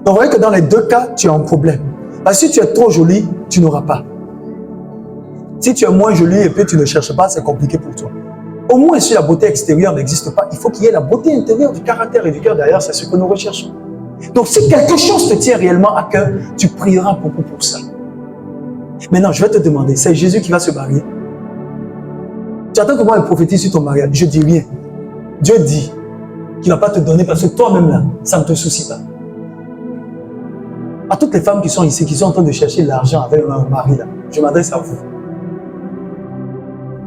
Donc vous voyez que dans les deux cas, tu as un problème. Parce que si tu es trop jolie, tu n'auras pas. Si tu es moins jolie et puis tu ne cherches pas, c'est compliqué pour toi. Au moins, si la beauté extérieure n'existe pas, il faut qu'il y ait la beauté intérieure du caractère et du cœur derrière. C'est ce que nous recherchons. Donc si quelque chose te tient réellement à cœur, tu prieras beaucoup pour ça. Maintenant, je vais te demander, c'est Jésus qui va se marier. Tu attends que moi je prophétise sur ton mariage. Je dis rien. Dieu dit qu'il ne va pas te donner parce que toi-même là, ça ne te soucie pas. À toutes les femmes qui sont ici, qui sont en train de chercher l'argent avec un mari là, je m'adresse à vous.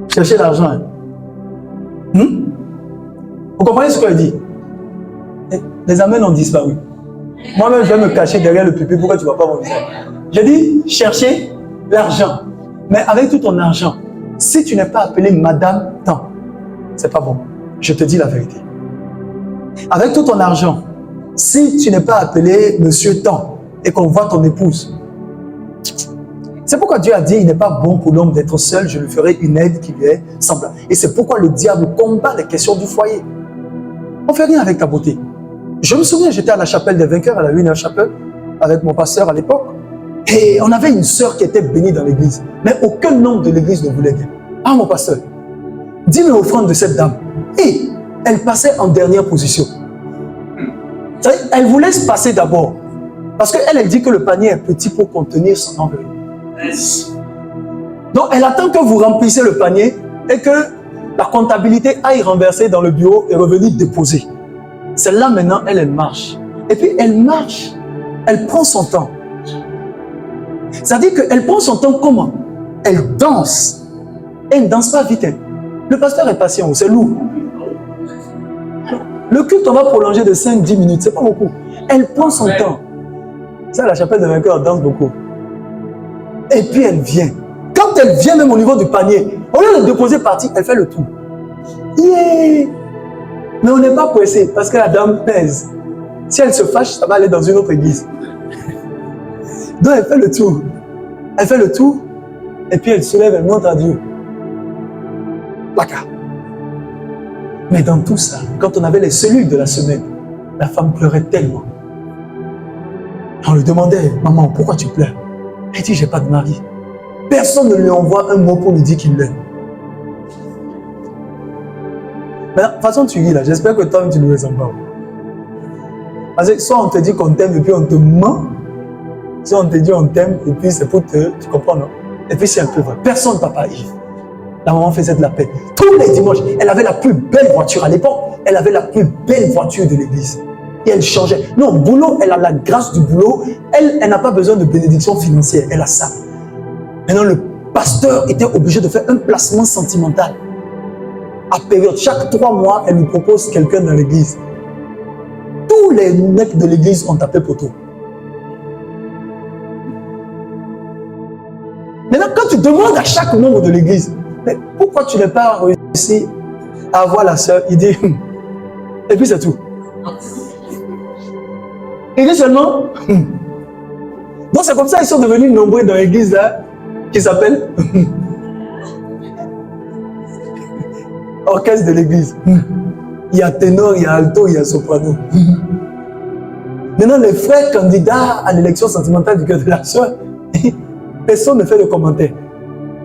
Cherchez l'argent. Hein? Vous comprenez ce que je dis? Les amens ont disparu. Moi-même, je vais me cacher derrière le pupitre. Pourquoi tu ne vas pas mon visage? Je dis, cherchez l'argent. Mais avec tout ton argent, si tu n'es pas appelé Madame Tant, c'est pas bon. Je te dis la vérité. Avec tout ton argent, si tu n'es pas appelé Monsieur Tant et qu'on voit ton épouse, c'est pourquoi Dieu a dit, il n'est pas bon pour l'homme d'être seul, je lui ferai une aide qui lui est semblable. Et c'est pourquoi le diable combat les questions du foyer. On ne fait rien avec ta beauté. Je me souviens, j'étais à la chapelle des vainqueurs, à la Winner Chapel, avec mon pasteur à l'époque. Et on avait une sœur qui était bénie dans l'église. Mais aucun membre de l'église ne voulait bien. Ah, mon pasteur, dis-moi l'offrande de cette dame. Et elle passait en dernière position. Elle vous laisse passer d'abord. Parce qu'elle, elle dit que le panier est petit pour contenir son enveloppe. Donc, elle attend que vous remplissez le panier et que la comptabilité aille renverser dans le bureau et revenir déposer. Celle-là, maintenant, elle marche. Et puis, elle marche. Elle prend son temps. C'est-à-dire qu'elle prend son temps comment? Elle danse. Elle ne danse pas vite. Hein. Le pasteur est patient, c'est lourd. Le culte, on va prolonger de 5-10 minutes, c'est pas beaucoup. Elle prend son temps. Ça, la chapelle de vainqueurs danse beaucoup. Et puis, elle vient. Quand elle vient même au niveau du panier, au lieu de déposer partie, elle fait le tour. Yeah! Mais on n'est pas pressé parce que la dame pèse. Si elle se fâche, ça va aller dans une autre église. Donc elle fait le tour. Elle fait le tour et puis elle se lève, elle montre à Dieu. Placard. Mais dans tout ça, quand on avait les cellules de la semaine, la femme pleurait tellement. On lui demandait, maman, pourquoi tu pleures? Elle dit, j'ai pas de mari. Personne ne lui envoie un mot pour lui dire qu'il l'aime. Mais de toute façon, tu ris là. J'espère que toi, tu ne le ressens pas. Parce que soit on te dit qu'on t'aime et puis on te ment, soit on te dit on t'aime et puis c'est pour te... Tu comprends, non? Et puis c'est un peu vrai. Personne, papa Yves. La maman faisait de la peine. Tous les dimanches, elle avait la plus belle voiture. À l'époque, elle avait la plus belle voiture de l'église. Et elle changeait. Non, boulot, elle a la grâce du boulot. Elle n'a pas besoin de bénédiction financière. Elle a ça. Maintenant, le pasteur était obligé de faire un placement sentimental. À période, chaque 3 mois, elle nous propose quelqu'un dans l'église. Tous les mecs de l'église ont tapé poteau. Maintenant, quand tu demandes à chaque membre de l'église, mais pourquoi tu n'as pas réussi à avoir la sœur? Il dit, et puis c'est tout. Il dit seulement, donc c'est comme ça qu'ils sont devenus nombreux dans l'église là, qui s'appelle orchestre de l'église. Il y a ténor, il y a alto, il y a soprano. Maintenant, les frères candidats à l'élection sentimentale du cœur de la soeur, personne ne fait de commentaires.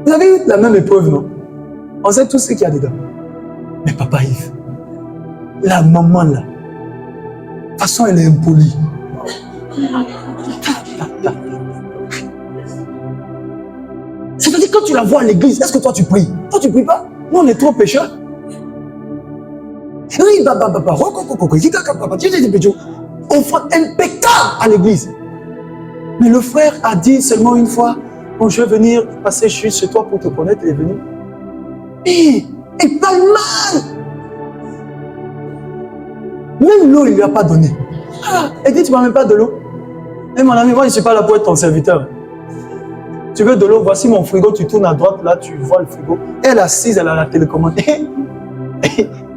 Vous avez eu la même épreuve, non? On sait tout ce qu'il y a dedans. Mais papa Yves, la maman là, de toute façon, elle est impolie. C'est-à-dire, quand tu la vois à l'église, est-ce que toi tu pries? Toi tu pries pas? Nous on est trop pécheurs. Oui, offrande impeccable à l'église. Mais le frère a dit seulement une fois, bon, je vais venir passer chez toi pour te connaître, il est venu. Et il parle mal. Même l'eau, il ne lui a pas donné. Ah, elle dit, tu ne m'as même pas de l'eau. Et mon ami, moi, je ne suis pas là pour être ton serviteur. Tu veux de l'eau, voici mon frigo, tu tournes à droite, là, tu vois le frigo. Elle est assise, elle a la télécommande.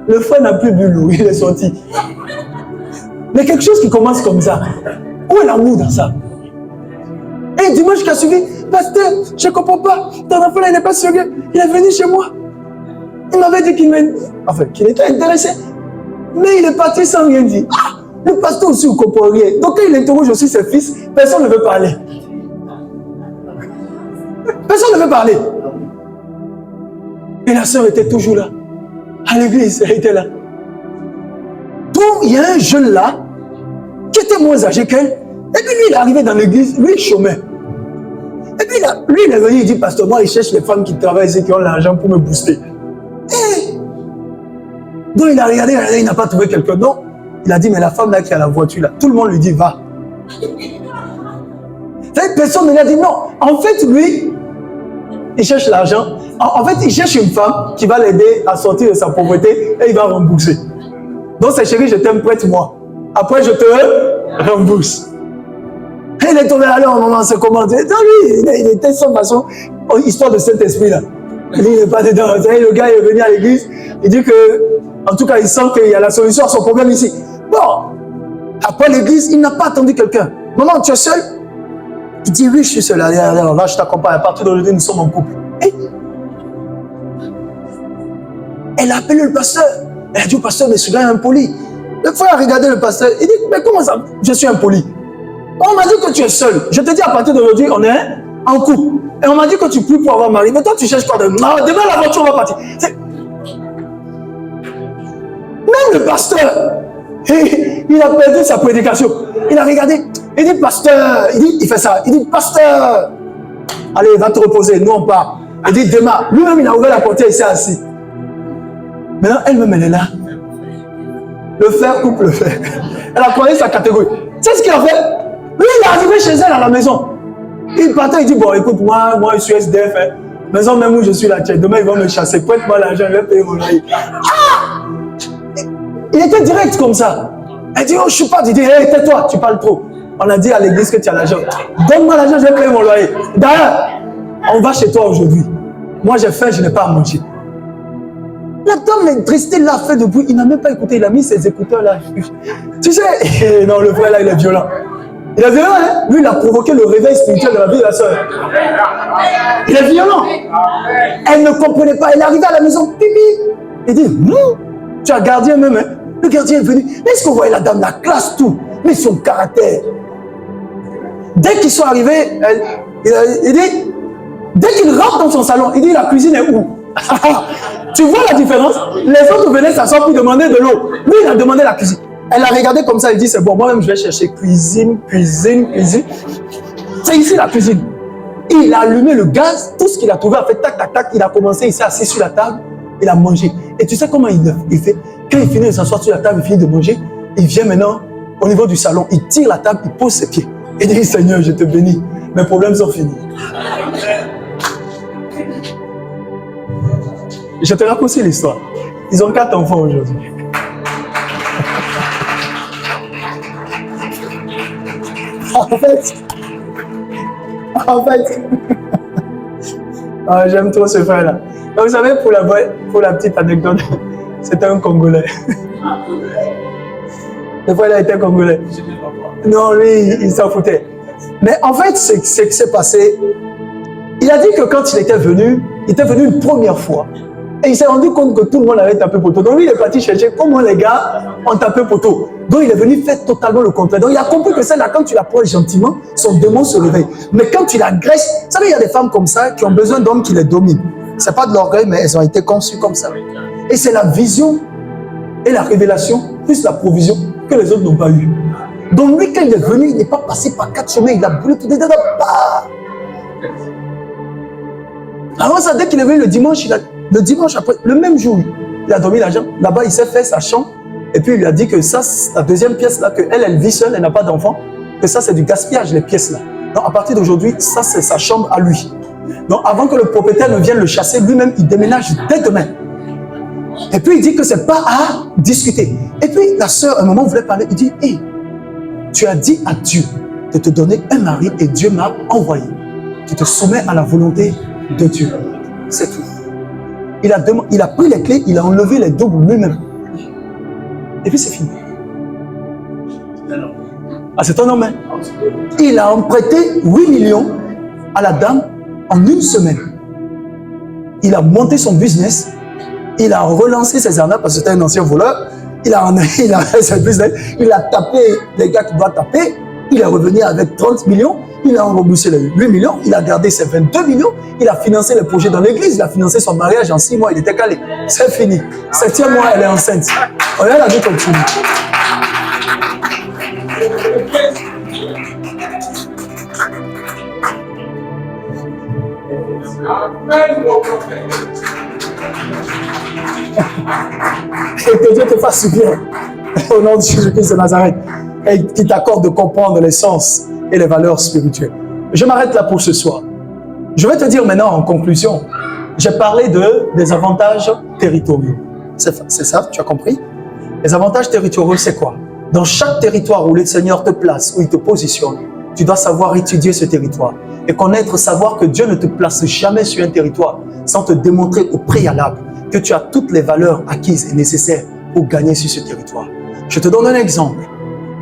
Le frère n'a plus bu l'eau, il est sorti. Mais quelque chose qui commence comme ça. Où est l'amour dans ça? Et dimanche qui a suivi, pasteur, je ne comprends pas, ton enfant là, il n'est pas sérieux. Il est venu chez moi. Il m'avait dit qu'il était intéressé. Mais il est parti sans rien dire. Ah, le pasteur aussi ne comprend rien. Donc quand il interroge aussi ses fils, personne ne veut parler. Personne ne veut parler. Et la sœur était toujours là. À l'église, elle était là. Donc il y a un jeune là, qui était moins âgé qu'elle. Et puis lui, il est arrivé dans l'église, lui, il chômait. Et puis là, lui, il est venu, il dit, pasteur, moi, il cherche les femmes qui travaillent ici, qui ont l'argent pour me booster. Et donc il a regardé, il n'a pas trouvé quelqu'un. Non, il a dit, mais la femme là qui a la voiture là, tout le monde lui dit, va. Personne ne lui a dit non. En fait, lui, il cherche l'argent. En fait, il cherche une femme qui va l'aider à sortir de sa pauvreté et il va rembourser. Donc, c'est chérie, je t'aime, prête-moi. Après, je te rembourse. Et il est tombé là, au moment, c'est comment. Lui, il était sans façon, histoire de cet esprit-là. Il n'est pas dedans. Le gars est venu à l'église, il dit que, en tout cas, il sent qu'il y a la solution à son problème ici. Bon, après l'église, il n'a pas attendu quelqu'un. Maman, tu es seul? Il dit, oui, je suis seul. Alors, là, je t'accompagne. À partir d'aujourd'hui, nous sommes en couple. Et elle a appelé le pasteur. Elle a dit au pasteur, mais ce gars est impoli. Le frère a regardé le pasteur. Il dit, mais comment ça? Je suis impoli. On m'a dit que tu es seul. Je te dis, à partir d'aujourd'hui, on est en couple. Et on m'a dit que tu pries pour avoir mari. Mais toi, tu cherches quoi? Non, demain, la voiture va partir. Même le pasteur, il a perdu sa prédication. Il a regardé. Il dit, pasteur, il fait ça. Il dit, pasteur, allez, va te reposer. Nous, on part. Il dit, demain. Lui-même, il a ouvert la porte et il s'est assis. Maintenant, elle-même, elle est là. Le fer coupe le fer. Elle a connu sa catégorie. Tu sais ce qu'il a fait? Lui, il est arrivé chez elle à la maison. Il partait, il dit, bon, écoute, moi, je suis SDF. Hein. Maison même où je suis là, tiens, demain, ils vont me chasser. Prête-moi l'argent, je vais payer mon loyer. Ah! Il était direct comme ça. Elle dit, oh, je suis pas. Il dit, hé, tais-toi, tu parles trop. On a dit à l'église que tu as l'argent. Donne-moi l'argent, je vais payer mon loyer. D'ailleurs, on va chez toi aujourd'hui. Moi, j'ai faim, je n'ai pas à manger. La dame est restée là, fait de bruit. Il n'a même pas écouté. Il a mis ses écouteurs là. Tu sais, non, le frère là, il est violent. Il est violent, hein? Lui, il a provoqué le réveil spirituel de la vie de la sœur. Il est violent. Elle ne comprenait pas. Elle est arrivée à la maison. Pipi. Il dit, tu as gardien même, hein? Le gardien est venu. Est-ce que vous voyez la dame, la classe, tout? Mais son caractère. Dès qu'ils sont arrivés, il dit, dès qu'il rentre dans son salon, il dit, la cuisine est où? Tu vois la différence? Les autres venaient s'asseoir pour demander de l'eau. Lui, il a demandé la cuisine. Elle a regardé comme ça, il dit, c'est bon, moi-même, je vais chercher cuisine. C'est ici la cuisine. Il a allumé le gaz, tout ce qu'il a trouvé, a fait tac, tac, tac. Il a commencé, il s'est assis sur la table, il a mangé. Et tu sais comment il fait? Quand il finit de s'asseoir sur la table, il finit de manger, il vient maintenant au niveau du salon, il tire la table, il pose ses pieds. Il dit, Seigneur, je te bénis, mes problèmes sont finis. Je te raconte aussi l'histoire. Ils ont 4 enfants aujourd'hui. En fait, j'aime trop ce frère-là. Vous savez, pour la petite anecdote, c'était un Congolais. Le frère-là était Congolais. Non, lui, il s'en foutait. Mais en fait, ce qui s'est passé, il a dit que quand il était venu une première fois. Et il s'est rendu compte que tout le monde avait tapé poteau. Donc lui, il est parti chercher comment les gars ont tapé poteau. Donc il est venu faire totalement le contraire. Donc il a compris que celle-là, quand tu l'approches gentiment, son démon se réveille. Mais quand tu l'agresses, vous savez, il y a des femmes comme ça qui ont besoin d'hommes qui les dominent. Ce n'est pas de l'orgueil, mais elles ont été conçues comme ça. Et c'est la vision et la révélation, plus la provision, que les autres n'ont pas eu. Donc lui, quand il est venu, il n'est pas passé par 4 chemins, il a brûlé tout des dents. Alors ça, dès qu'il est venu le dimanche après, le même jour, il a dormi l'argent. Là-bas, il s'est fait sa chambre. Et puis, il lui a dit que ça, la deuxième pièce là, qu'elle vit seule, elle n'a pas d'enfant. Que ça, c'est du gaspillage, les pièces là. Donc, à partir d'aujourd'hui, ça, c'est sa chambre à lui. Donc, avant que le propriétaire ne vienne le chasser, lui-même, il déménage dès demain. Et puis, il dit que c'est pas à discuter. Et puis, la sœur, à un moment, voulait parler. Il dit, hey, tu as dit à Dieu de te donner un mari et Dieu m'a envoyé. Tu te soumets à la volonté de Dieu. C'est tout. Il a pris les clés, il a enlevé les doubles lui-même. Et puis c'est fini. Ah, c'est un homme. Hein? Il a emprunté 8 millions à la dame en une semaine. Il a monté son business. Il a relancé ses arnaques parce que c'était un ancien voleur. Il a ses business. Il a tapé les gars qui doivent taper. Il est revenu avec 30 millions. Il a remboursé les 8 millions. Il a gardé ses 22 millions. Il a financé les projets dans l'église. Il a financé son mariage en 6 mois. Il était calé. C'est fini. 7e mois, elle est enceinte. Regarde la vie continue. Amen, mon prophète. Et que Dieu te fasse du bien. Au nom de Jésus-Christ de Nazareth. Et qu'il t'accorde de comprendre les sens et les valeurs spirituelles. Je m'arrête là pour ce soir. Je vais te dire maintenant en conclusion. J'ai parlé des avantages territoriaux. C'est ça, tu as compris? Les avantages territoriaux, c'est quoi? Dans chaque territoire où le Seigneur te place, où il te positionne, tu dois savoir étudier ce territoire et connaître, savoir que Dieu ne te place jamais sur un territoire sans te démontrer au préalable que tu as toutes les valeurs acquises et nécessaires pour gagner sur ce territoire. Je te donne un exemple.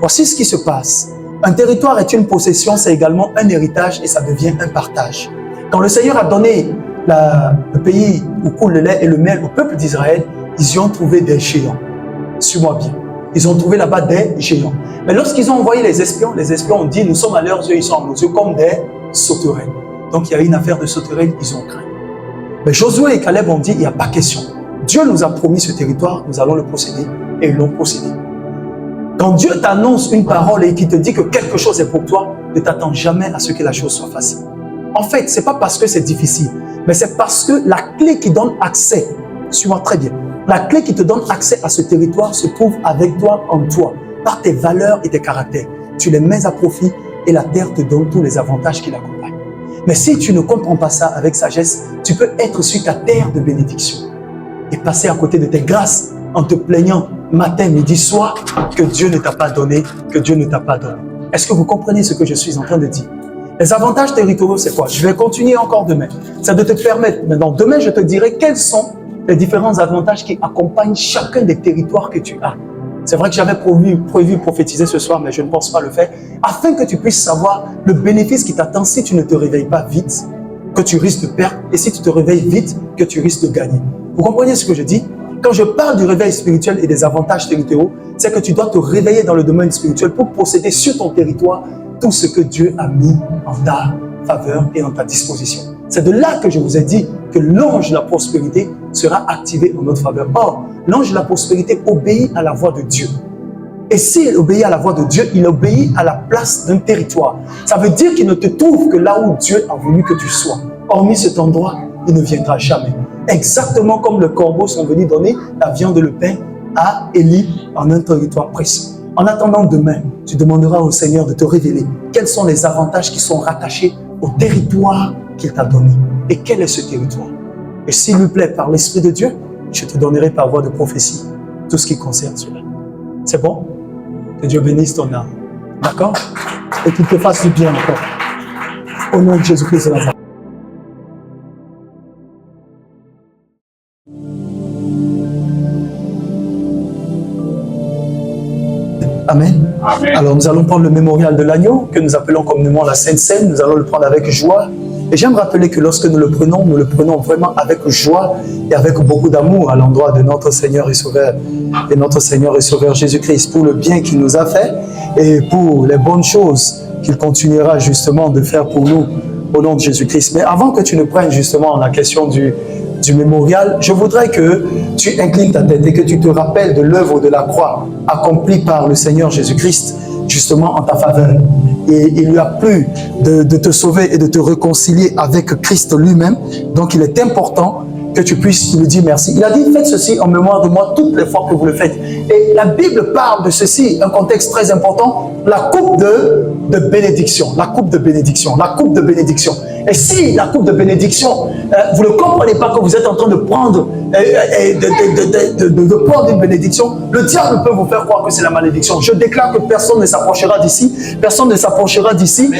Voici ce qui se passe. Un territoire est une possession, c'est également un héritage et ça devient un partage. Quand le Seigneur a donné le pays où coule le lait et le miel au peuple d'Israël, ils y ont trouvé des géants. Suis-moi bien. Ils ont trouvé là-bas des géants. Mais lorsqu'ils ont envoyé les espions ont dit, nous sommes à leurs yeux, ils sont à nos yeux comme des sauterelles. Donc il y a une affaire de sauterelles, ils ont craint. Mais Josué et Caleb ont dit, il n'y a pas question. Dieu nous a promis ce territoire, nous allons le posséder, et ils l'ont possédé. Quand Dieu t'annonce une parole et qu'il te dit que quelque chose est pour toi, ne t'attends jamais à ce que la chose soit facile. En fait, ce n'est pas parce que c'est difficile, mais c'est parce que la clé qui donne accès, suis-moi très bien, la clé qui te donne accès à ce territoire se trouve avec toi, en toi, par tes valeurs et tes caractères. Tu les mets à profit et la terre te donne tous les avantages qui l'accompagnent. Mais si tu ne comprends pas ça avec sagesse, tu peux être sur ta terre de bénédiction et passer à côté de tes grâces en te plaignant matin, midi, soir que Dieu ne t'a pas donné, que Dieu ne t'a pas donné. Est-ce que vous comprenez ce que je suis en train de dire? Les avantages territoriaux, c'est quoi? Je vais continuer encore demain. C'est de te permettre, maintenant, demain, je te dirai quels sont les différents avantages qui accompagnent chacun des territoires que tu as. C'est vrai que j'avais prévu prophétiser ce soir, mais je ne pense pas le faire, afin que tu puisses savoir le bénéfice qui t'attend si tu ne te réveilles pas vite, que tu risques de perdre, et si tu te réveilles vite, que tu risques de gagner. Vous comprenez ce que je dis? Quand je parle du réveil spirituel et des avantages territoriaux, c'est que tu dois te réveiller dans le domaine spirituel pour posséder sur ton territoire tout ce que Dieu a mis en ta faveur et en ta disposition. C'est de là que je vous ai dit que l'ange de la prospérité sera activé en notre faveur. Or, l'ange de la prospérité obéit à la voix de Dieu. Et s'il obéit à la voix de Dieu, il obéit à la place d'un territoire. Ça veut dire qu'il ne te trouve que là où Dieu a voulu que tu sois. Hormis cet endroit, il ne viendra jamais. Exactement comme les corbeaux sont venus donner la viande et le pain à Élie en un territoire précis. En attendant demain, tu demanderas au Seigneur de te révéler quels sont les avantages qui sont rattachés au territoire qu'il t'a donné. Et quel est ce territoire? Et s'il lui plaît, par l'Esprit de Dieu, je te donnerai par voie de prophétie tout ce qui concerne cela. C'est bon? Que Dieu bénisse ton âme. D'accord? Et qu'il te fasse du bien encore. Au nom de Jésus-Christ de Nazareth. Amen. Amen. Alors nous allons prendre le mémorial de l'agneau, que nous appelons communément la Sainte Seine. Nous allons le prendre avec joie. Et j'aime rappeler que lorsque nous le prenons vraiment avec joie et avec beaucoup d'amour à l'endroit de notre Seigneur et Sauveur Jésus-Christ, pour le bien qu'il nous a fait et pour les bonnes choses qu'il continuera justement de faire pour nous au nom de Jésus-Christ. Mais avant que tu ne prennes justement la question du mémorial, je voudrais que tu inclines ta tête et que tu te rappelles de l'œuvre de la croix accomplie par le Seigneur Jésus-Christ justement en ta faveur. Et il lui a plu de te sauver et de te réconcilier avec Christ lui-même. Donc il est important que tu puisses lui dire merci. Il a dit, faites ceci en mémoire de moi toutes les fois que vous le faites. Et la Bible parle de ceci, un contexte très important, la coupe de bénédiction. La coupe de bénédiction. La coupe de bénédiction. Et si la coupe de bénédiction, vous ne comprenez pas que vous êtes en train de prendre, de prendre une bénédiction, le diable peut vous faire croire que c'est la malédiction. Je déclare que personne ne s'approchera d'ici,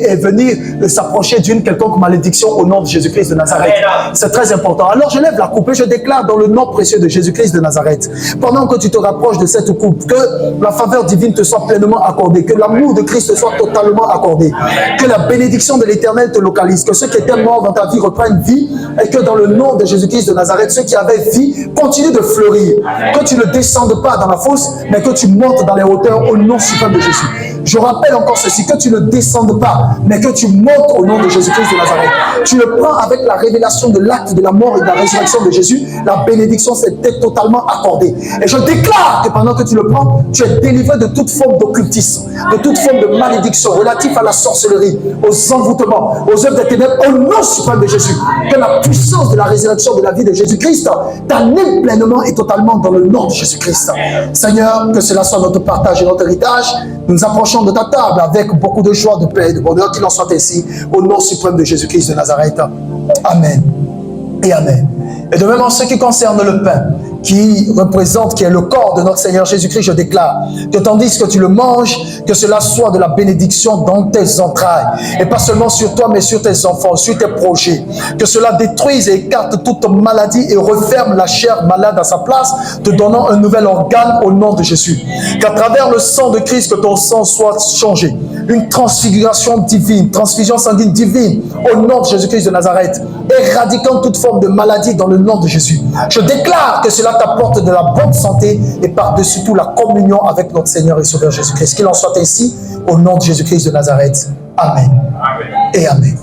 et venir s'approcher d'une quelconque malédiction au nom de Jésus-Christ de Nazareth. C'est très important. Alors je lève la coupe et je déclare dans le nom précieux de Jésus-Christ de Nazareth, pendant que tu te rapproches de cette coupe, que la faveur divine te soit pleinement accordée, que l'amour de Christ te soit totalement accordé, que la bénédiction de l'Éternel te localise, que ceux qui étaient morts dans ta vie reprennent vie, et que dans le nom de Jésus-Christ de Nazareth, ceux qui avaient vie continuent de fleurir, que tu ne descendes pas dans la fosse, mais que tu montes dans les hauteurs au nom suprême de Jésus. Je rappelle encore ceci, que tu ne descendes pas, mais que tu montes au nom de Jésus-Christ de Nazareth. Tu le prends avec la révélation de l'acte de la mort et de la résurrection de Jésus. La bénédiction s'est totalement accordée. Et je déclare que pendant que tu le prends, tu es délivré de toute forme d'occultisme, de toute forme de malédiction relative à la sorcellerie, aux envoûtements, aux œuvres des ténèbres, au nom suprême de Jésus. Que la puissance de la résurrection de la vie de Jésus-Christ t'anime pleinement et totalement dans le nom de Jésus-Christ. Seigneur, que cela soit notre partage et notre héritage. Nous nous approchons de ta table avec beaucoup de joie, de paix et de bonheur, qu'il en soit ainsi, au nom suprême de Jésus-Christ de Nazareth. Amen et amen. Et de même en ce qui concerne le pain, qui est le corps de notre Seigneur Jésus-Christ, je déclare que tandis que tu le manges, que cela soit de la bénédiction dans tes entrailles, et pas seulement sur toi, mais sur tes enfants, sur tes projets, que cela détruise et écarte toute maladie et referme la chair malade à sa place, te donnant un nouvel organe au nom de Jésus. Qu'à travers le sang de Christ, que ton sang soit changé, une transfiguration divine, transfusion sanguine divine, au nom de Jésus-Christ de Nazareth, éradiquant toute forme de maladie dans le nom de Jésus. Je déclare que cela t'apporte de la bonne santé et par-dessus tout la communion avec notre Seigneur et Sauveur Jésus-Christ. Qu'il en soit ainsi, au nom de Jésus-Christ de Nazareth. Amen. Amen. Et amen.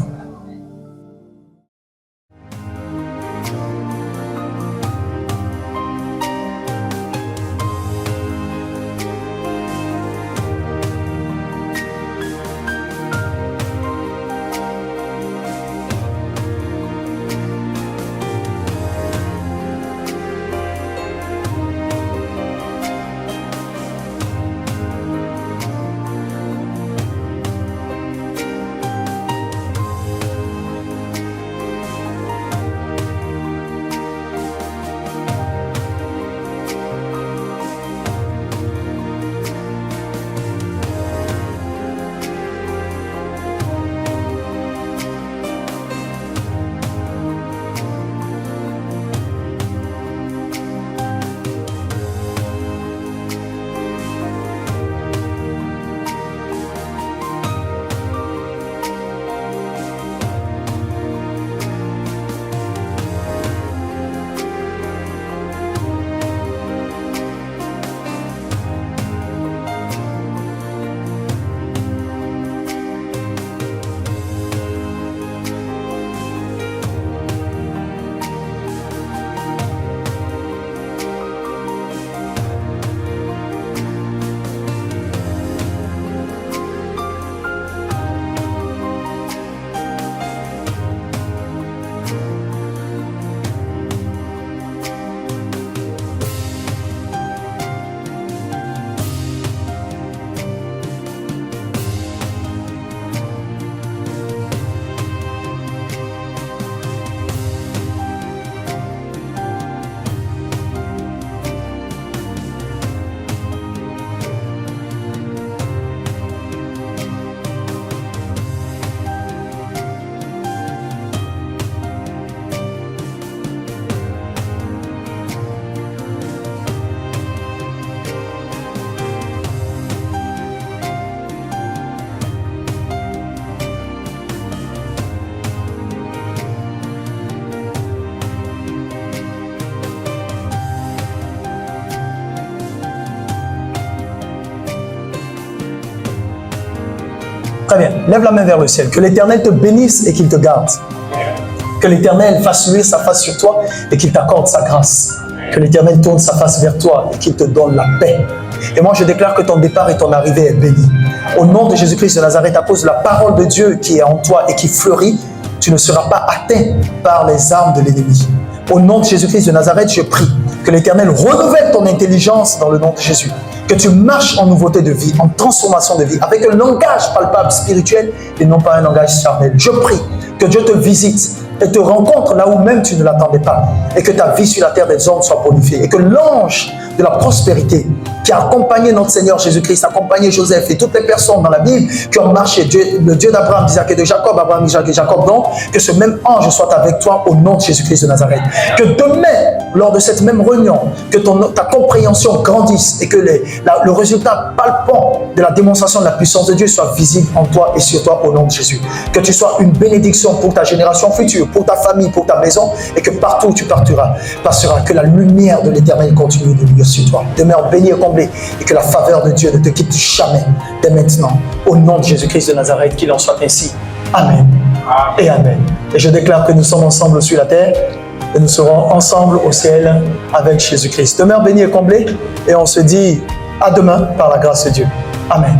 Très bien. Lève la main vers le ciel. Que l'Éternel te bénisse et qu'il te garde. Que l'Éternel fasse luire sa face sur toi et qu'il t'accorde sa grâce. Que l'Éternel tourne sa face vers toi et qu'il te donne la paix. Et moi, je déclare que ton départ et ton arrivée est béni. Au nom de Jésus-Christ de Nazareth, à cause de la parole de Dieu qui est en toi et qui fleurit, tu ne seras pas atteint par les armes de l'ennemi. Au nom de Jésus-Christ de Nazareth, je prie que l'Éternel renouvelle ton intelligence dans le nom de Jésus. Que tu marches en nouveauté de vie, en transformation de vie, avec un langage palpable spirituel et non pas un langage charnel. Je prie Que Dieu te visite et te rencontre là où même tu ne l'attendais pas. Et que ta vie sur la terre des hommes soit bonifiée. Et que l'ange de la prospérité qui a accompagné notre Seigneur Jésus-Christ, accompagné Joseph et toutes les personnes dans la Bible qui ont marché, le Dieu d'Abraham, d'Isaac et de Jacob, Abraham, Isaac et Jacob, donc, que ce même ange soit avec toi au nom de Jésus-Christ de Nazareth. Que demain, lors de cette même réunion, que ta compréhension grandisse et que le résultat palpant de la démonstration de la puissance de Dieu soit visible en toi et sur toi au nom de Jésus. Que tu sois une bénédiction pour ta génération future, pour ta famille, pour ta maison, et que partout où tu partiras, que la lumière de l'Éternel continue de luire sur toi. Demeure béni et comblé, et que la faveur de Dieu ne te quitte jamais dès maintenant. Au nom de Jésus-Christ de Nazareth, qu'il en soit ainsi. Amen. Et Amen. Et je déclare que nous sommes ensemble sur la terre, et nous serons ensemble au ciel avec Jésus-Christ. Demeure béni et comblé, et on se dit à demain par la grâce de Dieu. Amen.